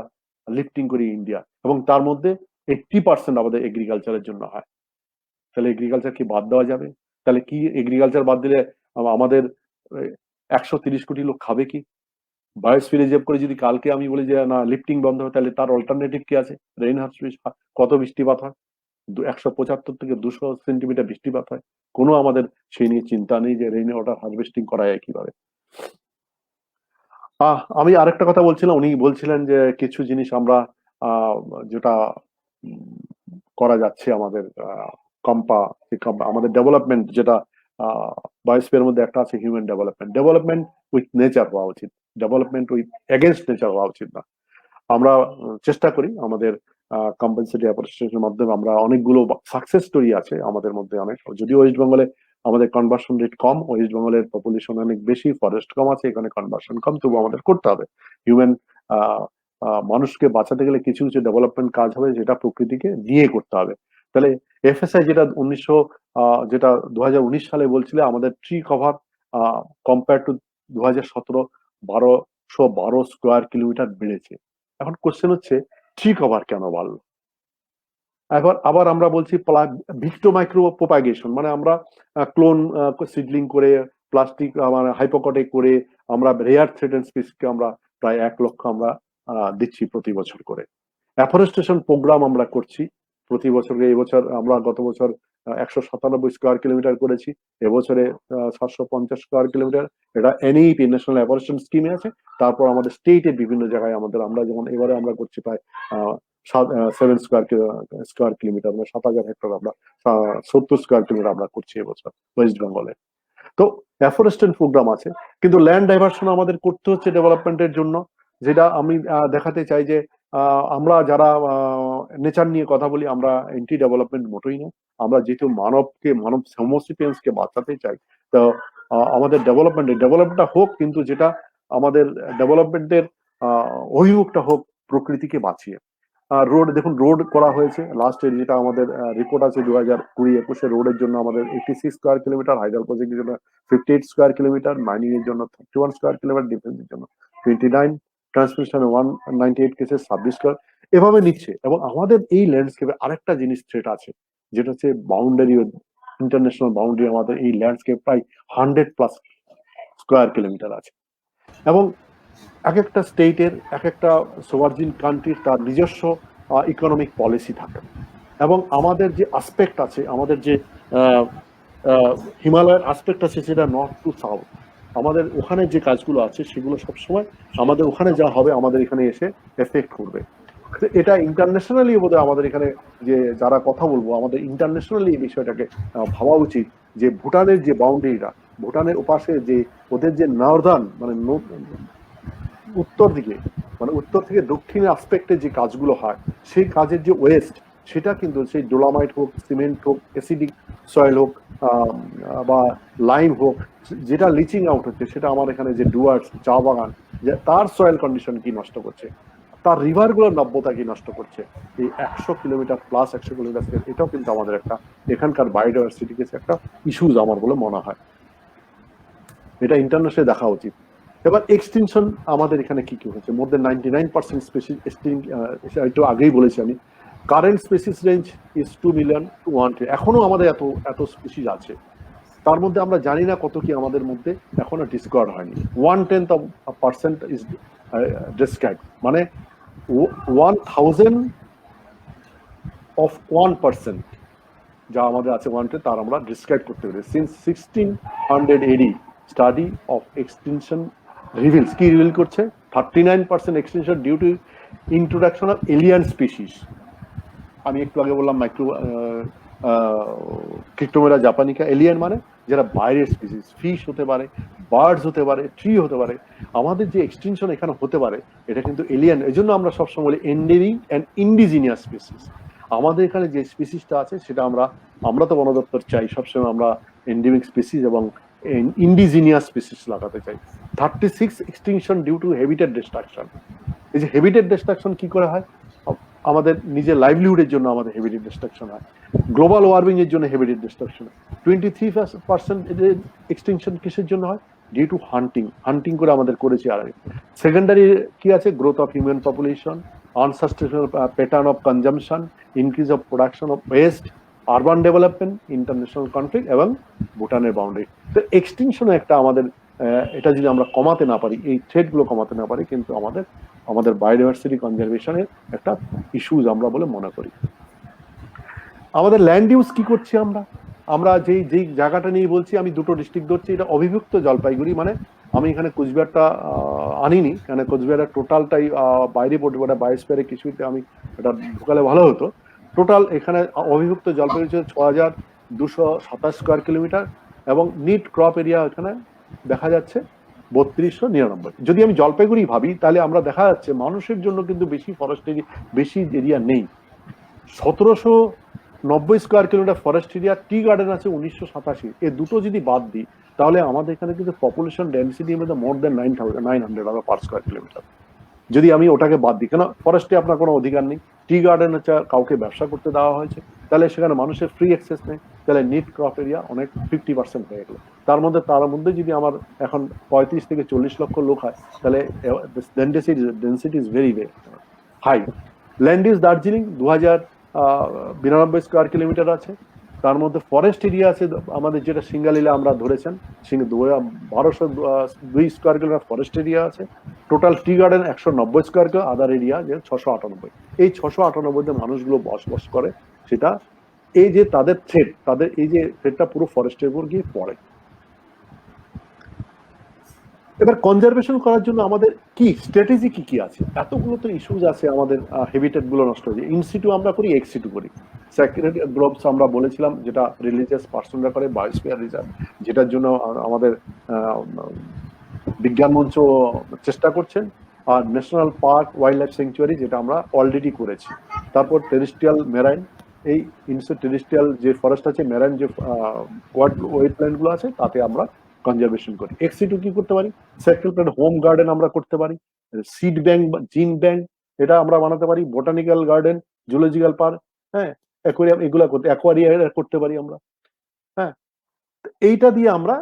লিফটিং করি ইন্ডিয়া, এবং তার মধ্যে 80% আমাদের এগ্রিকালচারের জন্য হয়। তাহলে এগ্রিকালচার কি বাদ দেওয়া যাবে? তাহলে কি এগ্রিকালচার বাদ দিলে আমাদের 130 কোটি লোক খাবে কি? বায়োস্ফিয়ার রিজার্ভ করে যদি কালকে আমি বলি যে না লিফটিং বন্ধ হবে, তাহলে তার অল্টারনেটিভ কি আছে? রেইন কত বৃষ্টিপাত হয়? 175 থেকে 200 সেন্টিমিটার বৃষ্টিপাত হয়। কোনো আমাদের সেই নিয়ে চিন্তা নেই যে রেইন ওয়াটার হারভেস্টিং করা যায় কিভাবে। আমি আরেকটা কথা বলছিলাম, উনি বলছিলেন যে কিছু জিনিস আমরা যেটা করা যাচ্ছে আমাদের আমাদের ডেভেলপমেন্ট, যেটা বায়োস্ফিয়ারের মধ্যে একটা আছে হিউম্যান ডেভেলপমেন্ট উইথ নেচার হওয়া উচিত, ডেভেলপমেন্ট উইথ এগেনস্ট নেচার হওয়া উচিত না। আমরা চেষ্টা করি আমাদের কম্পেনসেটরি অ্যাপ্রোচের মাধ্যমে, আমরা অনেকগুলো সাকসেস স্টোরি আছে আমাদের মধ্যে অনেক, যদিও ওয়েস্ট বেঙ্গলে আমাদের কনভার্সন রেট কম, ওয়েস্ট বেঙ্গলের পপুলেশন অনেক বেশি, ফরেস্ট কম আছে, এখানে কনভার্সন কম, তবু আমাদের করতে হবে। হিউম্যান মানুষকে বাঁচাতে গেলে কিছু কিছু ডেভেলপমেন্ট কাজ হবে যেটা প্রকৃতিকে দিয়ে করতে হবে। তাহলে এফএসআই যেটা যেটা 2019 সালে বলছিল আমাদের tree cover compare to 2017 1212 square kilometre বেড়েছে। এখন কোশ্চেন হচ্ছে ট্রি কভার কেন বাড়লো? আবার আমরা বলছি ভিক্টো মাইক্রো প্রোপাগেশন, মানে আমরা ক্লোন সিডলিং করে প্লাস্টিক মানে হাইপোকটে করে আমরা রেয়ার থ্রেটেন স্পিসিসকে আমরা প্রায় 1 লক্ষ আমরা দিচ্ছি প্রতি বছর করে। অ্যাফরেস্টেশন প্রোগ্রাম আমরা করছি প্রতি বছর। এবছর আমরা গত বছর 197 স্কোয়ার কিলোমিটার করেছি, এবছরে 750 স্কোয়ার কিলোমিটার। এটা এনইপি ন্যাশনাল অ্যাফরেস্টেশন স্কিমে আছে। তারপর আমাদের স্টেটের বিভিন্ন জায়গায় আমরা যেমন এবারে আমরা করছি প্রায় 7 স্কোয়ার কিলোমিটার, মানে 7000 হেক্টর, আমরা 70 স্কোয়ার কিলোমিটার আমরা করছি এবছর ওয়েস্ট বেঙ্গলে। তো অ্যাফরেস্টেশন প্রোগ্রাম আছে, কিন্তু ল্যান্ড ডাইভার্সন আমাদের করতে হচ্ছে ডেভেলপমেন্টের জন্য। যেটা আমি দেখাতে চাই যে আমরা যারা নেচার নিয়ে কথা বলি, আমরা এন্টি ডেভেলপমেন্ট মোটেই না। আমরা যেহেতু মানব হোমোসেপিয়েন্সকে বাঁচাতে চাই, তো আমাদের ডেভেলপমেন্টটা হোক, কিন্তু যেটা আমাদের ডেভেলপমেন্টের অভিমুখটা হোক প্রকৃতিকে বাঁচিয়ে। রোড দেখুন, রোড করা হয়েছে লাস্ট এর, যেটা আমাদের রিপোর্ট আছে 2020-21 রোডের জন্য আমাদের 86 স্কোয়ার কিলোমিটার, হাইড্রাল প্রজেক্টের জন্য 58 স্কোয়ার কিলোমিটার, মাইনিং এর জন্য 31 স্কোয়ার কিলোমিটার, ডিফেন্সের জন্য 29, ট্রান্সমিশন 198 কেসে 26 স্কোয়ার, এভাবে নিচ্ছে। এবং আমাদের এই ল্যান্ডস্কেপে আরেকটা জিনিস থ্রেট আছে, যেটা হচ্ছে বাউন্ডারি, ইন্টারন্যাশনাল বাউন্ডারি। আমাদের এই ল্যান্ডস্কেপ প্রায় 100+ স্কোয়ার কিলোমিটার আছে, এবং এক একটা স্টেটের, এক একটা সোভারজিন কান্ট্রির তার নিজস্ব ইকোনমিক পলিসি থাকে। এবং আমাদের যে আসপেক্ট আছে, আমাদের যে হিমালয়ের আসপেক্ট আছে, সেটা নর্থ টু সাউথ। আমাদের ওখানে যে কাজগুলো আছে সেগুলো সবসময় আমাদের ওখানে যা হবে আমাদের এখানে এসে এফেক্ট করবে। এটা ইন্টারন্যাশনালি বোধহয় আমাদের এখানে যে যারা কথা বলবো, আমাদের ইন্টারন্যাশনালি এই বিষয়টাকে ভাবা উচিত, যে ভুটানের যে বাউন্ডারিটা, ভুটানের ওপাশে যে ওদের যে নর্দার্ন, মানে উত্তর দিকে, মানে উত্তর থেকে দক্ষিণের আসপেক্টে যে কাজগুলো হয়, সেই কাজের যে ওয়েস্ট, সেটা কিন্তু সেই ডোলামাইট হোক, সিমেন্ট হোক, অ্যাসিডিক সয়েল হোক, বা লাইম হোক, যেটা লিচিং আউট হচ্ছে, সেটা আমার এখানে যে ডুয়ার্স, চা বাগান, তার সয়েল কন্ডিশন কি নষ্ট করছে, তার রিভারগুলোর নব্যতা কি নষ্ট করছে। এই 100 কিলোমিটার প্লাস 100 কিলোমিটার, এটাও কিন্তু আমাদের একটা এখানকার বায়োডাইভার্সিটিকে একটা ইস্যুজ আমার বলে মনে হয়। এটা ইন্টারন্যাশনালি দেখা উচিত। এবার এক্সটিনশন আমাদের এখানে কি কি হচ্ছে, মোর দেন 99% স্পেসিস একটু আগেই বলেছি আমি। Current species range is 2 million to 1 trillion. এখনো আমাদের এত স্পেসিস আছে, তার মধ্যে আমরা জানি না কত কি আমাদের মধ্যে এখনো ডিসকভার হয়নি। 1/10% ইজ ডিসক্রাইব, মানে 1000 of 1% যা আমাদের আছে 1 তার আমরা ডিসক্রাইব করতে পারি। Since 1600 AD study of extinction reveals, কি রিভিল করছে, 39% extinction due to introduction of alien species. আমি একটু আগে বললাম ক্রিপ্টোমেরা জাপানিকা, এলিয়ান মানে যারা বাইরের স্পিসিস, ফিশ হতে পারে, বার্ডস হতে পারে, ট্রি হতে পারে। আমাদের যে এক্সটিনশন এখানে হতে পারে, এটা কিন্তু এলিয়ান। এই জন্য আমরা সবসময় বলি এন্ডেমিক অ্যান্ড ইন্ডিজিনিয়াস স্পিসিস। আমাদের এখানে যে স্পিসিসটা আছে সেটা আমরা তো বন দপ্তর চাই সবসময় আমরা এন্ডেমিক স্পিসিস এবং ইন্ডিজিনিয়াস স্পিসিস লাগাতে চাই। 36 extinction due to habitat destruction. এই যে হ্যাবিটেট ডিস্ট্রাকশন কি করে হয়, আমাদের নিজের লাইভলিহুডের জন্য আমাদের হ্যাবিটেট ডিস্ট্রাকশন হয়, গ্লোবাল ওয়ার্মিং এর জন্য হ্যাবিটেট ডিস্ট্রাকশন। 23% এক্সটিংশন কিসের জন্য হয়, ডিউ টু হান্টিং করে আমাদের করেছি। আর সেকেন্ডারি কি আছে, growth of human population, unsustainable pattern of consumption, increase of production of waste, urban development, international conflict এবং ভুটানের বাউন্ডারি। তো এক্সটিংশন একটা আমাদের, এটা যদি আমরা কমাতে না পারি, এই থ্রেটগুলো কমাতে না পারি, কিন্তু আমাদের বায়োডাইভার্সিটি কনজারভেশনের একটা ইস্যুজ আমরা বলে মনে করি। আমাদের ল্যান্ড ইউজ কি করছি আমরা যেই জায়গাটা নিয়ে বলছি, আমি দুটো ডিস্ট্রিক্ট ধরছি, এটা অবিভক্ত জলপাইগুড়ি, মানে আমি এখানে কোচবিহারটা আনিনি, কারণ কোচবিহারের টোটালটাই বাইরে পড়বে, ওটা বায়োস্ফিয়ারে কিছুতে আমি এটা ঢুকালে ভালো হতো। টোটাল এখানে অবিভক্ত জলপাইগুড়ি 6227 স্কোয়ার কিলোমিটার, এবং নিট ক্রপ এরিয়া এখানে দেখা যাচ্ছে 3299। যদি আমি জলপাইগুড়ি ভাবি, তাহলে আমরা দেখা যাচ্ছে মানুষের জন্য কিন্তু বেশি ফরেস্ট এরিয়া, বেশি এরিয়া নেই। 1700 90 square kilometre forest area, tea garden আছে 1987। এই দুটো যদি বাদ দিই তাহলে আমাদের এখানে কিন্তু পপুলেশন ডেন্সিটি মধ্যে মোর দেন 9,900 পার স্কোয়ার কিলোমিটার। যদি আমি ওটাকে বাদ দিই, কেন ফরেস্টে আপনার কোনো অধিকার নেই, টি গার্ডেন হচ্ছে কাউকে ব্যবসা করতে দেওয়া হয়েছে, তাহলে সেখানে মানুষের ফ্রি অ্যাক্সেস নেই, তাহলে নিট ক্রপ এরিয়া অনেক 50% হয়ে গেল। তার মধ্যে যদি আমার এখন 35 থেকে 40 লক্ষ লোক হয়, তাহলে density is very very high. Land is Darjeeling 2092 square kilometre আছে, তার মধ্যে ফরেস্ট এরিয়া আছে আমাদের যেটা সিঙ্গালীলা আমরা ধরেছেন 1202 স্কোয়ার কিলোমিটার ফরেস্ট এরিয়া আছে। Total tea garden 190 square kilo, আদার এরিয়া যে 698। এই 698 মানুষগুলো বসবাস করে, সেটা এই যে তাদের থ্রেড, তাদের এই যে থ্রেডটা পুরো ফরেস্টের উপর গিয়ে পড়ে। এবার কনজারভেশন করার জন্য আমাদের কি স্ট্র্যাটেজি কি আছে? এতগুলো তো ইস্যুজ আছে আমাদের, হ্যাবিটেট গুলো নষ্ট হয়ে যায়। ইনসিটু আমরা করি, এক্সিটু করি। সেক্রেট গ্রুপস আমরা বলেছিলাম, যেটা রিলিজিয়াস পার্সনরা করে, বায়োস্ফিয়ার রিজার্ভ, যেটার জন্য আমাদের বিজ্ঞান মঞ্চ চেষ্টা করছেন, আর national park wildlife sanctuary, যেটা আমরা অলরেডি করেছি। তারপর টেরেস্ট্রিয়াল মেরাইন, এই টেরেস্ট্রিয়াল যে ফরেস্ট আছে, মেরাইন যে ওয়েটল্যান্ড গুলো আছে, তাতে আমরা কনজারভেশন করি। এক্সিটু কি করতে পারি? সার্কেল প্ল্যান হোম গার্ডেন আমরা করতে পারি, সিড ব্যাংক বা জিন ব্যাংক এটা আমরা বানাতে পারি, বোটানিক্যাল গার্ডেন, জুলজিক্যাল পার্ক, হ্যাঁ, অ্যাকোয়ারিয়াম, এগুলা করতে, অ্যাকোয়ারিয়া করতে পারি আমরা। হ্যাঁ, এইটা দিয়ে আমরা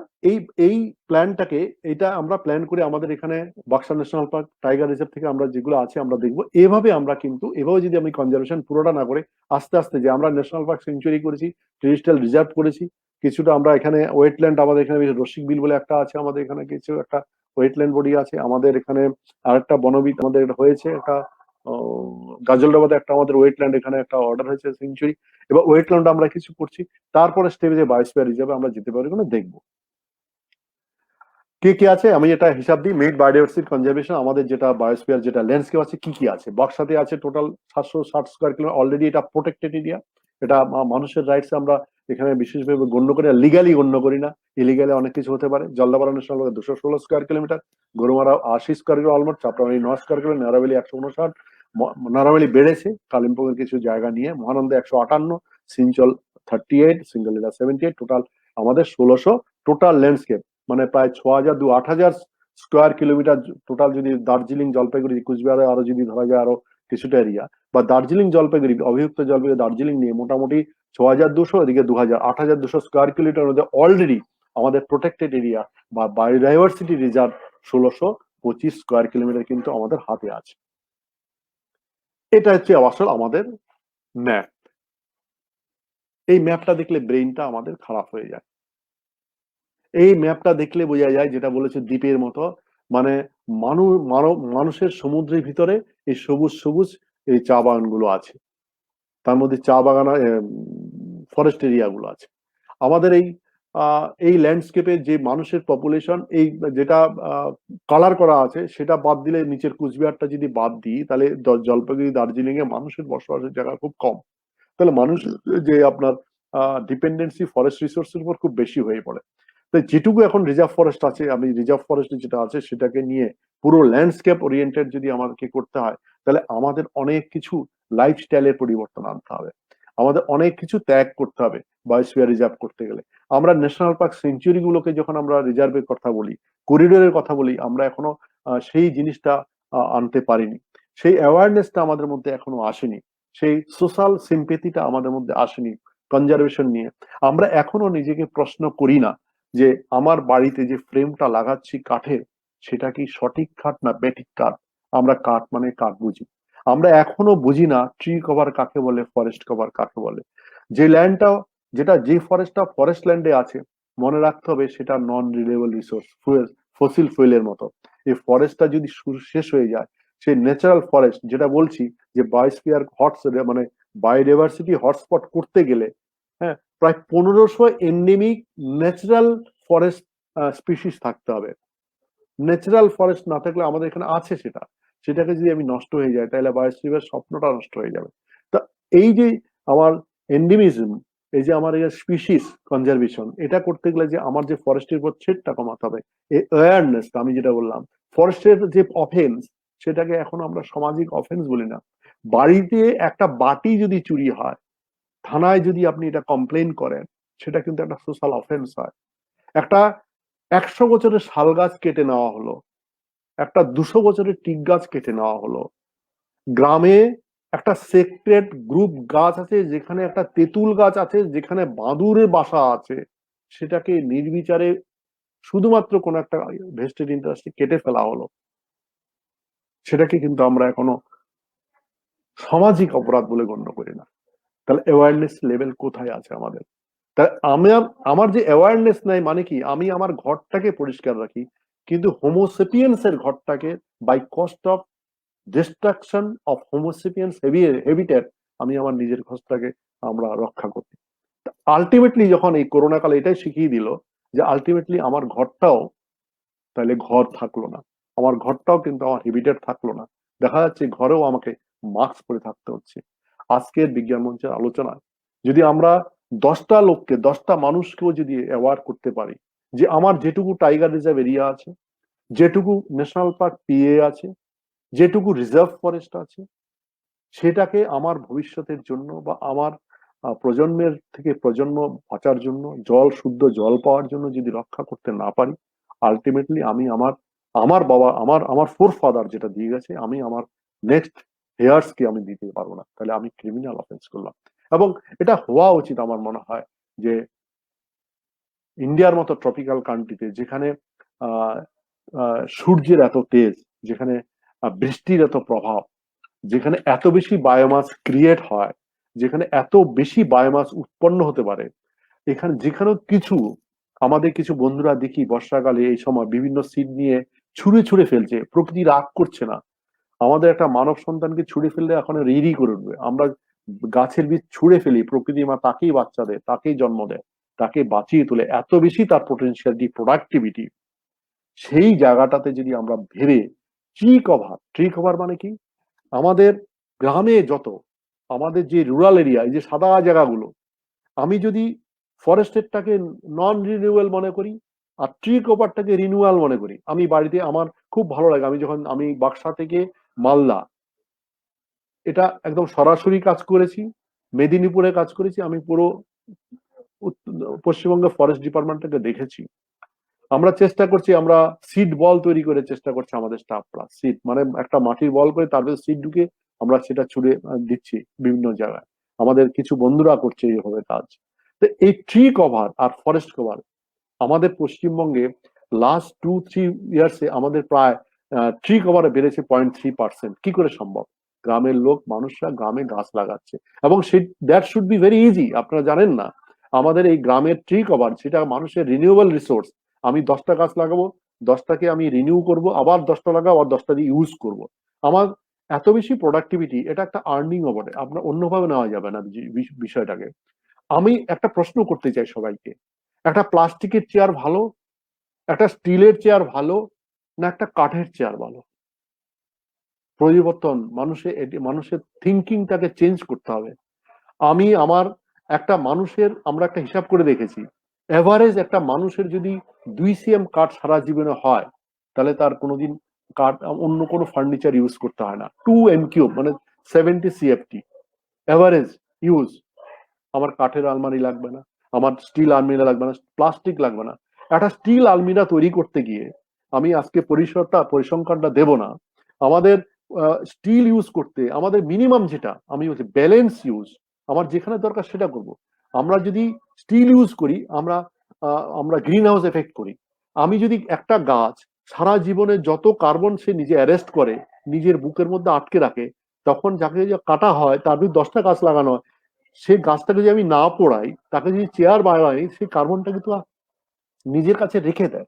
এই প্ল্যানটাকে, এটা আমরা প্ল্যান করে আমাদের এখানে Baksa national park, tiger reserve থেকে আমরা যেগুলো আছে আমরা দেখবো। এভাবে আমরা কিন্তু, এভাবে যদি আমি কনজারভেশন পুরোটা না করে আস্তে আস্তে, যে আমরা ন্যাশনাল পার্ক সেঞ্চুরি করেছি, টেরিস্ট্রিয়াল রিজার্ভ করেছি, কিছুটা আমরা এখানে ওয়েটল্যান্ড, আমাদের এখানে রসিক বিল বলে একটা আছে, আমাদের এখানে কিছু একটা ওয়েটল্যান্ড বডি আছে, আমাদের এখানে আরেকটা বনবিত আমাদের হয়েছে একটা, গাজলডাবাদে একটা আমাদের ওয়েটল্যান্ড, এখানে একটা অর্ডার হয়েছে সেঞ্চুরি। এবার ওয়েটল্যান্ড আমরা কিছু করছি, তারপরে স্টেপে যে বায়োস্ফিয়ার রিজার্ভে আমরা যেতে পারি কিনা দেখবো। কি আছে আমি এটা হিসাব দিই। মেড বায়োডাইভার্সিটি কনজারভেশন, আমাদের যেটা বায়োস্ফিয়ার, যেটা ল্যান্ডস্কেপ আছে, কি আছে। বক্সাতে আছে টোটাল 760 স্কোয়ার কিলোমিটার, অলরেডি এটা প্রোটেক্টেড এরিয়া। এটা মানুষের রাইটস আমরা এখানে বিশেষভাবে গণ্য করি না, লিগালি গণ্য করি না, ইলিগালি অনেক কিছু হতে পারে। Jaldapara national park 216 square kilometre, Gorumara 80 square kilometre almost, Chapramari 9 square kilometre, Neora valley 159, Neora valley বেড়েছে কালিম্পং এর কিছু জায়গা নিয়ে, মহানন্দা 158, সিঞ্চল 38, সিঙ্গলীলা 78, টোটাল আমাদের 1600 টোটাল ল্যান্ডস্কেপ, মানে প্রায় 8,000 স্কোয়ার কিলোমিটার টোটাল। যদি দার্জিলিং, জলপাইগুড়ি, কুচবিহারে আরো যদি ধরা যায় আরো কিছুটা এরিয়া, বা দার্জিলিং জলপাইগুড়ি, অভিযুক্ত জলপাইগুড়ি দার্জিলিং নিয়ে মোটামুটি 6,200, এদিকে 2,000, 8,200 স্কোয়ার কিলোমিটার মধ্যে অলরেডি আমাদের প্রোটেক্টেড এরিয়া বা বায়োডাইভার্সিটি রিজার্ভ 1,625 স্কোয়ার কিলোমিটার কিন্তু আমাদের হাতে আছে। এটা হচ্ছে আসল আমাদের ম্যাপ। এই ম্যাপটা দেখলে ব্রেইনটা আমাদের খারাপ হয়ে যায়। এই ম্যাপটা দেখলে বোঝা যায়, যেটা বলেছে দ্বীপের মতো, মানে মানুষের সমুদ্রের ভিতরে এই সবুজ সবুজ এই চা বাগান গুলো আছে, তার মধ্যে চা বাগান, ফরেস্ট এরিয়া গুলো আছে। আমাদের এই ল্যান্ডস্কেপে যে মানুষের পপুলেশন, এই যেটা কালার করা আছে, সেটা বাদ দিলে, নিচের কুচবিহারটা যদি বাদ দিই, তাহলে জলপাইগুড়ি, দার্জিলিং এ মানুষের বসবাসের জায়গা খুব কম। তাহলে মানুষ যে আপনার ডিপেন্ডেন্সি ফরেস্ট রিসোর্সের উপর খুব বেশি হয়ে পড়ে। তাই যেটুকু এখন রিজার্ভ ফরেস্ট আছে, আমি রিজার্ভ ফরেস্ট যেটা আছে সেটাকে নিয়ে পুরো ল্যান্ডস্কেপ ওরিয়েন্টেড যদি আমাদেরকে করতে হয়, তাহলে আমাদের অনেক কিছু লাইফস্টাইলের পরিবর্তন আনতে হবে, আমাদের অনেক কিছু ত্যাগ করতে হবে বায়োস্ফিয়ার রিজার্ভ করতে গেলে। আমরা ন্যাশনাল পার্ক সেঞ্চুরি গুলোকে যখন আমরা রিজার্ভের কথা বলি, করিডোরের কথা বলি, আমরা এখনো সেই জিনিসটা আনতে পারিনি, সেই অ্যাওয়ারনেসটা আমাদের মধ্যে এখনো আসেনি, সেই সোশ্যাল সিম্পেথিটা আমাদের মধ্যে আসেনি কনজারভেশন নিয়ে। আমরা এখনো নিজেকে প্রশ্ন করি না যে আমার বাড়িতে যে ফ্রেমটা লাগাচ্ছি কাঠের, সেটা কি সঠিক কাঠ না বেঠিক কাঠ। আমরা কাঠ মানে কাঠ বুঝি, আমরা এখনো বুঝি না ট্রি কভার কাকে বলে, ফরেস্ট কভার কাকে বলে। যে ল্যান্ডটা, যে ফরেস্টটা ফরেস্ট ল্যান্ডে আছে, মনে রাখতে হবে সেটা নন রিনিউয়েবল রিসোর্স, ফসিল ফুয়েলের মতো। এই ফরেস্টটা যদি শেষ হয়ে যায়, সেই ন্যাচারাল ফরেস্ট, যেটা বলছি যে বায়োস্ফিয়ার মানে বায়োডাইভার্সিটি হটস্পট করতে গেলে, হ্যাঁ, প্রায় 1500 এন্ডেমিক ন্যাচারাল ফরেস্ট স্পিসিস থাকতে হবে। ন্যাচারাল ফরেস্ট না থাকলে, আমাদের এখানে আছে সেটাকে যদি আমি নষ্ট হয়ে যায়, তাহলে বায়োস্ফিয়ারের স্বপ্নটা নষ্ট হয়ে যাবে। তা এই যে আমার এন্ডেমিজম, এই যে আমার স্পিসিস কনজারভেশন, এটা করতে গেলে যে আমার যে ফরেস্টের উপর থ্রেটটা কমাতে হবে, এই অ্যাওয়ারনেস, আমি যেটা বললাম, ফরেস্টের যে অফেন্স, সেটাকে এখন আমরা সামাজিক অফেন্স বলি না। বাড়িতে একটা বাটি যদি চুরি হয়, থানায় যদি আপনি এটা কমপ্লেন করেন, সেটা কিন্তু একটা সোশ্যাল অফেন্স হয়। একটা 100 বছরের শাল গাছ কেটে নেওয়া হলো, একটা 200 বছরের টিক গাছ কেটে নেওয়া হলো, গ্রামে একটা সেক্রেট গ্রুপ গাছ আছে, যেখানে একটা তেঁতুল গাছ আছে, যেখানে বাদুরের বাসা আছে, সেটাকে নির্বিচারে শুধুমাত্র কোন একটা ভেস্টেড ইন্টারেস্টে কেটে ফেলা হলো। সেটাকে কিন্তু আমরা এখনো সামাজিক অপরাধ বলে গণ্য করি না। তাহলে অ্যাওয়ারনেস লেভেল কোথায় আছে আমাদের? তাই আমার যে অ্যাওয়ারনেস নাই মানে কি, আমি আমার ঘরটাকে পরিষ্কার রাখি, কিন্তু হোমোসেপিয়েন্স এর ঘরটাকে by cost of destruction of homo sapiens habitat আমি আমার নিজের ঘরটাকে আমরা রক্ষা করি। আলটিমেটলি যখন এই করোনা কালে এটাই শিখিয়ে দিল যে আলটিমেটলি আমার ঘরটাও তাহলে ঘর থাকলো না, আমার ঘরটাও কিন্তু আমার হেবিটেট থাকলো না। দেখা যাচ্ছে ঘরেও আমাকে মাস্ক পরে থাকতে হচ্ছে। আজকের বিজ্ঞান মঞ্চের আলোচনায় যদি আমরা 10টা লোককে, 10টা মানুষকেও যদি অ্যাওয়ার করতে পারি যে আমার যেটুকু টাইগার রিজার্ভ এরিয়া আছে, যেটুকু ন্যাশনাল পার্ক পিএ আছে, যেটুকু রিজার্ভ ফরেস্ট আছে, সেটাকে আমার ভবিষ্যতের জন্য বা আমার প্রজন্মের থেকে প্রজন্ম বাঁচার জন্য, শুদ্ধ জল পাওয়ার জন্য যদি রক্ষা করতে না পারি, আলটিমেটলি আমি আমার বাবা আমার ফোরফাদার যেটা দিয়ে গেছে, আমি আমার নেক্সট হেয়ার্স কে আমি দিতে পারবো না। তাহলে আমি ক্রিমিনাল অফেন্স করলাম। এবং এটা হওয়া উচিত আমার মনে হয় যে ইন্ডিয়ার মতো ট্রপিক্যাল কান্ট্রিতে, যেখানে সূর্যের এত তেজ, যেখানে বৃষ্টির এত প্রভাব, যেখানে এত বেশি বায়োমাস ক্রিয়েট হয়, যেখানে এত বেশি বায়োমাস উৎপন্ন হতে পারে, এখানে যেখানে আমাদের কিছু বন্ধুরা দেখি বর্ষাকালে এই সময় বিভিন্ন সিড নিয়ে ছুঁড়ে ছুঁড়ে ফেলছে, প্রকৃতি রাগ করছে না। আমাদের একটা মানব সন্তানকে ছুঁড়ে ফেললে এখন রিরি করে উঠবে। আমরা গাছের বীজ ছুঁড়ে ফেলি, প্রকৃতি মা তাকেই বাচ্চা দেয়, তাকেই জন্ম দেয়, তাকে বাঁচিয়ে তোলে, এত বেশি তার পোটেনশিয়ালিটি, প্রোডাক্টিভিটি। সেই জায়গাটাতে যদি আমরা ভেবে ট্রি কভার মানে কি, আমাদের গ্রামে যত আমাদের যে রুরাল এরিয়া, এই যে সাদা জায়গাগুলো, আমি যদি ফরেস্টেরটাকে নন রিনিউয়েবল মনে করি আর ট্রি কভারটাকে রিনিউয়াল মনে করি, আমি বাড়িতে আমার খুব ভালো লাগে, আমি বাক্সা থেকে মালদা এটা একদম সরাসরি কাজ করেছি, মেদিনীপুরে কাজ করেছি, আমি পুরো পশ্চিমবঙ্গ ফরেস্ট ডিপার্টমেন্টটাকে দেখেছি। আমরা চেষ্টা করছি, আমরা সিড বল তৈরি করে চেষ্টা করছি আমাদের স্টাফরা, সিড মানে একটা মাটির বল করে তার ভেতরে সিড ঢুকে আমরা সেটা ছুড়ে দিচ্ছি বিভিন্ন জায়গায়। আমাদের কিছু বন্ধুরা করছে এইভাবে কাজ। তো এই ট্রি কভার আর ফরেস্ট কভার আমাদের পশ্চিমবঙ্গে লাস্ট 2-3 ইয়ার্সে আমাদের প্রায় ট্রি কভারে বেড়েছে 0.3%। কি করে সম্ভব? গ্রামের মানুষরা গ্রামে গাছ লাগাচ্ছে, এবং that should be very easy. আপনারা জানেন না, আমাদের এই গ্রামের ট্রি কভার, সেটা মানুষের রিনিউয়েবল রিসোর্স। আমি 10টা গাছ লাগাবো, 10টাকে আমি রিনিউ করব, আবার 10টা লাগাবো, আবার 10টা দিয়ে ইউজ করব। আমার এত বেশি প্রোডাক্টিভিটি, এটা একটা আর্নিং বটে, আপনার অন্যভাবে নেওয়া যাবে না বিষয়টাকে। আমি একটা প্রশ্ন করতে চাই সবাইকে, একটা প্লাস্টিকের চেয়ার ভালো, একটা স্টিলের চেয়ার ভালো, না একটা কাঠের চেয়ার ভালো? পরিবর্তন মানুষের থিঙ্কিংটাকে চেঞ্জ করতে হবে। আমরা একটা হিসাব করে দেখেছি, এভারেজ একটা মানুষের যদি 2 cm কাঠ সারা জীবনে হয়, তাহলে তার কোনোদিন কাঠ অন্য কোনো ফার্নিচার ইউজ করতে হয় না। 2 m³ মানে 70 CFT এভারেজ ইউজ। আমার কাঠের আলমারি লাগবে না, আমার স্টিল আলমিরা লাগবে না, প্লাস্টিক লাগবে না। একটা স্টিল আলমিরা তৈরি করতে গিয়ে, আমি আজকে পরিসংখ্যানটা দেব না, আমাদের স্টিল ইউজ করতে আমাদের মিনিমাম যেটা আমি বলছি ব্যালেন্স ইউজ, আমার যেখানে দরকার সেটা করব। আমরা যদি স্টিল ইউজ করি, আমরা গ্রিন হাউস এফেক্ট করি। আমি যদি একটা গাছ সারা জীবনে যত কার্বন সে নিজে অ্যারেস্ট করে, নিজের বুকের মধ্যে আটকে রাখে, তখন যাকে কাটা হয়, তার যদি 10টা গাছ লাগানো হয়, সেই গাছটাকে যদি আমি না পোড়াই, তাকে যদি চেয়ার বানাই, সেই কার্বনটা কিন্তু নিজের কাছে রেখে দেয়।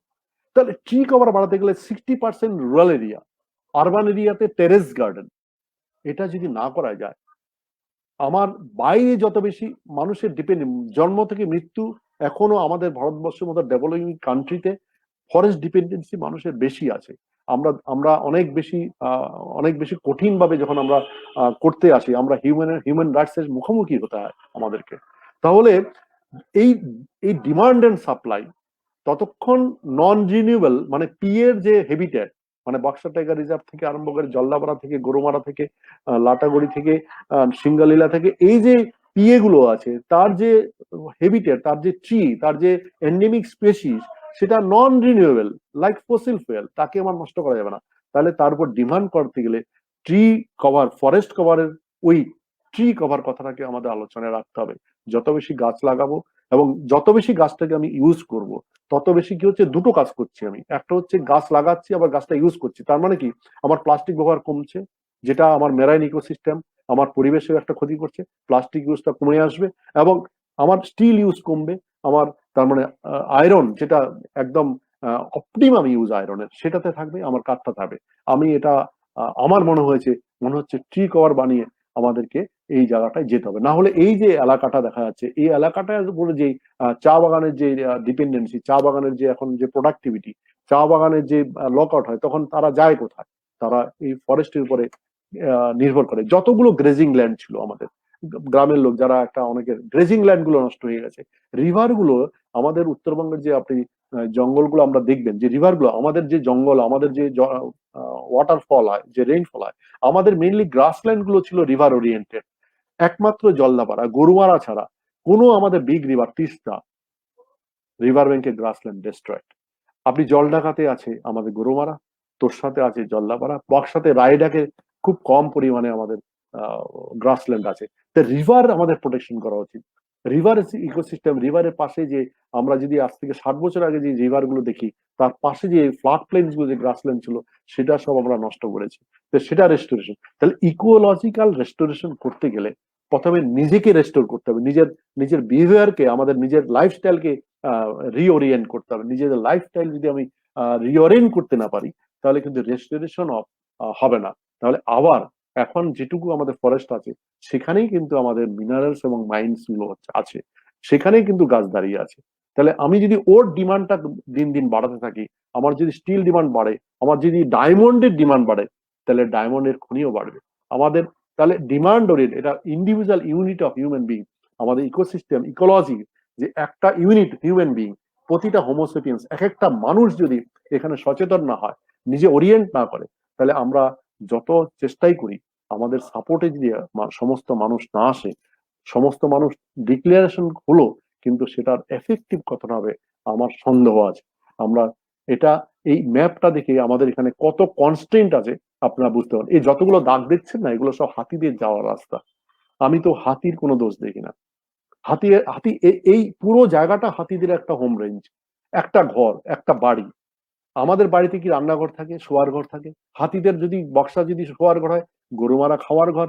তাহলে ট্রি কভার বাড়াতে গেলে 60% রুরাল এরিয়া, আরবান এরিয়াতে টেরেস গার্ডেন, এটা যদি না করা যায়, আমার বাইরে যত বেশি মানুষের জন্ম থেকে মৃত্যু, এখনো আমাদের ভারতবর্ষের মতো ডেভেলপিং কান্ট্রিতে ফরেস্ট ডিপেন্ডেন্সি মানুষের বেশি আছে। আমরা অনেক বেশি কঠিন ভাবে যখন আমরা করতে আসি, আমরা হিউম্যান রাইটস এর মুখোমুখি হতে হয় আমাদেরকে। তাহলে এই ডিমান্ড এন্ড সাপ্লাই ততক্ষণ নন রিনিউয়েবল, মানে পি এর যে হেবিটেট, মানে বাক্সা টাইগার রিজার্ভ থেকে আরম্ভ করে জল্লাপাড়া থেকে, গরুমারা থেকে, লাটাগুড়ি থেকে, সিঙ্গালীলা থেকে, এই যে পিএ গুলো আছে, তার যে হেবিটেট, তার যে ট্রি, তার যে এন্ডেমিক স্পেসিস, সেটা নন রিনিউয়েবল, লাইক ফসিল ফুয়েল, তাকে আমার নষ্ট করা যাবে না। তাহলে তার উপর ডিমান্ড করতে গেলে ট্রি কভার, ফরেস্ট কভারের ওই ট্রি কভার কথাটাকে আমাদের আলোচনায় রাখতে হবে। যত বেশি গাছ লাগাবো এবং যত বেশি গাছটাকে আমি ইউজ করব, তত বেশি কি হচ্ছে, দুটো কাজ করছি আমি। একটা হচ্ছে গাছ লাগাচ্ছি, আবার গাছটা ইউজ করছি। তার মানে কি, আমার প্লাস্টিক ব্যবহার কমছে, যেটা আমার মেরাইন ইকোসিস্টেম, আমার পরিবেশের একটা ক্ষতি করছে। প্লাস্টিক ইউজটা কমে আসবে এবং আমার স্টিল ইউজ কমবে। আমার তার মানে আয়রন, যেটা একদম অপটিমাম ইউজ আয়রনের, সেটাতে থাকবে, আমার কাঠটা থাকবে। আমি এটা আমার মনে হচ্ছে ট্রি কভার বানিয়ে আমাদেরকে এই জায়গাটায় যেতে হবে। না হলে এই যে এলাকাটা দেখা যাচ্ছে, এই এলাকাটার উপরে যে চা বাগানের যে ডিপেন্ডেন্সি, চা বাগানের যে এখন যে প্রোডাক্টিভিটি, চা বাগানের যে লক আউট হয়, তখন তারা যায় কোথায়? তারা এই ফরেস্টের উপরে নির্ভর করে। যতগুলো গ্রেজিং ল্যান্ড ছিল আমাদের গ্রামের লোক যারা, একটা অনেকের গ্রেজিং ল্যান্ড গুলো নষ্ট হয়ে গেছে। রিভার গুলো আমাদের উত্তরবঙ্গের যে আপনি জঙ্গলগুলো আমরা দেখবেন, যে রিভার গুলো, আমাদের যে জঙ্গল, আমাদের যে ওয়াটারফল হয়, যে রেইনফল হয়, আমাদের মেইনলি গ্রাসল্যান্ড গুলো ছিল রিভার ওরিয়েন্টেড। একমাত্র জলদাপাড়া, গরুমারা ছাড়া কোনো আমাদের বিগ রিভার, তিস্তা রিভার ব্যাংকে গ্রাসল্যান্ড ডিস্ট্রয়েড। আপনি জলঢাকাতে আছে আমাদের গরুমারা, তোর সাথে আছে জলদাপাড়া, বক্সাতে রায়ডাকে খুব কম পরিমাণে আমাদের গ্রাসল্যান্ড আছে। তো রিভার আমাদের প্রোটেকশন করা উচিত। রিভার ইকোসিস্টেম, রিভারের পাশে যে আমরা যদি আজ থেকে 60 বছর আগে যে রিভার গুলো দেখি, তার পাশে যে ফ্লাড প্লেন্স গুলো, যে গ্রাসল্যান্ড ছিল, সেটা সব আমরা নষ্ট করেছি। তো সেটা রেস্টোরেশন, তাহলে ইকোলজিক্যাল রেস্টোরেশন করতে গেলে প্রথমে নিজেকে রেস্টোর করতে হবে, নিজের নিজের বিহেভিয়ারকে, আমাদের নিজের লাইফস্টাইলকে রিওরিয়েন্ট করতে হবে। নিজেদের লাইফস্টাইল যদি আমি রিওরিয়েন্ট করতে না পারি, তাহলে কিন্তু রেস্টোরেশন হবে না। তাহলে আবার এখন যেটুকু আমাদের ফরেস্ট আছে, সেখানেই কিন্তু আমাদের মিনারেলস এবং মাইন্স গুলো আছে, সেখানেই কিন্তু গাছ দাঁড়িয়ে আছে। তাহলে আমি যদি ওর ডিমান্ডটা দিন দিন বাড়াতে থাকি, আমার যদি স্টিল ডিমান্ড বাড়ে, আমার যদি ডায়মন্ডের ডিমান্ড বাড়ে, তাহলে ডায়মন্ডের খনিও বাড়বে আমাদের। তাহলে ডিমান্ড ওরিয়েন্ট, এটা individual unit of human being, আমাদের ইকোসিস্টেম, ইকোলজি, যে একটা ইউনিট হিউম্যান বিং, প্রতিটা হোমোসেপিয়েন্স, এক একটা মানুষ যদি এখানে সচেতন না হয়, নিজে ওরিয়েন্ট না করে, তাহলে আমরা যত চেষ্টাই করি, আমাদের সাপোর্টে যদি সমস্ত মানুষ না আসে, সমস্ত মানুষ ডিক্লারেশন হলো, কিন্তু সেটার এফেক্টিভ কতটা হবে আমার সন্দেহ আছে। আমরা এটা, এই ম্যাপটা দেখে আমাদের এখানে কত কনস্ট্রেন্ট আছে আপনারা বুঝতে পারেন। এই যতগুলো দাগ দেখছেন না, এগুলো সব হাতি দিয়ে যাওয়ার রাস্তা। আমি তো হাতির কোনো দোষ দেখি না। হাতি হাতি এই পুরো জায়গাটা হাতিদের একটা হোম রেঞ্জ, একটা ঘর, একটা বাড়ি। আমাদের বাড়িতে কি রান্নাঘর থাকে, শোয়ার ঘর থাকে? হাতিদের যদি বক্সা যদি শোয়ার ঘর হয়, গরুমারা খাওয়ার ঘর,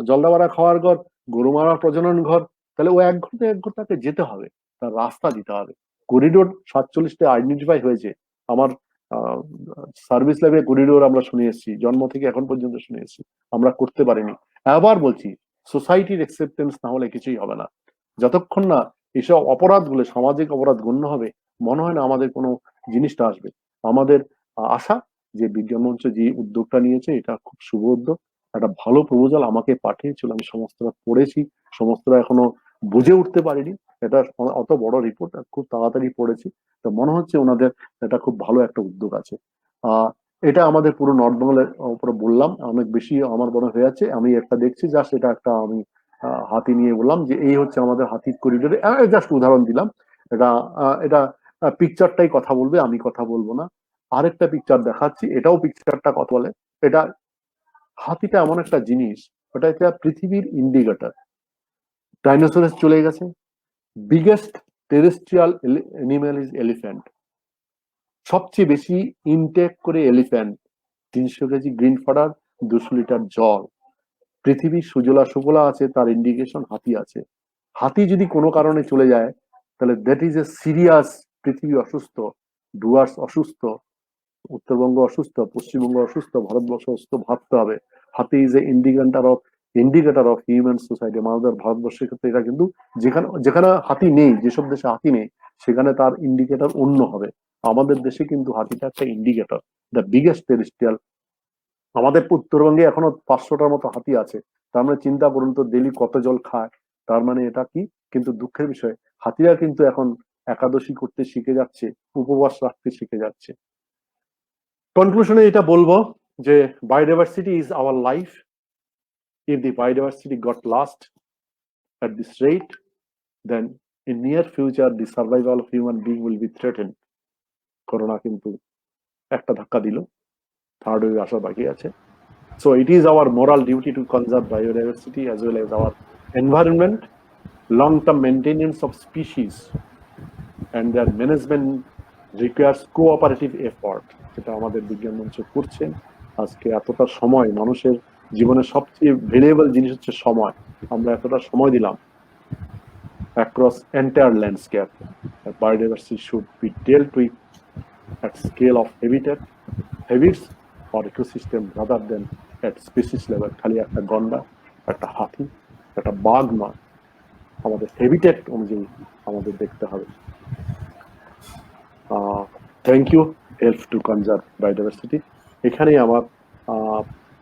জলদামারা খাওয়ার ঘর, গরুমারা প্রজনন ঘর, তাহলে ও এক ঘর থেকে এক ঘর তাকে যেতে হবে, তার রাস্তা দিতে হবে। করিডোর 47টা আইডেন্টিফাই হয়েছে। আমার সার্ভিস ল্যাবে করিডোর আমরা শুনে এসেছি, জন্ম থেকে এখন পর্যন্ত শুনে এসেছি, আমরা করতে পারিনি। আবার বলছি, সোসাইটির অ্যাকসেপ্টেন্স না হলে কিছুই হবে না। যতক্ষণ না এসব অপরাধগুলো সামাজিক অপরাধ গণ্য হবে, মনে হয় না আমাদের কোনো জিনিসটা আসবে। আমাদের আশা যে বিজ্ঞান মঞ্চ যে উদ্যোগটা নিয়েছে, এটা খুব শুভ উদ্যোগ। একটা ভালো প্রপোজাল আমাকে পাঠিয়েছিল, আমি সমস্তটা পড়েছি, সমস্তটা এখনো বুঝে উঠতে পারিনি। এটা অত বড় রিপোর্ট, খুব তাড়াতাড়ি পড়েছি। তো মনে হচ্ছে ওনাদের এটা খুব ভালো একটা উদ্যোগ আছে। এটা আমাদের পুরো নর্থ বেঙ্গলের উপরে বললাম, অনেক বেশি আমার মনে হয়ে যাচ্ছে। আমি একটা দেখছি, জাস্ট এটা একটা আমি হাতি নিয়ে বললাম যে এই হচ্ছে আমাদের হাতির করিডোরে, জাস্ট উদাহরণ দিলাম। এটা এটা পিকচারটাই কথা বলবে, আমি কথা বলবো না। আরেকটা পিকচার দেখাচ্ছি, এটাও পিকচারটা কথা বলে। এটা, হাতিটা এমন একটা জিনিস, ওটা একটা পৃথিবীর ইন্ডিকেটর। ডাইনোসরাস চলে গেছে, biggest terrestrial animal is elephant. সবচেয়ে বেশি ইনটেক করে elephant, 300 KG green fodder, 200 litre জল। পৃথিবীর সুজলা সুফলা আছে, তার ইন্ডিকেশন হাতি আছে। হাতি যদি কোনো কারণে চলে যায়, তাহলে দ্যাট ইজ এ সিরিয়াস। পৃথিবী অসুস্থ, ডুয়ার্স অসুস্থ, উত্তরবঙ্গ অসুস্থ, পশ্চিমবঙ্গ অসুস্থ, ভারতবর্ষ অসুস্থ, ভাবতে হবে। হাতি is a indicator of human society. আমাদের ভারতবর্ষের ক্ষেত্রে এটা কিন্তু, যেখানে যেখানে হাতি নেই, যেসব দেশে হাতি নেই, সেখানে তার ইন্ডিকেটর অন্য হবে। আমাদের দেশে কিন্তু হাতিটা একটা ইন্ডিকেটর, দ্য বিগেস্ট টেরিস্ট্রিয়াল। আমাদের উত্তরবঙ্গে এখনো 500টার মতো হাতি আছে। তার মানে চিন্তা করুন তো, ডেলি কত জল খায়। তার মানে এটা কি, কিন্তু দুঃখের বিষয়, হাতিরা কিন্তু এখন একাদশী করতে শিখে যাচ্ছে, উপবাস রাখতে শিখে যাচ্ছে। কনক্লুশনে এটা বলবো যে biodiversity is our life. If the biodiversity goat lost, at this rate, then in near future the survival of human being will be threatened. Corona কিন্তু একটা ধাক্কা দিল, থার্ড ওয়েভ আসা বাকি আছে। So it is our moral duty to conserve biodiversity as well as our environment. Long-term maintenance of species and their management requires cooperative effort, যেটা আমাদের বিজ্ঞান মঞ্চ করছেন। আজকে এতটা সময়, মানুষের জীবনের সবচেয়ে ভ্যালুয়েবল জিনিস হচ্ছে সময়, আমরা এতটা সময় দিলাম across entire landscape. Biodiversity should be dealt with at scale of habits or ecosystem rather than at species level. খালি একটা গন্ডা, একটা হাতি, একটা বাঘ নয়, আমাদের হ্যাবিটেট অনুযায়ী আমাদের দেখতে হবে। Thank you, help to conserve biodiversity. এখানেই আমার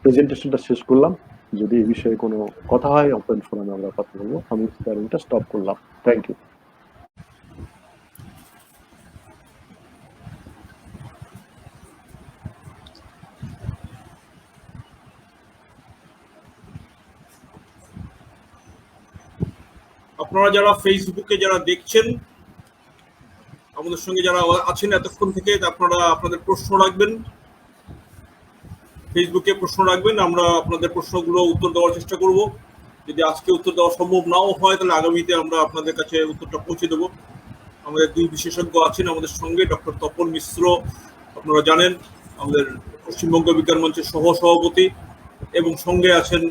প্রেজেন্টেশনটা শেষ করলাম। যদি এই বিষয়ে কোনো কথা হয় ওপেন ফোরামে আমরা কথা বলবো। আমি স্পিকারিংটা স্টপ করলাম। Thank you. আপনারা যারা ফেসবুকে যারা দেখছেন, আমাদের সঙ্গে যারা আছেন এতক্ষণ থেকে, আপনারা আপনাদের প্রশ্ন রাখবেন, ফেসবুকে প্রশ্ন রাখবেন, আমরা আপনাদের প্রশ্নগুলো উত্তর দেওয়ার চেষ্টা করব। যদি আজকে উত্তর দেওয়া সম্ভব নাও হয় তাহলে আগামীতে আমরা আপনাদের কাছে উত্তরটা পৌঁছে দেবো। আমাদের দুই বিশেষজ্ঞ আছেন আমাদের সঙ্গে, ডক্টর তপন মিশ্র, আপনারা জানেন আমাদের পশ্চিমবঙ্গ বিজ্ঞান মঞ্চের সহ সভাপতি, এবং সঙ্গে আছেন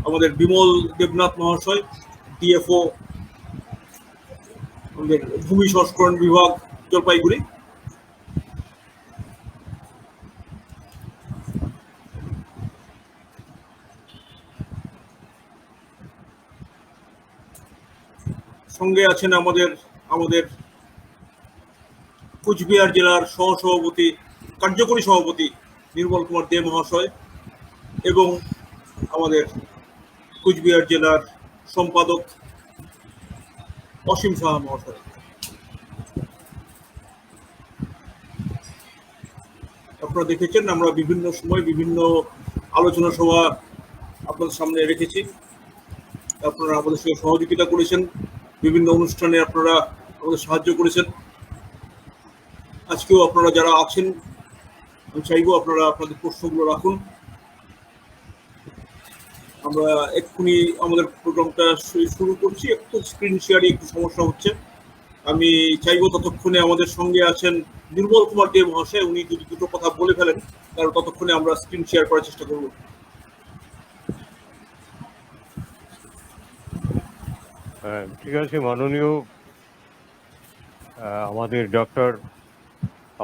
আমাদের বিমল দেবনাথ মহাশয়, ডিএফও, আমাদের ভূমি সংস্করণ বিভাগ, জলপাইগুড়ি। সঙ্গে আছেন আমাদের কুচবিহার জেলার সহসভাপতি, কার্যকরী সভাপতি নির্মল কুমার দে মহাশয়, এবং আমাদের কুচবিহার জেলার সম্পাদক অসীম সাহা মহাশয়। আপনারা দেখেছেন আমরা বিভিন্ন সময় বিভিন্ন আলোচনা সভা আপনাদের সামনে রেখেছি, আপনারা আমাদের সঙ্গে সহযোগিতা করেছেন, বিভিন্ন অনুষ্ঠানে আপনারা আমাদের সাহায্য করেছেন। আজকেও আপনারা যারা আছেন, আমি চাইবো আপনারা আপনাদের প্রশ্নগুলো রাখুন। আমরা এক্ষুনি আমাদের প্রোগ্রামটা শুরু করছি। একটু স্ক্রিন শেয়ারে একটু সমস্যা হচ্ছে, আমি চাইবো ততক্ষণে আমাদের সঙ্গে আছেন নির্মল কুমার দে মহাশয়, উনি যদি দুটো কথা বলে ফেলেন তাহলে ততক্ষণে আমরা স্ক্রিন শেয়ার করার চেষ্টা করব। ঠিক আছে, মাননীয় আমাদের ডক্টর,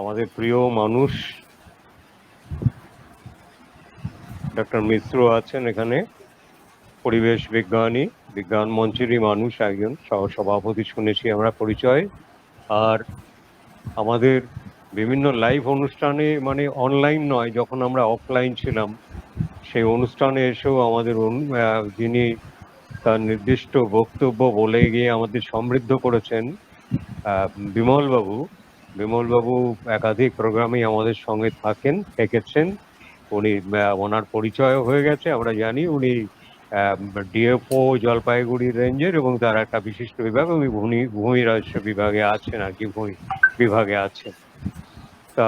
আমাদের প্রিয় মানুষ ডক্টর মিশ্র আছেন এখানে, পরিবেশ বিজ্ঞানী, বিজ্ঞান মঞ্চেরই মানুষ, একজন সহসভাপতি শুনেছি আমরা পরিচয়। আর আমাদের বিভিন্ন লাইভ অনুষ্ঠানে, মানে অনলাইন নয়, যখন আমরা অফলাইন ছিলাম সেই অনুষ্ঠানে এসেও আমাদের যিনি তার নির্দিষ্ট বক্তব্য বলে গিয়ে আমাদের সমৃদ্ধ করেছেন, বিমলবাবু একাধিক প্রোগ্রামে আমাদের সঙ্গে থেকেছেন। উনি, ওনার পরিচয় হয়ে গেছে, আমরা জানি উনি ডিএফও জলপাইগুড়ি রেঞ্জের, এবং তার একটা বিশিষ্ট বিভাগ, উনি ভূমি রাজস্ব বিভাগে আছেন, আর কি ভূমি বিভাগে আছেন। তা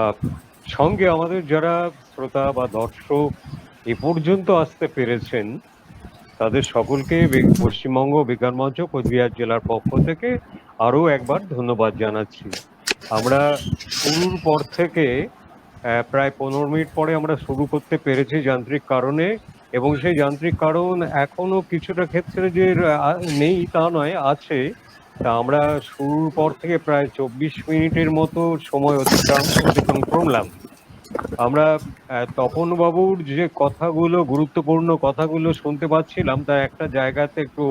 সঙ্গে আমাদের যারা শ্রোতা বা দর্শক এ পর্যন্ত আসতে পেরেছেন তাদের সকলকে পশ্চিমবঙ্গ বিজ্ঞান মঞ্চ কোচবিহার জেলার পক্ষ থেকে আরও একবার ধন্যবাদ জানাচ্ছি। আমরা শুরুর পর থেকে প্রায় 15 মিনিট পরে আমরা শুরু করতে পেরেছি যান্ত্রিক কারণে, এবং সেই যান্ত্রিক কারণ এখনো কিছুটা ক্ষেত্রে যে নেই তা নয়, আছে। তা আমরা শুরুর পর থেকে প্রায় 24 মিনিটের মতো সময় অতিক্রম করলাম। আমরা তপনবাবুর যে কথাগুলো, গুরুত্বপূর্ণ কথাগুলো শুনতে পাচ্ছিলাম, তা একটা জায়গাতে একটু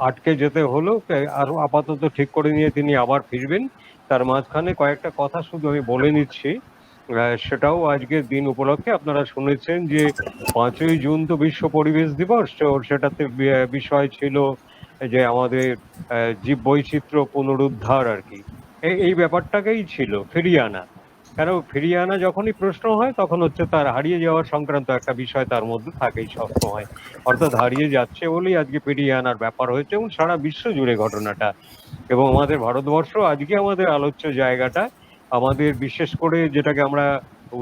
আটকে যেতে হলো, আর আপাতত ঠিক করে নিয়ে তিনি আবার ফিরবেন। তার মাঝখানে কয়েকটা কথা শুধু আমি বলে নিচ্ছি, সেটাও আজকের দিন উপলক্ষে আপনারা শুনেছেন যে 5ই জুন তো বিশ্ব পরিবেশ দিবস, সেটাতে বিষয় ছিল যে আমাদের জীব বৈচিত্র্য পুনরুদ্ধার, আর কি এই ব্যাপারটাকেই ছিল, ফিরিয়ে আনা। কেন ফিরিয়ে আনা যখনই প্রশ্ন হয় তখন হচ্ছে তার হারিয়ে যাওয়ার সংক্রান্ত একটা বিষয় তার মধ্যে থাকেই সবসময়। অর্থাৎ হারিয়ে যাচ্ছে বলেই আজকে ফিরিয়ে আনার ব্যাপার হয়েছে এবং সারা বিশ্ব জুড়ে ঘটনাটা। এবং আমাদের ভারতবর্ষ আজকে আমাদের আলোচ্য জায়গাটা, আমাদের বিশেষ করে যেটাকে আমরা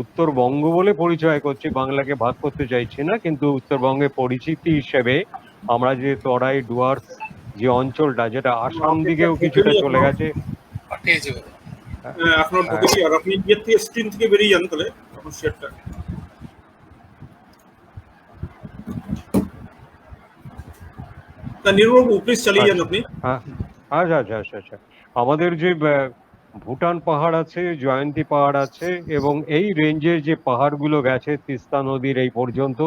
উত্তরবঙ্গ বলে পরিচয় করছি, বাংলাকে ভাগ করতে চাইছি না, কিন্তু উত্তরবঙ্গে পরিচিতি হিসেবে আমরা যে তরাই ডুয়ার্স যে অঞ্চলটা, যেটা আসাম আপনি দিকেও কিছুটা চলে এখনো গেছে। পাঠিয়েছি বোধহয়। এখনো ঢুকেছি, আর আপনি ইয়ে থেকে স্ক্রিন থেকে বেরিয়ে যান তাহলে আপনার শেয়ারটা। তা নির্মলবাবু প্লিজ চালিয়ে যান আচ্ছা আপনি। হ্যাঁ, আচ্ছা আচ্ছা আচ্ছা আচ্ছা। আমাদের যে ভুটান পাহাড় আছে, জয়ন্তী পাহাড় আছে, এবং এই রেঞ্জের যে পাহাড়গুলো গেছে তিস্তা নদীর এই পর্যন্ত,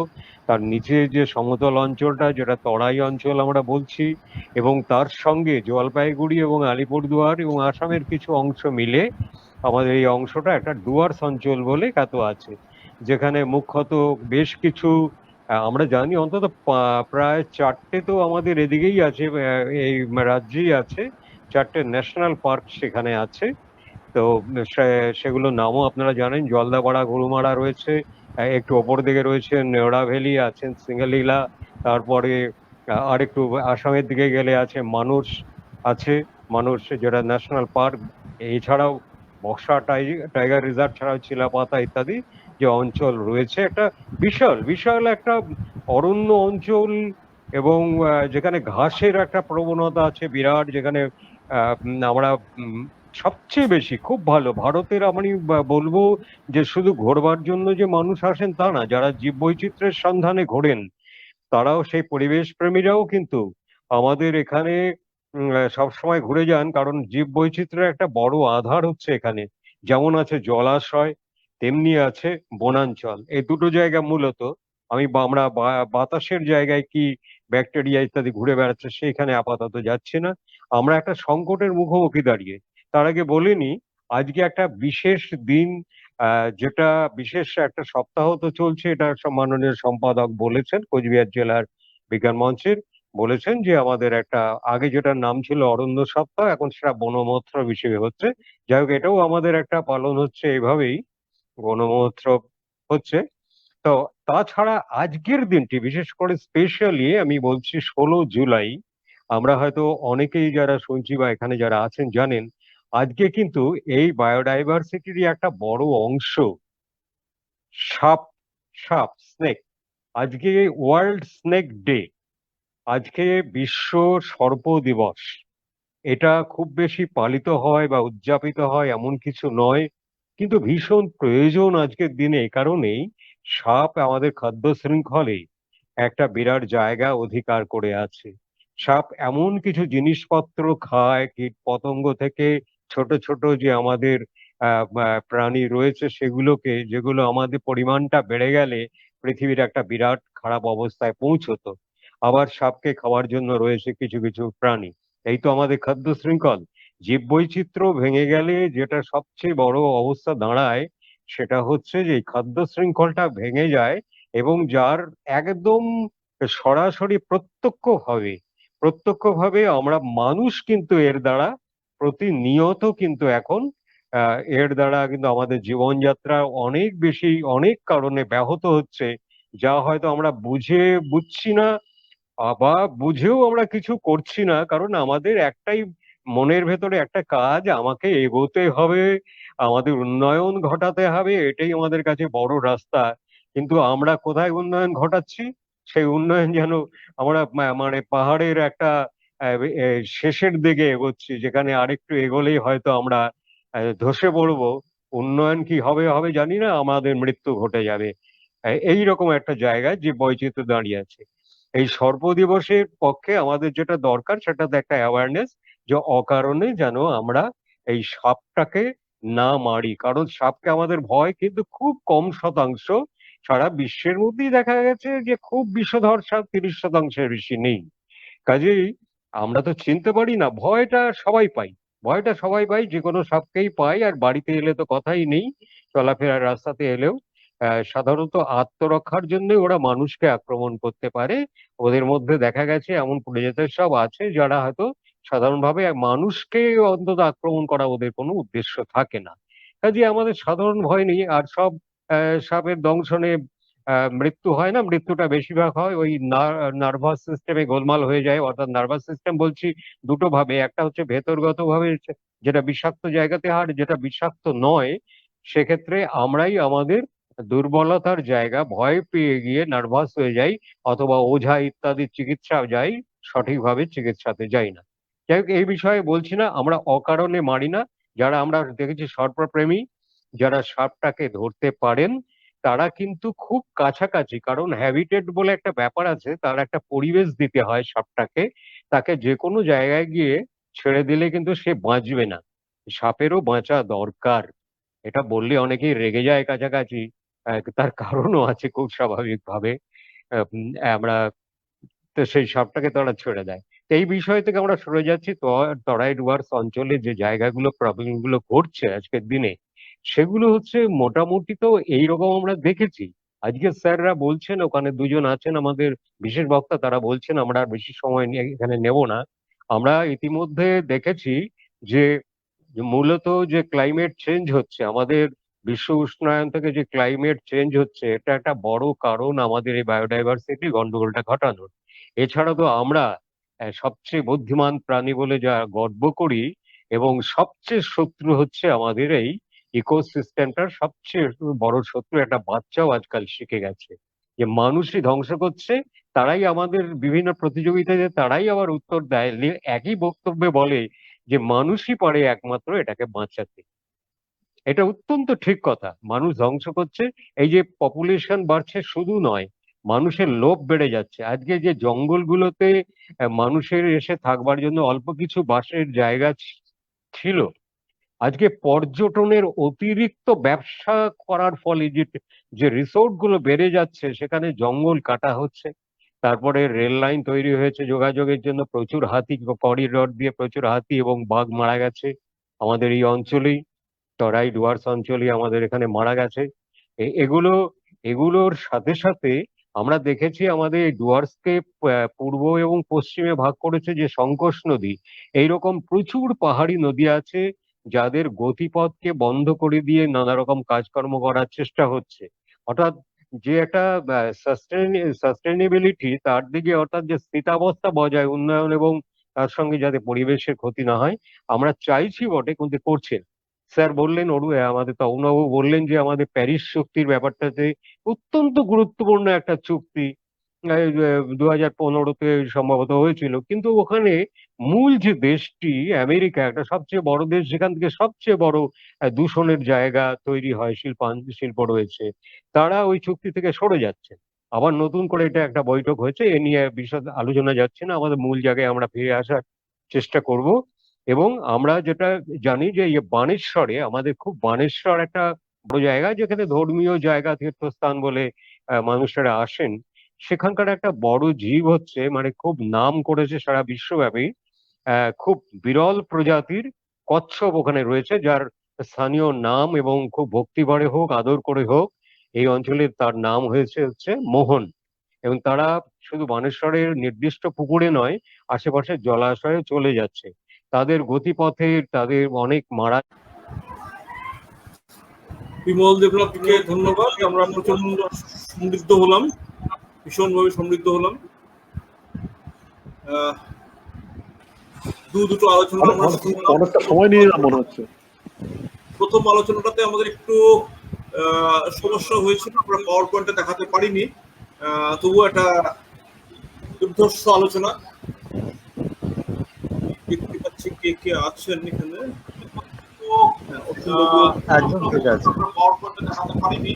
তার নিচে যে সমতল অঞ্চলটা যেটা তরাই অঞ্চল আমরা বলছি, এবং তার সঙ্গে জলপাইগুড়ি এবং আলিপুরদুয়ার এবং আসামের কিছু অংশ মিলে আমাদের এই অংশটা একটা ডুয়ার্স অঞ্চল বলে খ্যাত আছে, যেখানে মুখ্যত বেশ কিছু আমরা জানি অন্তত প্রায় 4টে তো আমাদের এদিকেই আছে, এই রাজ্যেই আছে 4টে ন্যাশনাল পার্ক সেখানে আছে। তো সেগুলোর নামও আপনারা জানেন, জলদাপাড়া গরুমারা রয়েছে, একটু ওপর দিকে রয়েছে নেওড়া ভ্যালি, আছেন সিঙ্গালীলা, তারপরে আর একটু আসামের দিকে গেলে আছে মানস, আছে মানস যেটা ন্যাশনাল পার্ক। এছাড়াও বক্সা টাইগার রিজার্ভ ছাড়াও চিলাপাতা ইত্যাদি যে অঞ্চল রয়েছে, একটা বিশাল বিশাল একটা অরণ্য অঞ্চল, এবং যেখানে ঘাসের একটা প্রবণতা আছে বিরাট, যেখানে আমরা সবচেয়ে বেশি খুব ভালো ভারতের, আমি বলবো যে শুধু ঘোরবার জন্য যে মানুষ আসেন তা না, যারা জীববৈচিত্র্যের সন্ধানে ঘোরেন তারাও, সেই পরিবেশ প্রেমীরাও কিন্তু আমাদের এখানে সবসময় ঘুরে যান, কারণ জীববৈচিত্র্যের একটা বড় আধার হচ্ছে এখানে। যেমন আছে জলাশয়, তেমনি আছে বনাঞ্চল। এই দুটো জায়গা মূলত আমরা বাতাসের জায়গায় কি ব্যাকটেরিয়া ইত্যাদি ঘুরে বেড়াচ্ছে সেইখানে আপাতত যাচ্ছি না। আমরা একটা সংকটের মুখোমুখি দাঁড়িয়ে। তার আগে বলিনি, আজকে একটা বিশেষ দিন, যেটা বিশেষ একটা সপ্তাহ তো চলছে, এটা মাননীয় সম্পাদক বলেছেন কোচবিহার জেলার বিজ্ঞান মঞ্চের, বলেছেন যে আমাদের একটা আগে যেটার নাম ছিল অরণ্য সপ্তাহ, এখন সেটা বনমহোৎসব হিসেবে হচ্ছে। যাই হোক, এটাও আমাদের একটা পালন হচ্ছে এইভাবেই, বনমহোৎসব হচ্ছে। তো তাছাড়া আজকের দিনটি বিশেষ করে স্পেশালি আমি বলছি 16 জুলাই, আমরা হয়তো অনেকেই যারা শুনছি বা এখানে যারা আছেন জানেন, আজকে কিন্তু এই বায়োডাইভার্সিটির একটা বড় অংশ সাপ, স্নেক, আজকে ওয়ার্ল্ড স্নেক ডে, আজকে বিশ্ব সর্প দিবস। এটা খুব বেশি পালিত হয় বা উদযাপিত হয় এমন কিছু নয়, কিন্তু ভীষণ প্রয়োজন আজকের দিনে। এই কারণেই সাপ আমাদের খাদ্য শৃঙ্খলে একটা বিরাট জায়গা অধিকার করে আছে। সাপ এমন কিছু জিনিসপত্র খায়, কীট পতঙ্গ থেকে ছোট ছোট যে আমাদের প্রাণী রয়েছে সেগুলোকে, যেগুলো আমাদের পরিমাণটা বেড়ে গেলে পৃথিবীর একটা বিরাট খারাপ অবস্থায় পৌঁছতো। আবার সাপকে খাওয়ার জন্য রয়েছে কিছু কিছু প্রাণী। এই তো আমাদের খাদ্য শৃঙ্খল। জীববৈচিত্র্য ভেঙে গেলে যেটা সবচেয়ে বড় অবস্থা দাঁড়ায়, সেটা হচ্ছে যে এই খাদ্য শৃঙ্খলটা ভেঙে যায়, এবং যার একদম সরাসরি প্রত্যক্ষভাবে আমরা মানুষ কিন্তু এর দ্বারা প্রতিনিয়ত কিন্তু এখন এর দ্বারা কিন্তু আমাদের জীবনযাত্রা অনেক বেশি অনেক কারণে ব্যাহত হচ্ছে, যা হয়তো আমরা বুঝছি না, বা বুঝেও আমরা কিছু করছি না, কারণ আমাদের একটাই মনের ভেতরে একটা কাজ, আমাকে এগোতে হবে, আমাদের উন্নয়ন ঘটাতে হবে, এটাই আমাদের কাছে বড় রাস্তা। কিন্তু আমরা কোথায় উন্নয়ন ঘটাচ্ছি? সেই উন্নয়ন যেন আমরা মানে পাহাড়ের একটা শেষের দিকে এগোচ্ছি, যেখানে আরেকটু এগোলেই হয়তো আমরা ধসে পড়বো। উন্নয়ন কি হবে হবে জানি না, আমাদের মৃত্যু ঘটে যাবে। এই রকম একটা জায়গায় যে বৈচিত্র্য দাঁড়িয়ে আছে। এই সর্প দিবসের পক্ষে আমাদের যেটা দরকার সেটা তো একটা অ্যাওয়ারনেস, যে অকারণে যেন আমরা এই সাপটাকে না মারি, কারণ সাপকে আমাদের ভয় কিন্তু খুব কম শতাংশ। সারা বিশ্বের মধ্যেই দেখা গেছে যে খুব বিষধর সাপ 30%-এর বেশি নেই। কাজেই আমরা তো চিনতে পারি না, ভয়টা সবাই পাই, যে কোনো সাপকেই পাই, আর বাড়িতে এলে তো কথাই নেই, চলাফেরার রাস্তাতে এলেও সাধারণত আত্মরক্ষার জন্য ওরা মানুষকে আক্রমণ করতে পারে। ওদের মধ্যে দেখা গেছে এমন প্রজাতির সব আছে যারা হয়তো সাধারণভাবে মানুষকে অন্তত আক্রমণ করা ওদের কোনো উদ্দেশ্য থাকে না। কাজে আমাদের সাধারণ ভয় নেই। আর সব সাপের দংশনে মৃত্যু হয় না, মৃত্যুটা বেশিরভাগ হয় ওই নার্ভাস সিস্টেমে গোলমাল হয়ে যায়। অর্থাৎ নার্ভাস সিস্টেম বলছি দুটো ভাবে, একটা হচ্ছে ভেতরগত ভাবে যেটা বিষাক্ত জায়গাতে, আর যেটা বিষাক্ত নয় সেক্ষেত্রে আমরাই আমাদের দুর্বলতার জায়গা ভয় পেয়ে গিয়ে নার্ভাস হয়ে যাই, অথবা ওঝা ইত্যাদি চিকিৎসা যাই, সঠিকভাবে চিকিৎসাতে যাই না। যাই হোক, এই বিষয়ে বলছি না, আমরা অকারণে মারি না। যারা আমরা দেখেছি সর্পপ্রেমী, যারা সাপটাকে ধরতে পারেন তারা কিন্তু খুব কাছাকাছি, কারণ হ্যাবিটেট বলে একটা ব্যাপার আছে, তার একটা পরিবেশ দিতে হয় সাপটাকে। তাকে যে কোনো জায়গায় গিয়ে ছেড়ে দিলে কিন্তু সে বাঁচবে না। সাপেরও বাঁচা দরকার। এটা বললে অনেকেই রেগে যায় কাছাকাছি, তার কারণও আছে খুব স্বাভাবিকভাবে। আমরা তো সেই সাপটাকে তারা ছেড়ে দেয়। তো এই বিষয় থেকে আমরা সরে যাচ্ছি। তরাই ডুয়ার্স অঞ্চলে যে জায়গাগুলো প্রবলেম গুলো ঘটছে আজকের দিনে, সেগুলো হচ্ছে মোটামুটি তো এইরকম আমরা দেখেছি। আজকে স্যাররা বলছেন, ওখানে দুজন আছেন আমাদের বিশেষ বক্তা, তারা বলছেন, আমরা আর বেশি সময় নিয়ে এখানে নেব না। আমরা ইতিমধ্যে দেখেছি যে মূলত যে ক্লাইমেট চেঞ্জ হচ্ছে, আমাদের বিশ্ব উষ্ণায়ন থেকে যে ক্লাইমেট চেঞ্জ হচ্ছে, এটা একটা বড় কারণ আমাদের এই বায়োডাইভার্সিটি গন্ডগোলটা ঘটানোর। এছাড়া তো আমরা সবচেয়ে বুদ্ধিমান প্রাণী বলে যা গর্ব করি, এবং সবচেয়ে শত্রু হচ্ছে আমাদের এই ইকোসিস্টেমটার সবচেয়ে বড় শত্রু একটা বাচ্চাও আজকাল শিখে গেছে যে মানুষই ধ্বংস করছে। তারাই আমাদের বিভিন্ন প্রতিযোগিতায় তারাই আবার উত্তর দেয়, একই বক্তব্যে বলে যে মানুষই পারে একমাত্র এটাকে বাঁচাতে। এটা অত্যন্ত ঠিক কথা, মানুষ ধ্বংস করছে। এই যে পপুলেশন বাড়ছে শুধু নয়, মানুষের লোভ বেড়ে যাচ্ছে। আজকে যে জঙ্গলগুলোতে মানুষের এসে থাকবার জন্য অল্প কিছু বাসের জায়গা ছিল, আজকে পর্যটনের অতিরিক্ত ব্যবসা করার ফলে যে রিসোর্ট গুলো বেড়ে যাচ্ছে, সেখানে জঙ্গল কাটা হচ্ছে। তারপরে রেল লাইন তৈরি হয়েছে যোগাযোগের জন্য, প্রচুর হাতি, করিডর দিয়ে প্রচুর হাতি এবং বাঘ মারা গেছে আমাদের এই অঞ্চলেই, তরাই ডুয়ার্স অঞ্চলে আমাদের এখানে মারা গেছে। এগুলো এগুলোর সাথে সাথে আমরা দেখেছি আমাদের ডুয়ার্সকে পূর্ব এবং পশ্চিমে ভাগ করেছে যে সংকোষ নদী। এইরকম প্রচুর পাহাড়ি নদী আছে যাদের গতিপথকে বন্ধ করে দিয়ে নানা রকম কাজকর্ম করার চেষ্টা হচ্ছে। অর্থাৎ যে একটা সাস্টেনেবিলিটি তার দিকে, অর্থাৎ যে স্থিতাবস্থা বজায়, উন্নয়ন এবং তার সঙ্গে যাতে পরিবেশের ক্ষতি না হয়, আমরা চাইছি বটে, কিন্তু করছে। স্যার বললেন, আমাদের তপনবাবু বললেন যে আমাদের প্যারিস চুক্তির ব্যাপারটাতে অত্যন্ত গুরুত্বপূর্ণ একটা চুক্তি 2015-তে সম্ভবত হয়েছিল, কিন্তু ওখানে মূল যে দেশটি আমেরিকা, একটা সবচেয়ে বড় দেশ, যেখান থেকে সবচেয়ে বড় দূষণের জায়গা তৈরি হয়, শিল্প রয়েছে, তারা ওই চুক্তি থেকে সরে যাচ্ছে। আবার নতুন করে এটা একটা বৈঠক হয়েছে, এ নিয়ে বিশদ আলোচনা যাচ্ছে না, আমাদের মূল জায়গায় আমরা ফিরে আসার চেষ্টা করব। এবং আমরা যেটা জানি যে বানেশ্বরে, আমাদের খুব বানেশ্বর একটা বড় জায়গা, যেখানে ধর্মীয় জায়গা, তীর্থস্থান বলে মানুষেরা আসেন। সেখানকার একটা বড় জীব হচ্ছে, মানে খুব নাম করেছে সারা বিশ্বব্যাপী, খুব বিরল প্রজাতির কচ্ছপ ওখানে রয়েছে, যার স্থানীয় নাম, এবং খুব ভক্তিভরে হোক আদর করে হোক, এই অঞ্চলে তার নাম হচ্ছে মোহন। এবং তারা শুধু বানেশ্বরের নির্দিষ্ট পুকুরে নয়, আশেপাশের জলাশয়ে চলে যাচ্ছে। তাদের গতিপথে তাদের অনেক মারা। বিমল দেবনাথকে ধন্যবাদ। আমরা প্রচন্ড সমৃদ্ধ হলাম, ভীষণভাবে সমৃদ্ধ হলাম। দুটো আলোচনা আমরা অনেকটা সময় নিয়ে মনে হচ্ছে। প্রথম আলোচনাটাতে আমাদের একটু সমস্যা হয়েছিল, আমরা পাওয়ার পয়েন্টে দেখাতে পারিনি, তবুও একটা দুর্ধর্ষ আলোচনা। দেখতে পাচ্ছি কে কে আছেন এখানে। একদম ঠিক আছে। পাওয়ার পয়েন্টে দেখাতে পারিনি,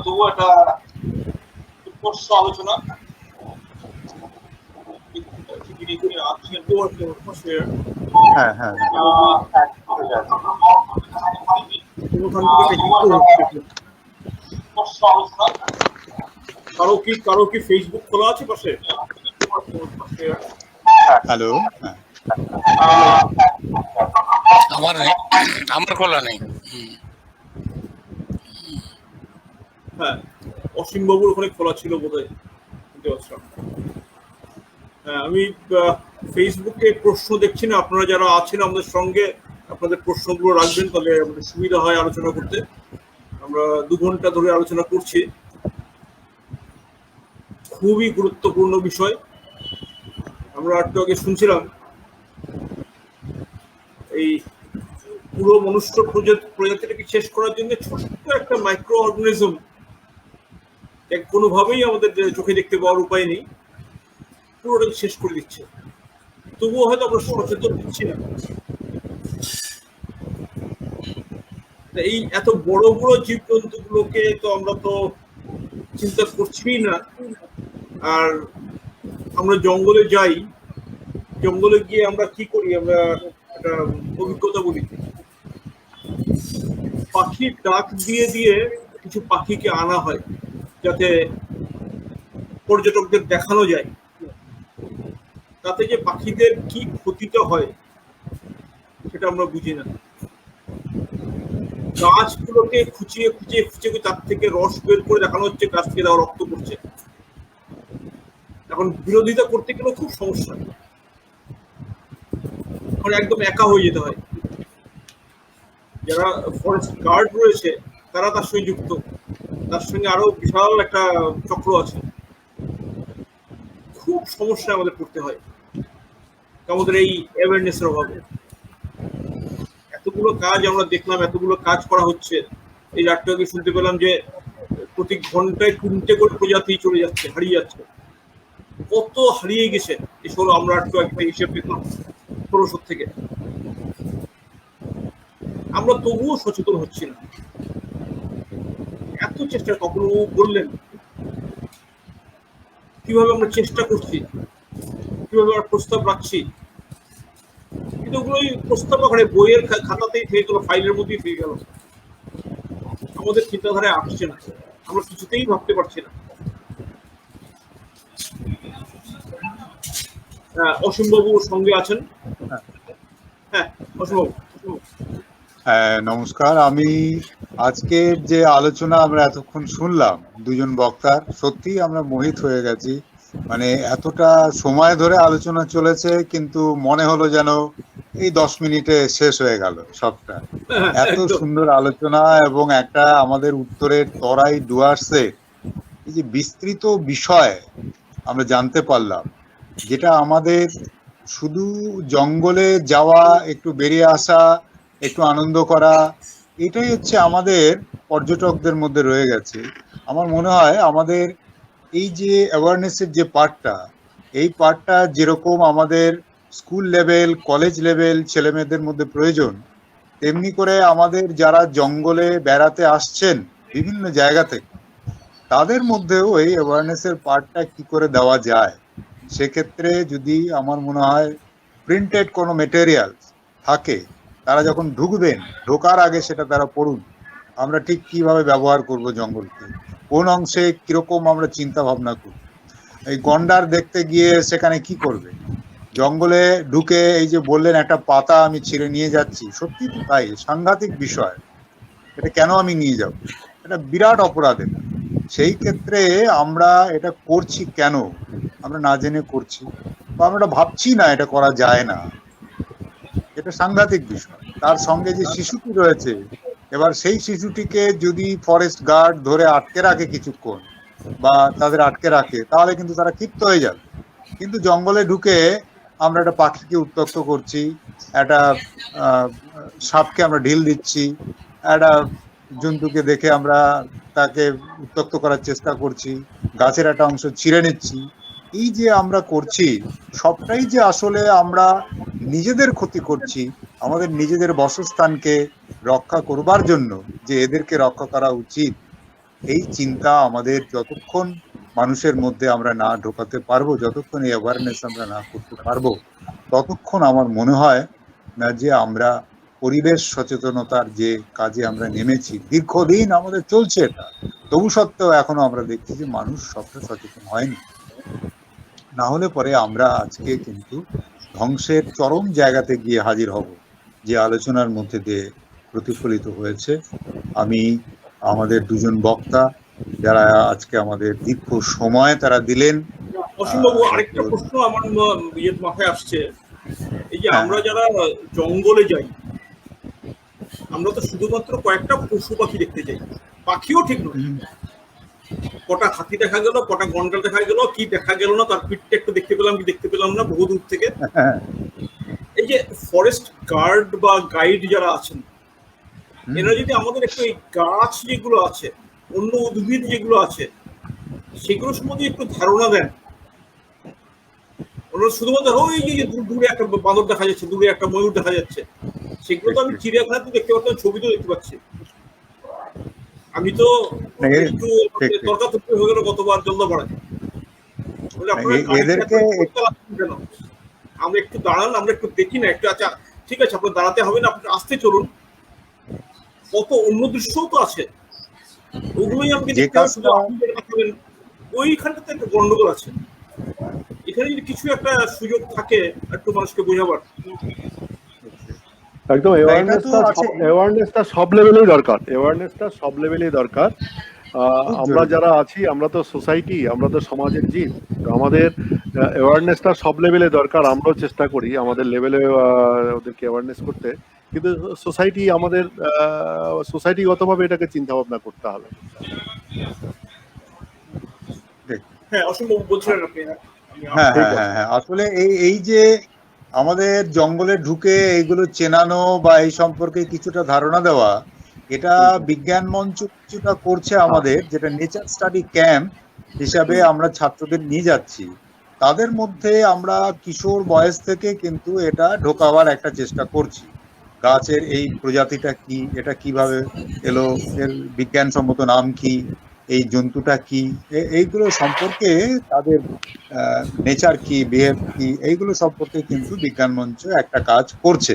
তবুও একটা দুর্ধর্ষ আলোচনা। হ্যাঁ হ্যাঁ কারো কি ফেসবুক খোলা আছে পাশে? হ্যালো, আমার নেই, আমার খোলা নেই। হ্যাঁ, অসীম বাবুর ওখানে খোলা ছিল বোধহয়। হ্যাঁ, আমি ফেসবুকে প্রশ্ন দেখছি না, আপনারা যারা আছেন আমাদের সঙ্গে আপনাদের প্রশ্নগুলো রাখবেন, তাহলে আমাদের সুবিধা হয় আলোচনা করতে। আমরা 2 ঘন্টা ধরে আলোচনা করছি, খুবই গুরুত্বপূর্ণ বিষয়। আমরা একটু আগে শুনছিলাম এই পুরো মনুষ্য প্রজাতিটাকে শেষ করার জন্য ছোট্ট একটা মাইক্রো অর্গানিজম কোনোভাবেই আমাদের চোখে দেখতে পাওয়ার উপায় নেই, পুরোটাকে শেষ করে দিচ্ছে। তবুও হয়তো আমরা সচেতন হচ্ছি না। এই এত বড় বড় জীবজন্তুগুলোকে তো আমরা তো চিন্তা করছি না। আর আমরা জঙ্গলে যাই, জঙ্গলে গিয়ে আমরা কি করি, আমরা একটা অভিজ্ঞতা বলি, পাখির ডাক দিয়ে দিয়ে কিছু পাখিকে আনা হয় যাতে পর্যটকদের দেখানো যায়। তাতে যে পাখিদের কি ক্ষতিটা হয় সেটা আমরা বুঝি না। গাছগুলোকে খুঁচিয়ে খুঁচিয়ে খুঁচিয়ে তার থেকে রস বের করে দেখানো হচ্ছে, গাছ থেকে দেওয়া রক্ত পড়ছে। এখন বিরোধিতা করতে গেলেও খুব সমস্যা, এখন একদম একা হয়ে যেতে হয়। যারা ফরেস্ট গার্ড রয়েছে তারা তার সঙ্গে যুক্ত, তার সঙ্গে আরো বিশাল একটা চক্র আছে। খুব সমস্যায় আমাদের পড়তে হয় আমাদের এই অ্যাওয়ারনেসের অভাবে। এতগুলো কাজ আমরা দেখলাম, এতগুলো কাজ করা হচ্ছে। এই রাতটা আগে শুনতে পেলাম যে প্রতি ঘন্টায় 3টে করে প্রজাতি চলে যাচ্ছে, হারিয়ে যাচ্ছে। কত হারিয়ে গেছে এই 16, আমরা একটু একটা হিসেব দেখলাম 1600 থেকে। আমরা তবুও সচেতন হচ্ছি না। এত চেষ্টা কখনো বললেন কিভাবে আমরা চেষ্টা করছি, কিভাবে আমরা প্রস্তাব রাখছি, কিন্তু ওগুলোই প্রস্তাব ওখানে বইয়ের খাতাতেই থেকে গেল, ফাইলের মধ্যেই থেকে গেল। আমাদের চিন্তাধারায় আসছে না, আমরা কিছুতেই ভাবতে পারছি না। অসীমবাবু সঙ্গে আছেন। হ্যাঁ, অসীমবাবু। নমস্কার। আমি আজকের যে আলোচনা আমরা এতক্ষণ শুনলাম দুজন বক্তার, সত্যি আমরা মোহিত হয়ে গেছি। মানে এতটা সময় ধরে আলোচনা চলেছে, কিন্তু মনে হলো যেন এই 10 মিনিটে শেষ হয়ে গেল সবটা। এত সুন্দর আলোচনা, এবং একটা আমাদের উত্তরের তরাই ডুয়ার্সে এই যে বিস্তৃত বিষয় আমরা জানতে পারলাম, যেটা আমাদের শুধু জঙ্গলে যাওয়া, একটু বেরিয়ে আসা, একটু আনন্দ করা, এটাই হচ্ছে আমাদের পর্যটকদের মধ্যে রয়ে গেছে। আমার মনে হয় আমাদের এই যে অ্যাওয়ারনেসের যে পার্টটা, এই পার্টটা যেরকম আমাদের স্কুল লেভেল, কলেজ লেভেল ছেলেমেয়েদের মধ্যে প্রয়োজন, তেমনি করে আমাদের যারা জঙ্গলে বেড়াতে আসছেন বিভিন্ন জায়গা থেকে, তাদের মধ্যেও এই অ্যাওয়ারনেসের পার্টটা কি করে দেওয়া যায়। সেক্ষেত্রে যদি আমার মনে হয় প্রিন্টেড কোনো মেটেরিয়াল থাকে, তারা যখন ঢুকবেন, ঢোকার আগে সেটা তারা পড়ুন। আমরা ঠিক কিভাবে ব্যবহার করব জঙ্গলকে, কোন অংশে কিরকম আমরা চিন্তা ভাবনা করব। এই গন্ডার দেখতে গিয়ে সেখানে কি করবে, জঙ্গলে ঢুকে এই যে বললেন একটা পাতা আমি ছিঁড়ে নিয়ে যাচ্ছি, সত্যি তো তাই, সাংঘাতিক বিষয়। এটা কেন আমি নিয়ে যাব, এটা বিরাট অপরাধ। এটা সেই ক্ষেত্রে আমরা এটা করছি কেন, আমরা না জেনে করছি, বা আমরা ভাবছি না এটা করা যায় না, এটা সাংঘাতিক বিষয়। তার সঙ্গে যে শিশুটি রয়েছে, এবার সেই শিশুটিকে যদি ফরেস্ট গার্ড ধরে আটকে রাখে কিছুক্ষণ, বা তাদের আটকে রাখে, তাহলে কিন্তু তারা ক্ষিপ্ত হয়ে যাবে। কিন্তু জঙ্গলে ঢুকে আমরা একটা পাখিকে উত্ত্যক্ত করছি, একটা সাপকে আমরা ঢিল দিচ্ছি, একটা জন্তুকে দেখে আমরা তাকে উত্ত্যক্ত করার চেষ্টা করছি, গাছের একটা অংশ ছিঁড়ে নিচ্ছি। এই যে আমরা করছি, সবটাই যে আসলে আমরা নিজেদের ক্ষতি করছি, আমাদের নিজেদের বাসস্থানকে রক্ষা করবার জন্য যে এদেরকে রক্ষা করা উচিত, এই চিন্তা আমাদের যতক্ষণ মানুষের মধ্যে আমরা না ঢোকাতে পারবো, যতক্ষণ এই অ্যাওয়ারনেস আমরা না করতে পারবো, ততক্ষণ আমার মনে হয় না যে আমরা পরিবেশ সচেতনতার যে কাজে আমরা নেমেছি, দীর্ঘদিন আমাদের চলছে এটা, তবু সত্ত্বেও এখনো আমরা দেখছি যে মানুষ সবটা সচেতন হয়নি। না হলে পরে আমরা আজকে কিন্তু ধ্বংসের চরম জায়গাতে গিয়ে হাজির হব, যে আলোচনার মধ্যে দিয়ে প্রতিফলিত হয়েছে। আমি আমাদের দুজন বক্তা যারা আজকে আমাদের দীর্ঘ সময় তারা দিলেন। অসীমবাবু, আরেকটা প্রশ্ন আমার মাথায় আসছে। এই যে আমরা যারা জঙ্গলে যাই, আমরা তো শুধুমাত্র কয়েকটা পশু পাখি দেখতে চাই, পাখিও ঠিক নয়, কটা হাতি দেখা গেল, কটা গন্ডার দেখা গেল, কি দেখা গেল না, তার পিঠটা একটু দেখতে পেলাম কি দেখতে পেলাম না বহু দূর থেকে। এই যে ফরেস্ট গার্ড বা গাইড যারা আছেন, এরা যদি আমাদের একটু এই গাছ যেগুলো আছে, অন্য উদ্ভিদ যেগুলো আছে, সেগুলো সম্বন্ধে একটু ধারণা দেন। ওরা শুধুমাত্র ওই যে দূরে একটা বাঁদর দেখা যাচ্ছে, দূরে একটা ময়ূর দেখা যাচ্ছে, সেগুলো তো আমি চিড়িয়াখানাতে দেখতে পাচ্ছি, ছবিতেও দেখতে পাচ্ছি। আমি তো একটু তর্কাতর্কি হয়ে গেল গতবার জলদাপাড়া, কেন আমরা একটু দাঁড়ান, আমরা একটু দেখি না একটু। আচ্ছা ঠিক আছে, আপনার দাঁড়াতে হবে না, আপনি আসতে চলুন, কত অন্য দৃশ্যও তো আছে, ওগুলোই আমাকে দেখতে হবে। শুধু আপনি যেটা দেখাবেন ওইখানটাতে একটা গন্ডগোল আছে। এখানে যদি কিছু একটা সুযোগ থাকে একটু মানুষকে বোঝাবার, একদম অ্যাওয়ারনেসটা সব লেভেলেই দরকার, অ্যাওয়ারনেসটা সব লেভেলেই দরকার। আমরা যারা আছি, আমরা তো সোসাইটি, আমরা তো সমাজের জীব, আমাদের অ্যাওয়ারনেসটা সব লেভেলে দরকার। আমরাও চেষ্টা করি আমাদের লেভেলে ওদেরকে অ্যাওয়ারনেস করতে, কিন্তু সোসাইটি আমাদের সোসাইটিগতভাবে এটাকে চিন্তা ভাবনা করতে হবে। হ্যাঁ অসম্ভব বলছিলেন আপনি। হ্যাঁ হ্যাঁ হ্যাঁ, আসলে এই যে আমাদের জঙ্গলে ঢুকে এইগুলো চেনানো বা এই সম্পর্কে কিছুটা ধারণা দেওয়া, এটা বিজ্ঞান মঞ্চ কিছুটা করছে আমাদের, যেটা নেচার স্টাডি ক্যাম্প হিসাবে আমরা ছাত্রদের নিয়ে যাচ্ছি। তাদের মধ্যে আমরা কিশোর বয়স থেকে কিন্তু এটা ঢোকাবার একটা চেষ্টা করছি। গাছের এই প্রজাতিটা কি, এটা কিভাবে এলো, এর বিজ্ঞানসম্মত নাম কি, এই জন্তুটা কি, এইগুলো সম্পর্কে তাদের নেচার কি, বিহেভ কি, এইগুলো সম্পর্কে কিন্তু বিজ্ঞান মঞ্চ একটা কাজ করছে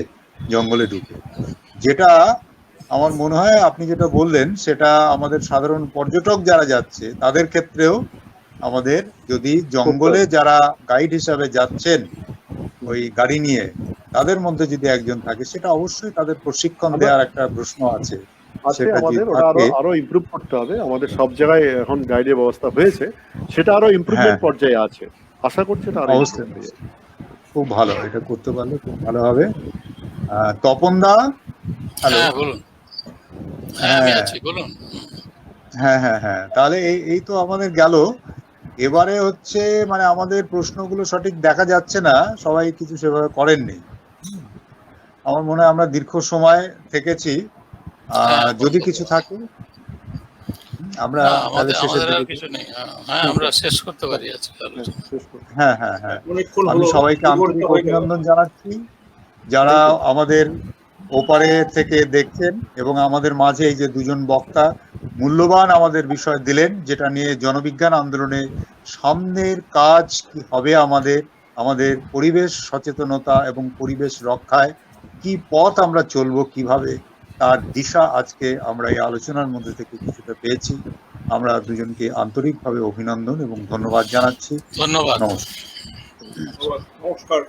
জঙ্গলে ঢুকে। যেটা আমার মনে হয় আপনি যেটা বললেন, সেটা আমাদের সাধারণ পর্যটক যারা যাচ্ছে তাদের ক্ষেত্রেও আমাদের যদি জঙ্গলে যারা গাইড হিসাবে যাচ্ছেন ওই গাড়ি নিয়ে, তাদের মধ্যে যদি একজন থাকে, সেটা অবশ্যই তাদের প্রশিক্ষণ দেওয়ার একটা প্রশ্ন আছে। আমাদের আরো ইমপ্রুভ করতে হবে। আমাদের সব জায়গায় এখন গাইডের ব্যবস্থা হয়েছে, সেটা আরো ইমপ্রুভমেন্ট পর্যায়ে আছে। আশা করছি এটা অবশ্যই খুব ভালো, এটা করতে পারলে খুব ভালো হবে। তপনদা, হ্যালো। বলুন। হ্যাঁ বলুন। হ্যাঁ হ্যাঁ হ্যাঁ, তাহলে এই তো আমাদের গেল। এবারে হচ্ছে মানে আমাদের প্রশ্নগুলো সঠিক দেখা যাচ্ছে না, সবাই কিছু সেভাবে করেননি। আমার মনে হয় আমরা দীর্ঘ সময় থেকেছি, যদি কিছু থাকে আমরা কিছু নেই। হ্যাঁ আমরা শেষ করতে পারি আজকে। হ্যাঁ হ্যাঁ হ্যাঁ, আমি সবাইকে আন্তরিক অভিনন্দন জানাচ্ছি যারা আমাদের ওপারে থেকে দেখছেন, এবং আমাদের মাঝে এই যে দুজন বক্তা মূল্যবান আমাদের বিষয় দিলেন, যেটা নিয়ে জনবিজ্ঞান আন্দোলনে সামনের কাজ কি হবে, আমাদের পরিবেশ সচেতনতা এবং পরিবেশ রক্ষায় কি পথ আমরা চলবো, কিভাবে তার দিশা আজকে আমরা এই আলোচনার মধ্যে থেকে কিছুটা পেয়েছি। আমরা দুজনকে আন্তরিকভাবে অভিনন্দন এবং ধন্যবাদ জানাচ্ছি। ধন্যবাদ। নমস্কার। নমস্কার।